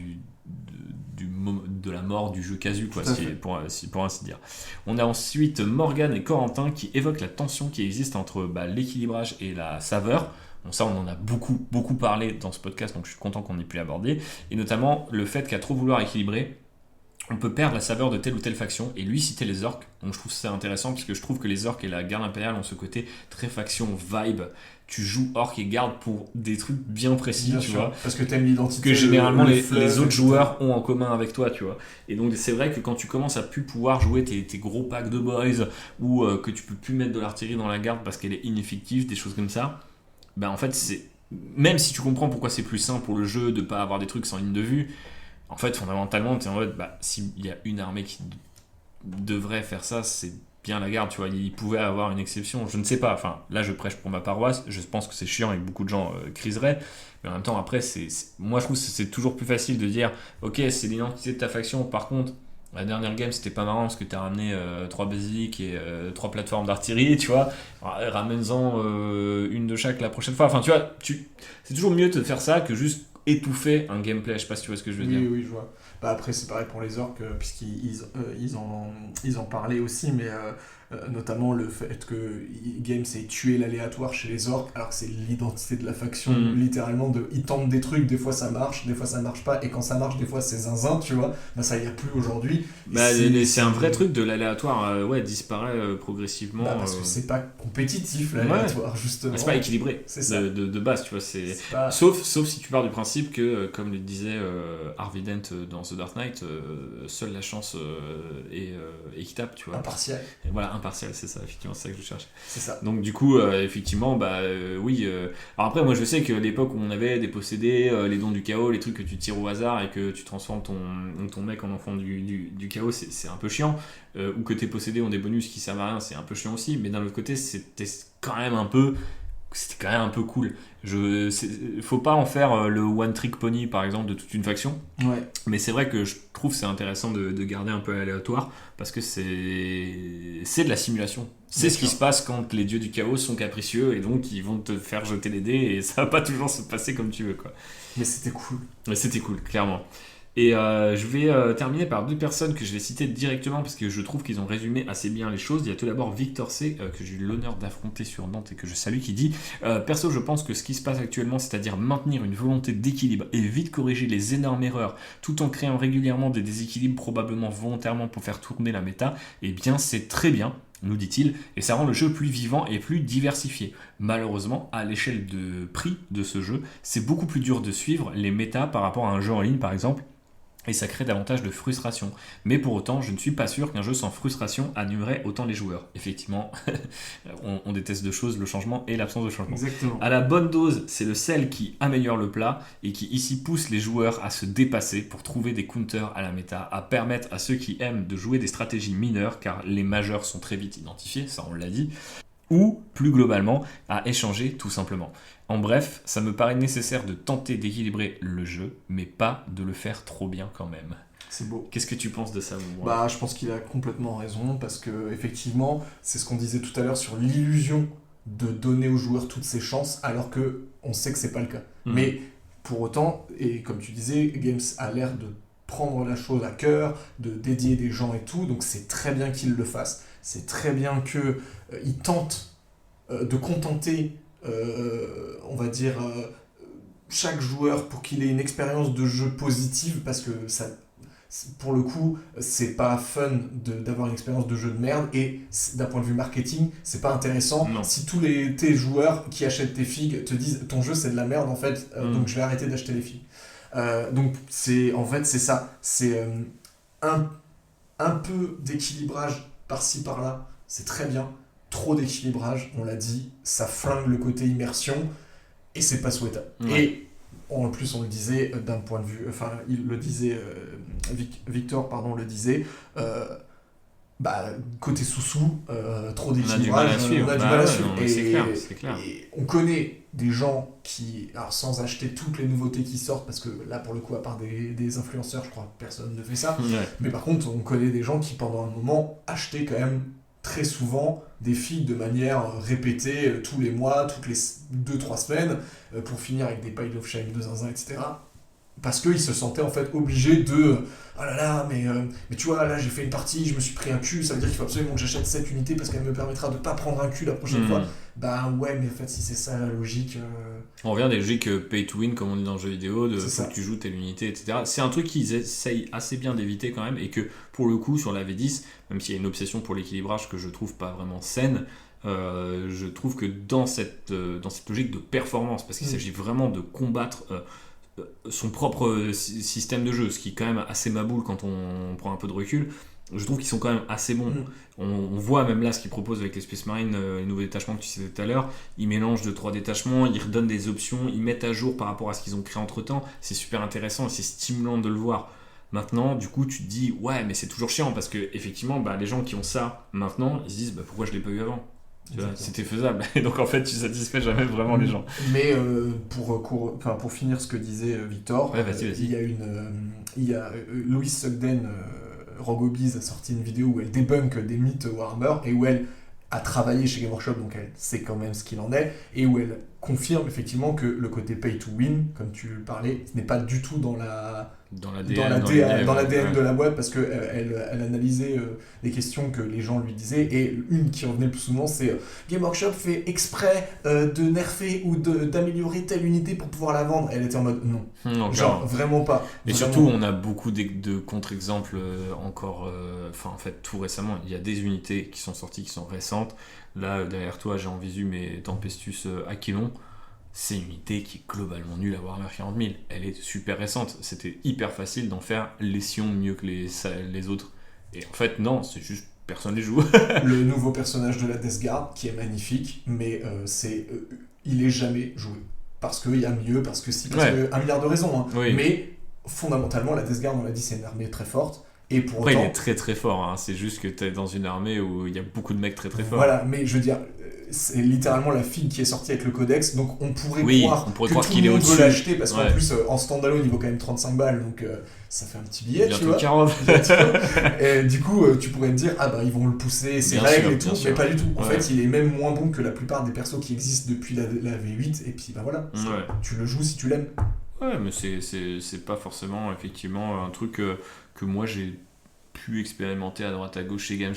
de la mort du jeu casu, quoi, pour ainsi dire. On a ensuite Morgane et Corentin qui évoquent la tension qui existe entre l'équilibrage et la saveur. Bon, ça, on en a beaucoup parlé dans ce podcast, donc je suis content qu'on ait pu l'aborder. Et notamment le fait qu'à trop vouloir équilibrer, on peut perdre la saveur de telle ou telle faction. Et lui citait les orques, donc je trouve ça intéressant parce que je trouve que les orques et la garde impériale ont ce côté très faction vibe. Tu joues orques et garde pour des trucs bien précis, Bien tu sûr, vois. parce que t'aimes l'identité. Que généralement le les fleuve, autres etc. joueurs ont en commun avec toi, tu vois. Et donc c'est vrai que quand tu commences à plus pouvoir jouer tes gros packs de boys ou que tu peux plus mettre de l'artillerie dans la garde parce qu'elle est ineffective, des choses comme ça, ben en fait c'est même si tu comprends pourquoi c'est plus simple pour le jeu de pas avoir des trucs sans ligne de vue, en fait fondamentalement t'es en mode bah s'il y a une armée qui devrait faire ça, c'est bien la garde, tu vois. Il pouvait avoir une exception, je ne sais pas, enfin là je prêche pour ma paroisse, je pense que c'est chiant et que beaucoup de gens criseraient, mais en même temps après moi je trouve que c'est toujours plus facile de dire ok c'est l'identité de ta faction, par contre la dernière game c'était pas marrant parce que t'as ramené 3 basiques et 3 plateformes d'artillerie, tu vois. Ramène-en une de chaque la prochaine fois, enfin tu vois, c'est toujours mieux de faire ça que juste étouffer un gameplay, je sais pas si tu vois ce que je veux dire. Oui, je vois. Bah après, c'est pareil pour les orques, puisqu'ils en parlaient aussi, mais notamment le fait que Games ait tué l'aléatoire chez les orques, alors que c'est l'identité de la faction, littéralement, ils tentent des trucs, des fois ça marche pas, et quand ça marche, des fois c'est zinzin, tu vois, bah ça y a plus aujourd'hui. Bah, c'est un vrai truc de l'aléatoire, disparaît progressivement. Bah parce que c'est pas compétitif l'aléatoire, justement. C'est pas équilibré c'est ça. de base, tu vois. C'est pas... sauf si tu pars du principe que, comme le disait Harvey Dent dans The Dark Knight, seule la chance est équitable, tu vois. Impartial. Et voilà, impartial, c'est ça, effectivement, c'est ça que je cherche. C'est ça. Donc du coup, effectivement, oui. Alors après, moi je sais que l'époque où on avait des possédés, les dons du chaos, les trucs que tu tires au hasard et que tu transformes ton mec en enfant du chaos, c'est un peu chiant. Ou que tes possédés ont des bonus qui servent à rien, c'est un peu chiant aussi. Mais d'un autre côté, c'était quand même un peu cool. Faut pas en faire le one trick pony par exemple de toute une faction. Ouais. Mais c'est vrai que je trouve c'est intéressant de garder un peu aléatoire parce que c'est de la simulation. C'est ce qui se passe quand les dieux du chaos sont capricieux et donc ils vont te faire jeter les dés et ça va pas toujours se passer comme tu veux, quoi. Mais c'était cool. Mais c'était cool, clairement. Et je vais terminer par 2 personnes que je vais citer directement parce que je trouve qu'ils ont résumé assez bien les choses. Il y a tout d'abord Victor C, que j'ai eu l'honneur d'affronter sur Nantes et que je salue, qui dit perso, je pense que ce qui se passe actuellement, c'est-à-dire maintenir une volonté d'équilibre et vite corriger les énormes erreurs tout en créant régulièrement des déséquilibres probablement volontairement pour faire tourner la méta, eh bien c'est très bien, nous dit-il, et ça rend le jeu plus vivant et plus diversifié. Malheureusement, à l'échelle de prix de ce jeu, c'est beaucoup plus dur de suivre les méta par rapport à un jeu en ligne par exemple, et ça crée davantage de frustration. Mais pour autant, je ne suis pas sûr qu'un jeu sans frustration animerait autant les joueurs. Effectivement, on déteste 2 choses, le changement et l'absence de changement. Exactement. À la bonne dose, c'est le sel qui améliore le plat et qui ici pousse les joueurs à se dépasser pour trouver des counters à la méta, à permettre à ceux qui aiment de jouer des stratégies mineures, car les majeures sont très vite identifiées, ça on l'a dit, ou plus globalement à échanger tout simplement. En bref, ça me paraît nécessaire de tenter d'équilibrer le jeu, mais pas de le faire trop bien quand même. C'est beau. Qu'est-ce que tu penses de ça, moi ? Bah, je pense qu'il a complètement raison, parce que effectivement, c'est ce qu'on disait tout à l'heure sur l'illusion de donner aux joueurs toutes ses chances, alors que on sait que c'est pas le cas. Mais pour autant, et comme tu disais, Games a l'air de prendre la chose à cœur, de dédier des gens et tout, donc c'est très bien qu'il le fasse. C'est très bien qu'il tente de contenter, on va dire, chaque joueur pour qu'il ait une expérience de jeu positive, parce que ça, pour le coup, c'est pas fun d'avoir une expérience de jeu de merde, et d'un point de vue marketing, c'est pas intéressant. Non. Si tous tes joueurs qui achètent tes figues te disent ton jeu c'est de la merde en fait, donc je vais arrêter d'acheter les figues. Donc c'est ça, c'est un peu d'équilibrage par-ci par-là, c'est très bien. Trop d'équilibrage, on l'a dit, ça flingue le côté immersion et c'est pas souhaitable. Ouais. Et en plus, on le disait d'un point de vue, enfin, il le disait, Victor, le disait, côté sous-sous, trop d'équilibrage, on a du mal à suivre. Non, c'est clair. Et on connaît des gens qui, alors sans acheter toutes les nouveautés qui sortent, parce que là, pour le coup, à part des influenceurs, je crois que personne ne fait ça. Ouais. Mais par contre, on connaît des gens qui, pendant un moment, achetaient quand même très souvent des figues de manière répétée tous les mois, toutes les 2-3 semaines, pour finir avec des piles of shame de zinzin, etc. parce qu'ils se sentaient en fait obligés de oh là là, mais tu vois, là j'ai fait une partie, je me suis pris un cul, ça veut dire qu'il faut absolument que j'achète cette unité parce qu'elle me permettra de pas prendre un cul la prochaine fois. Bah ouais, mais en fait, si c'est ça la logique. On revient des logiques pay to win, comme on dit dans le jeu vidéo, de C'est faut ça. que tu joues telle unité, etc. C'est un truc qu'ils essayent assez bien d'éviter quand même, et que pour le coup, sur la V10, même s'il y a une obsession pour l'équilibrage que je trouve pas vraiment saine, je trouve que dans cette logique de performance, parce qu'il s'agit vraiment de combattre son propre système de jeu, ce qui est quand même assez maboule quand on prend un peu de recul. Je trouve qu'ils sont quand même assez bons. On voit même là ce qu'ils proposent avec les Space Marines, les nouveaux détachements que tu citais tout à l'heure. Ils mélangent 2-3 détachements, ils redonnent des options, ils mettent à jour par rapport à ce qu'ils ont créé entre temps. C'est super intéressant et c'est stimulant de le voir. Maintenant, du coup, tu te dis, ouais, mais c'est toujours chiant parce que effectivement, les gens qui ont ça maintenant, ils se disent, pourquoi je l'ai pas eu avant ? Tu vois, c'était faisable. Et donc en fait, tu satisfais jamais vraiment les gens. Mais pour finir ce que disait Victor, Ouais, vas-y. il y a Louise Sugden, Rogobiz a sorti une vidéo où elle débunk des mythes Warhammer et où elle a travaillé chez Game Workshop, donc elle sait quand même ce qu'il en est, et où elle confirme effectivement que le côté pay to win, comme tu le parlais, ce n'est pas du tout dans l'ADN de la boîte, parce qu'elle analysait les questions que les gens lui disaient, et une qui revenait le plus souvent, c'est Game Workshop fait exprès de nerfer ou d'améliorer telle unité pour pouvoir la vendre. Elle était en mode non, genre vraiment pas. Et vraiment. surtout, on a beaucoup de contre-exemples encore, en fait, tout récemment. Il y a des unités qui sont sorties, qui sont récentes. Là, derrière toi, j'ai en visu mes Tempestus Aquilon. C'est une unité qui est globalement nulle à Warhammer 40 000. Elle est super récente. C'était hyper facile d'en faire les Sions mieux que les autres. Et en fait, non, c'est juste personne les joue. Le nouveau personnage de la Death Guard, qui est magnifique, mais il est jamais joué. Parce qu'il y a mieux, parce que que 1 milliard de raisons. Hein. Oui. Mais fondamentalement, la Death Guard, on l'a dit, c'est une armée très forte. Et pour Après, autant, il est très très fort. Hein. C'est juste que t'es dans une armée où il y a beaucoup de mecs très très forts. Voilà, mais je veux dire, c'est littéralement la fille qui est sortie avec le codex, donc on pourrait croire que tout qu'il le est monde veut au-dessus. l'acheter, parce qu'en plus, en standalone, il vaut quand même 35 balles, donc ça fait un petit billet, tu vois. 40. Et du coup, tu pourrais te dire, ils vont le pousser, ses règles et tout, mais pas du tout. En fait, il est même moins bon que la plupart des persos qui existent depuis la V8, et puis voilà, tu le joues si tu l'aimes. Ouais, mais c'est pas forcément effectivement un truc que moi j'ai pu expérimenter à droite à gauche chez Game.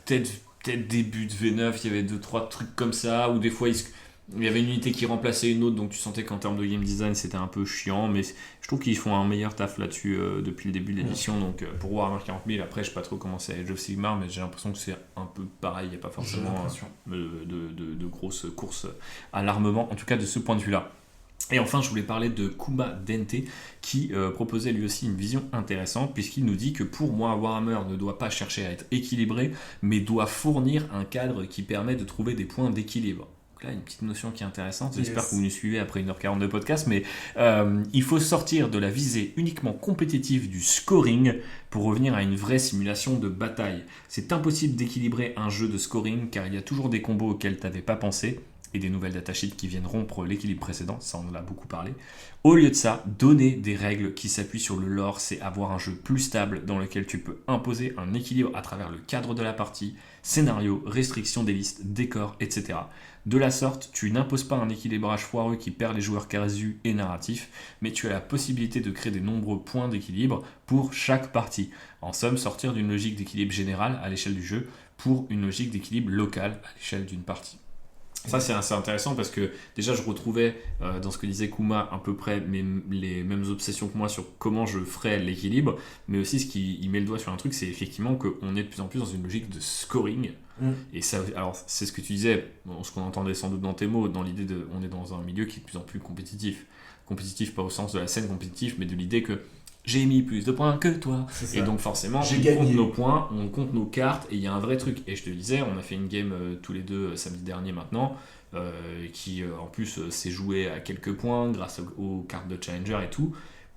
Peut-être début de V9, il y avait 2-3 trucs comme ça, ou des fois il y avait une unité qui remplaçait une autre, donc tu sentais qu'en termes de game design c'était un peu chiant, mais je trouve qu'ils font un meilleur taf là-dessus depuis le début de l'édition. Donc pour Warhammer 40 000, après je sais pas trop comment c'est à Age of Sigmar, mais j'ai l'impression que c'est un peu pareil, il n'y a pas forcément de grosses courses à l'armement, en tout cas de ce point de vue-là. Et enfin, je voulais parler de Kuma Dente, qui proposait lui aussi une vision intéressante, puisqu'il nous dit que pour moi, Warhammer ne doit pas chercher à être équilibré, mais doit fournir un cadre qui permet de trouver des points d'équilibre. Donc là, une petite notion qui est intéressante, j'espère que vous nous suivez après 1h40 de podcast, mais il faut sortir de la visée uniquement compétitive du scoring pour revenir à une vraie simulation de bataille. C'est impossible d'équilibrer un jeu de scoring, car il y a toujours des combos auxquels tu n'avais pas pensé, et des nouvelles datasheets qui viennent rompre l'équilibre précédent, ça on en a beaucoup parlé. Au lieu de ça, donner des règles qui s'appuient sur le lore, c'est avoir un jeu plus stable dans lequel tu peux imposer un équilibre à travers le cadre de la partie, scénario, restriction des listes, décors, etc. De la sorte, tu n'imposes pas un équilibrage foireux qui perd les joueurs casus et narratifs, mais tu as la possibilité de créer des nombreux points d'équilibre pour chaque partie. En somme, sortir d'une logique d'équilibre général à l'échelle du jeu pour une logique d'équilibre local à l'échelle d'une partie. Ça c'est assez intéressant parce que déjà je retrouvais dans ce que disait Kuma à peu près les mêmes obsessions que moi sur comment je ferais l'équilibre, mais aussi ce qui met le doigt sur un truc, c'est effectivement qu'on est de plus en plus dans une logique de scoring. Et ça, alors c'est ce que tu disais, ce qu'on entendait sans doute dans tes mots, dans l'idée de on est dans un milieu qui est de plus en plus compétitif pas au sens de la scène compétitive, mais de l'idée que j'ai mis plus de points que toi. Et donc forcément, on compte nos points, on compte nos cartes, et il y a un vrai truc. Et je te le disais, on a fait une game tous les deux samedi dernier maintenant, qui en plus s'est jouée à quelques points grâce aux cartes de Challenger et tout.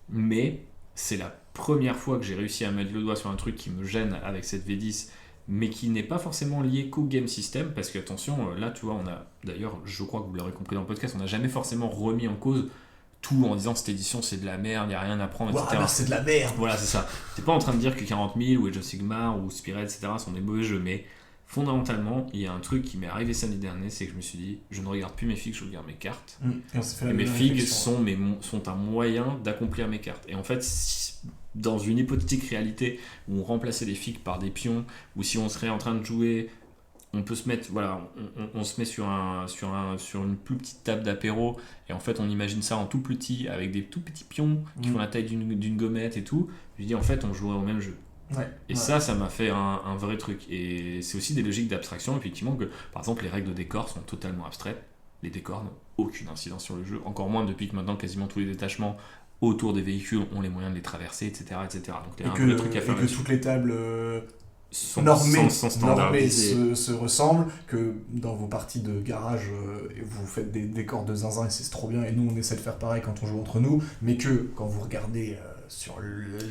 Mais c'est la première fois que j'ai réussi à mettre le doigt sur un truc qui me gêne avec cette V10, mais qui n'est pas forcément lié qu'au game system, parce que attention, là tu vois, on a, d'ailleurs, je crois que vous l'aurez compris dans le podcast, on n'a jamais forcément remis en cause tout en disant cette édition c'est de la merde, il n'y a rien à prendre, etc. C'est de la merde. Voilà, c'est ça. T'es pas en train de dire que 40 000 ou Age of Sigmar ou Spirit, etc. sont des mauvais jeux, mais fondamentalement, il y a un truc qui m'est arrivé samedi dernier, c'est que je me suis dit, je ne regarde plus mes figues, je regarde mes cartes. Et on s'est fait la Et mes même figues réflexion. sont un moyen d'accomplir mes cartes. Et en fait, dans une hypothétique réalité où on remplaçait les figues par des pions, ou si on serait en train de jouer, on peut se mettre, voilà, on se met sur une plus petite table d'apéro, et en fait, on imagine ça en tout petit, avec des tout petits pions qui font la taille d'une gommette et tout. Je me dis, en fait, on jouerait au même jeu. Ouais, Et ça m'a fait un vrai truc. Et c'est aussi des logiques d'abstraction, effectivement, que par exemple, les règles de décor sont totalement abstraites. Les décors n'ont aucune incidence sur le jeu, encore moins depuis que maintenant quasiment tous les détachements autour des véhicules ont les moyens de les traverser, etc. etc. Donc il y a un vrai truc à faire et que là-dessus. toutes les tables Normées normées standardisées. se ressemblent, que dans vos parties de garage, vous faites des décors de zinzin et c'est trop bien, et nous on essaie de faire pareil quand on joue entre nous, mais que quand vous regardez sur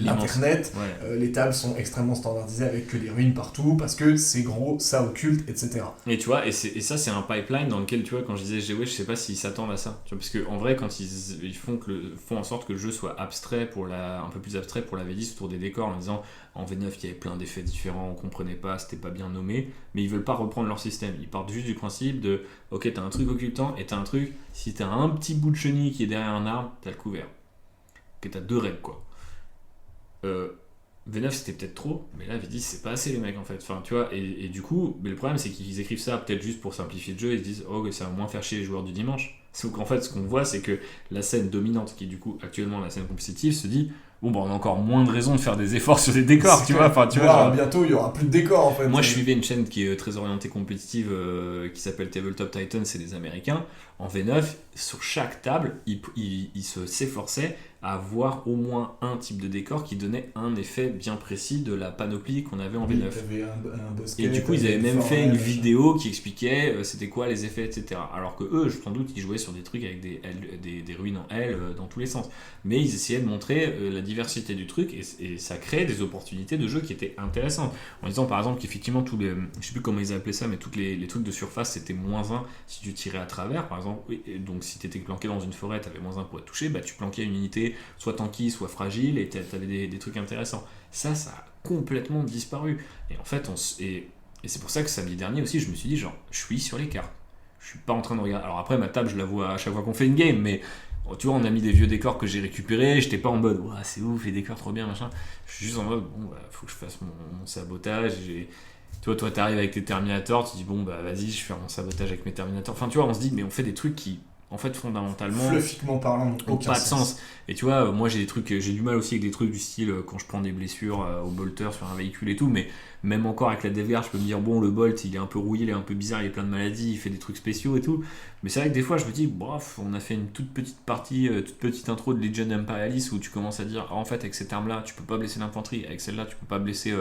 l'internet, Ouais. les tables sont extrêmement standardisées avec que des ruines partout, parce que c'est gros, ça occulte, etc. Et tu vois, et ça c'est un pipeline dans lequel, tu vois, quand je disais GW, je sais pas s'ils s'attendent à ça. Tu vois, parce qu'en vrai, quand ils font en sorte que le jeu soit abstrait un peu plus abstrait pour la V10 autour des décors, en disant en V9 il y avait plein d'effets différents, on comprenait pas, c'était pas bien nommé, mais ils veulent pas reprendre leur système. Ils partent juste du principe de ok, t'as un truc occultant et t'as un truc, si t'as un petit bout de chenille qui est derrière un arbre, t'as le couvert. Ok, t'as 2 règles quoi. V9 c'était peut-être trop, mais là V10 c'est pas assez les mecs en fait. Enfin, tu vois, et du coup, mais le problème c'est qu'ils écrivent ça peut-être juste pour simplifier le jeu, ils se disent oh ça va moins faire chier les joueurs du dimanche. Sauf qu'en fait ce qu'on voit c'est que la scène dominante, qui est du coup actuellement la scène compétitive, se dit bon bah on a encore moins de raisons de faire des efforts sur des décors, tu vois. Enfin, tu vois, genre, bientôt il y aura plus de décors en fait. moi je suivais une chaîne qui est très orientée compétitive qui s'appelle Tabletop Titan, c'est des Américains. En V9, sur chaque table, ils s'efforçaient à avoir au moins un type de décor qui donnait un effet bien précis de la panoplie qu'on avait en V9. T'avais un bosquet, Et du coup, ils avaient même fait une vidéo qui expliquait c'était quoi les effets, etc. Alors que eux, sans doute, ils jouaient sur des trucs avec des ruines en L dans tous les sens. Mais ils essayaient de montrer la diversité du truc et ça créait des opportunités de jeu qui étaient intéressantes. En disant par exemple qu'effectivement, je sais plus comment ils appelaient ça, mais tous les trucs de surface c'était -1 si tu tirais à travers, par exemple. Et donc si tu étais planqué dans une forêt, tu avais -1 pour être touché, bah, tu planquais une unité soit tanky, soit fragile, et tu avais des trucs intéressants. Ça a complètement disparu. Et en fait, et c'est pour ça que samedi dernier aussi, je me suis dit, genre, je suis sur les cartes. Je suis pas en train de regarder. Alors après, ma table, je la vois à chaque fois qu'on fait une game, mais tu vois, on a mis des vieux décors que j'ai récupérés, j'étais pas en mode, ouais, c'est ouf, les décors trop bien, machin. Je suis juste en mode, bon, bah, faut que je fasse mon sabotage. Tu vois, toi, t'arrives avec tes Terminators, tu dis, bon, bah, vas-y, je vais faire mon sabotage avec mes Terminators. Enfin, tu vois, on se dit, mais on fait des trucs qui, en fait, fondamentalement, fluffiquement parlant, n'ont aucun pas de sens. Et tu vois, moi j'ai du mal aussi avec des trucs du style quand je prends des blessures au bolter sur un véhicule et tout, mais même encore avec la DevGuard, je peux me dire bon, le Bolt il est un peu rouillé, il est un peu bizarre, il a plein de maladies, il fait des trucs spéciaux et tout. Mais c'est vrai que des fois je me dis, bref, on a fait une toute petite partie, toute petite intro de Legion Imperialis où tu commences à dire, en fait avec cette arme là, tu peux pas blesser l'infanterie, avec celle-là, tu peux pas blesser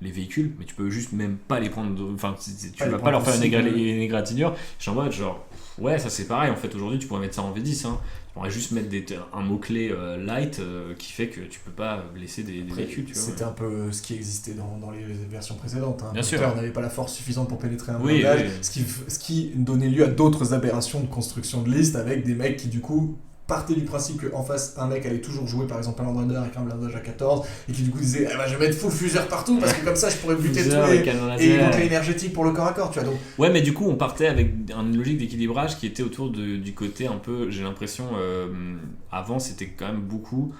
les véhicules, mais tu peux juste même pas les prendre, enfin tu vas pas leur faire une égratignure. Je suis en mode genre, ouais, ça c'est pareil en fait, aujourd'hui tu pourrais mettre ça en V10, hein. Tu pourrais juste mettre un mot-clé light qui fait que tu peux pas blesser des véhicules. Tu vois, c'était un peu ce qui existait dans les versions précédentes. Un Bien sûr. moteur n'avait pas la force suffisante pour pénétrer un blindage, ce qui donnait lieu à d'autres aberrations de construction de liste avec des mecs qui du coup partaient du principe qu'en face un mec allait toujours jouer par exemple un Landrunner avec un blindage à 14 et qui du coup disait eh ben, je vais mettre full fuseur partout parce que comme ça je pourrais buter tous les et boucler énergétique pour le corps à corps, tu vois. Donc ouais, mais du coup on partait avec une logique d'équilibrage qui était autour du côté un peu, j'ai l'impression avant c'était quand même beaucoup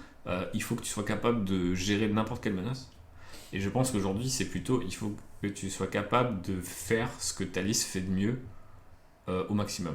il faut que tu sois capable de gérer n'importe quelle menace, et je pense qu'aujourd'hui c'est plutôt il faut que tu sois capable de faire ce que ta liste fait de mieux au maximum.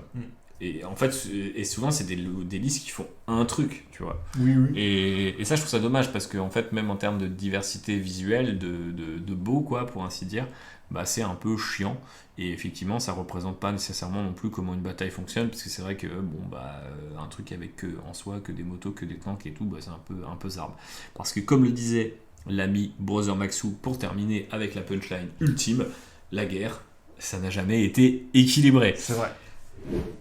Et en fait, et souvent c'est des listes qui font un truc, tu vois. Oui. Et ça, je trouve ça dommage parce qu'en fait, même en termes de diversité visuelle, de beau, quoi, pour ainsi dire, bah, c'est un peu chiant. Et effectivement, ça représente pas nécessairement non plus comment une bataille fonctionne, parce que c'est vrai que bon, bah, un truc avec en soi que des motos, que des tanks et tout, bah, c'est un peu zarbe. Parce que comme le disait l'ami Brother Maxou, pour terminer avec la punchline ultime, la guerre, ça n'a jamais été équilibré. C'est vrai.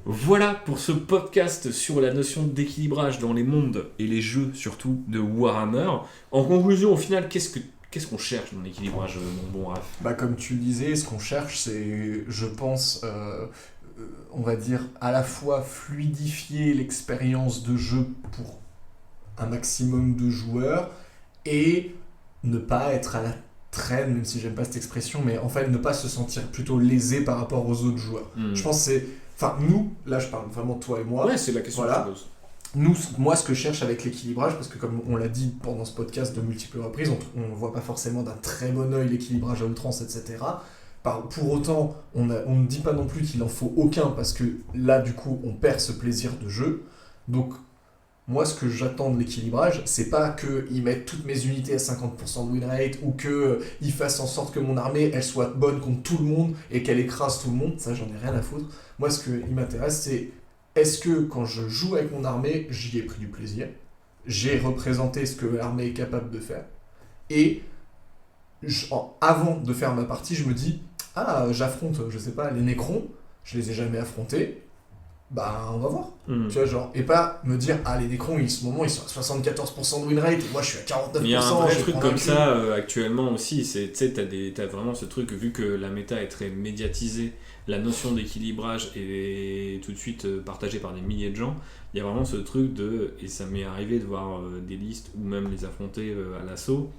Voilà pour ce podcast sur la notion d'équilibrage dans les mondes et les jeux surtout de Warhammer. En conclusion, au final, qu'est-ce qu'on cherche dans l'équilibrage, mon bon Raph ? Bah, comme tu le disais, ce qu'on cherche, c'est, je pense, on va dire, à la fois fluidifier l'expérience de jeu pour un maximum de joueurs et ne pas être à la traîne, même si j'aime pas cette expression, mais en fait ne pas se sentir plutôt lésé par rapport aux autres joueurs. Je pense que c'est... Enfin, nous, là je parle vraiment de toi et moi. Ouais, c'est la question voilà. que je pose. Nous, moi, ce que je cherche avec l'équilibrage, parce que comme on l'a dit pendant ce podcast de multiples reprises, on ne voit pas forcément d'un très bon œil l'équilibrage à outrance, etc. Pour autant, on ne dit pas non plus qu'il en faut aucun, parce que là, du coup, on perd ce plaisir de jeu. Donc, moi, ce que j'attends de l'équilibrage, c'est pas qu'ils mettent toutes mes unités à 50% de win rate, ou qu'ils fassent en sorte que mon armée, elle soit bonne contre tout le monde, et qu'elle écrase tout le monde. Ça, j'en ai rien à foutre. Moi, ce qui m'intéresse, c'est... Est-ce que quand je joue avec mon armée, j'y ai pris du plaisir, j'ai représenté ce que l'armée est capable de faire, et avant de faire ma partie, je me dis, j'affronte, je sais pas, les Nécrons, je les ai jamais affrontés, bah on va voir, tu vois, genre, et pas me dire, les Nécrons, en ce moment, ils sont à 74% de win rate, et moi je suis à 49%. Il y a un vrai truc comme ça actuellement aussi, tu sais, t'as vraiment ce truc, vu que la méta est très médiatisée, la notion d'équilibrage est tout de suite partagée par des milliers de gens. Il y a vraiment ce truc et ça m'est arrivé de voir des listes ou même les affronter à l'assaut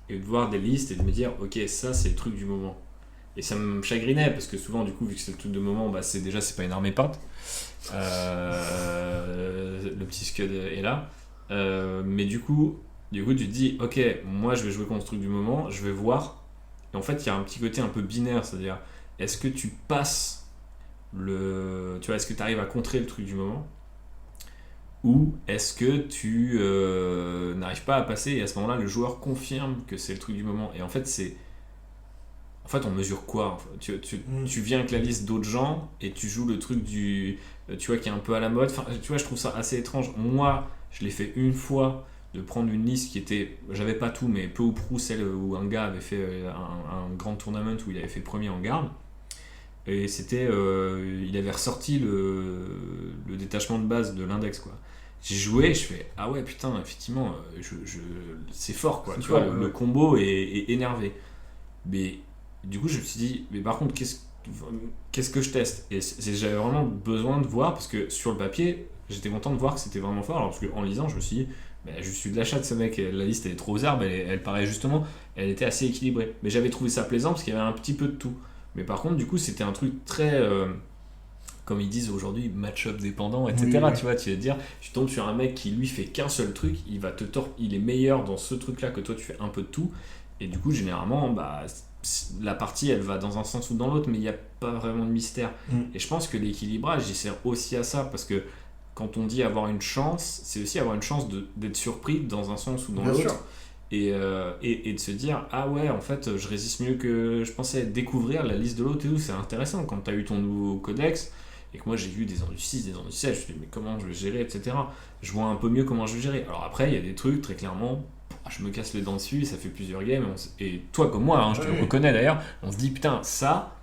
et de voir des listes et de me dire ok, ça c'est le truc du moment. Et ça me chagrinait parce que souvent, du coup, vu que c'est le truc de moment, bah, c'est pas une armée peinte. Le petit Scud est là. Mais du coup, tu te dis ok, moi je vais jouer contre ce truc du moment, je vais voir. Et en fait, il y a un petit côté un peu binaire, c'est-à-dire est-ce que tu passes est-ce que tu arrives à contrer le truc du moment, ou est-ce que tu n'arrives pas à passer et à ce moment-là le joueur confirme que c'est le truc du moment. Et en fait on mesure quoi? Tu viens avec la liste d'autres gens et tu joues le truc qui est un peu à la mode. Enfin, tu vois, je trouve ça assez étrange. Moi, je l'ai fait une fois, de prendre une liste qui était, j'avais pas tout, mais peu ou prou celle où un gars avait fait un grand tournament où il avait fait premier en garde. Et c'était, il avait ressorti le détachement de base de l'index, quoi. J'ai joué, je fais ah ouais putain, effectivement, c'est fort, quoi. Tu vois, le combo est énervé. Mais du coup, je me suis dit, mais par contre, qu'est-ce que je teste? Et j'avais vraiment besoin de voir, parce que sur le papier, j'étais content de voir que c'était vraiment fort. Alors, parce qu'en lisant, je me suis dit, je suis de l'achat de ce mec, la liste elle est trop aux arbres, elle paraît justement, elle était assez équilibrée. Mais j'avais trouvé ça plaisant parce qu'il y avait un petit peu de tout. Mais par contre, du coup, c'était un truc très, comme ils disent aujourd'hui, match-up dépendant, etc. Oui. Tu vois, tu vas te dire, tu tombes sur un mec qui lui fait qu'un seul truc, il est meilleur dans ce truc-là que toi, tu fais un peu de tout. Et du coup, généralement, la partie, elle va dans un sens ou dans l'autre, mais il n'y a pas vraiment de mystère. Et je pense que l'équilibrage, il sert aussi à ça, parce que quand on dit avoir une chance, c'est aussi avoir une chance d'être surpris dans un sens ou dans l'autre. Et de se dire, ah ouais, en fait, je résiste mieux que je pensais. Découvrir la liste de l'autre et tout, c'est intéressant. Quand tu as eu ton nouveau codex, et que moi j'ai eu des ans du 6, des ans du 7, je me dis, mais comment je vais gérer, etc. Je vois un peu mieux comment je vais gérer. Alors après, il y a des trucs, très clairement, je me casse les dents dessus, ça fait plusieurs games, et toi comme moi, je te le reconnais d'ailleurs, on se dit, putain, ça,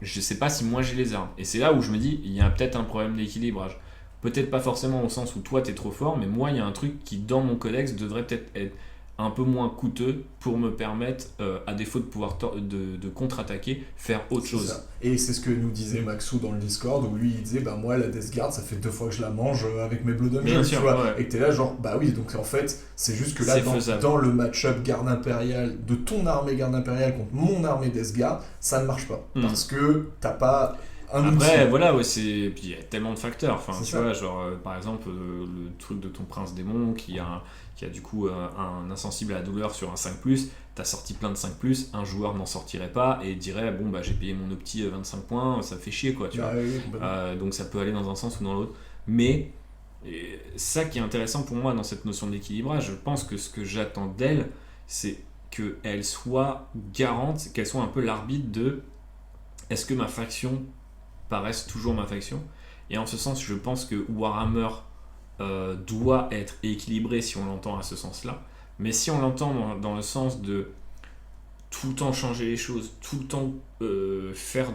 je sais pas si moi j'ai les armes. Et c'est là où je me dis, il y a peut-être un problème d'équilibrage. Peut-être pas forcément au sens où toi t'es trop fort, mais moi il y a un truc qui dans mon codex devrait peut-être être un peu moins coûteux pour me permettre, à défaut de pouvoir de contre-attaquer, faire autre chose. Ça. Et c'est ce que nous disait Maxou dans le Discord, où lui il disait, moi la Death Guard ça fait 2 fois que je la mange avec mes Blood Angels, tu vois, ouais. Et que t'es là genre, oui, donc en fait c'est juste que là dans le match-up garde impériale, de ton armée garde impériale contre mon armée Death Guard, ça ne marche pas, parce que t'as pas... Après, voilà, ouais, puis il y a tellement de facteurs. Enfin, tu vois, genre, par exemple, le truc de ton prince démon qui a du coup un insensible à la douleur sur un 5+, t'as sorti plein de 5+, un joueur n'en sortirait pas et dirait, j'ai payé mon opti 25 points, ça fait chier, quoi, tu vois. Oui, donc ça peut aller dans un sens ou dans l'autre. Mais ça qui est intéressant pour moi dans cette notion d'équilibrage, je pense que ce que j'attends d'elle, c'est qu'elle soit garante, qu'elle soit un peu l'arbitre de est-ce que ma faction paraisse toujours ma faction. Et en ce sens, je pense que Warhammer doit être équilibré si on l'entend à ce sens-là. Mais si on l'entend dans le sens de tout le temps changer les choses, tout le temps faire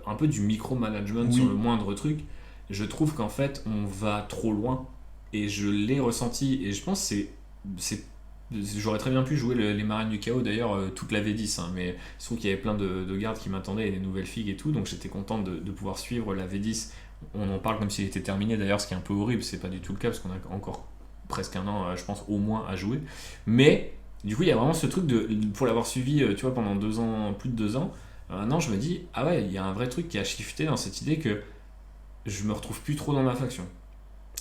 un peu du micro-management sur le moindre truc, je trouve qu'en fait, on va trop loin. Et je l'ai ressenti. Et je pense que j'aurais très bien pu jouer les Marines du Chaos d'ailleurs toute la V10, mais je trouve qu'il y avait plein de gardes qui m'attendaient et des nouvelles figues et tout, donc j'étais content de pouvoir suivre la V10. On en parle comme s'il était terminé d'ailleurs, ce qui est un peu horrible, c'est pas du tout le cas parce qu'on a encore presque un an, je pense, au moins à jouer, mais Du coup, il y a vraiment ce truc pour l'avoir suivi, tu vois, pendant 2 ans, plus de 2 ans, maintenant je me dis, ah ouais, il y a un vrai truc qui a shifté dans cette idée que je me retrouve plus trop dans ma faction.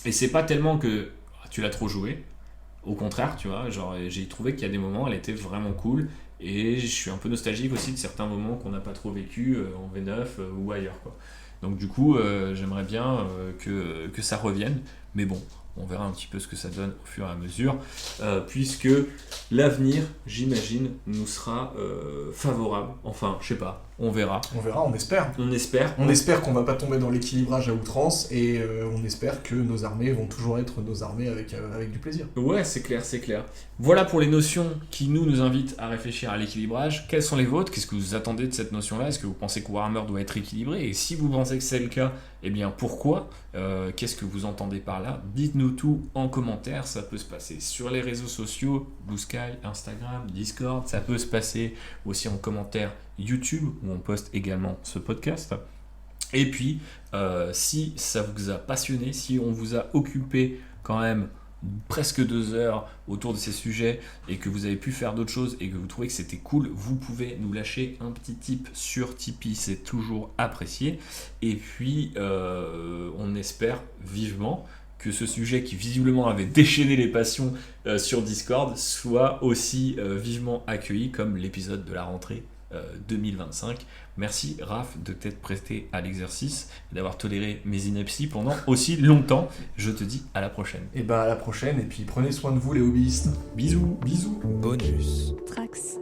Et c'est pas tellement que tu l'as trop joué, au contraire, tu vois, genre j'ai trouvé qu'il y a des moments, elle était vraiment cool, et je suis un peu nostalgique aussi de certains moments qu'on n'a pas trop vécu en V9 ou ailleurs, quoi. Donc du coup, j'aimerais bien que ça revienne, mais bon, on verra un petit peu ce que ça donne au fur et à mesure, puisque l'avenir, j'imagine, nous sera favorable. Enfin, je sais pas, on verra. On verra, on espère. On espère. On espère qu'on va pas tomber dans l'équilibrage à outrance et on espère que nos armées vont toujours être nos armées avec du plaisir. Ouais, c'est clair, c'est clair. Voilà pour les notions qui nous invitent à réfléchir à l'équilibrage. Quelles sont les vôtres? Qu'est-ce que vous attendez de cette notion-là? Est-ce que vous pensez que Warhammer doit être équilibré? Et si vous pensez que c'est le cas, eh bien pourquoi? Qu'est-ce que vous entendez par là? Dites-nous tout en commentaire. Ça peut se passer sur les réseaux sociaux, Blue Sky, Instagram, Discord. Ça peut se passer aussi en commentaire YouTube, où on poste également ce podcast. Et puis, si ça vous a passionné, si on vous a occupé quand même presque 2 heures autour de ces sujets et que vous avez pu faire d'autres choses et que vous trouvez que c'était cool, vous pouvez nous lâcher un petit tip sur Tipeee, c'est toujours apprécié. Et puis, on espère vivement que ce sujet qui visiblement avait déchaîné les passions sur Discord soit aussi vivement accueilli comme l'épisode de la rentrée 2025. Merci Raph de t'être prêté à l'exercice et d'avoir toléré mes inepties pendant aussi longtemps. Je te dis à la prochaine. Et à la prochaine, et puis prenez soin de vous les hobbyistes. Bisous. Bisous. Bonus. Trax.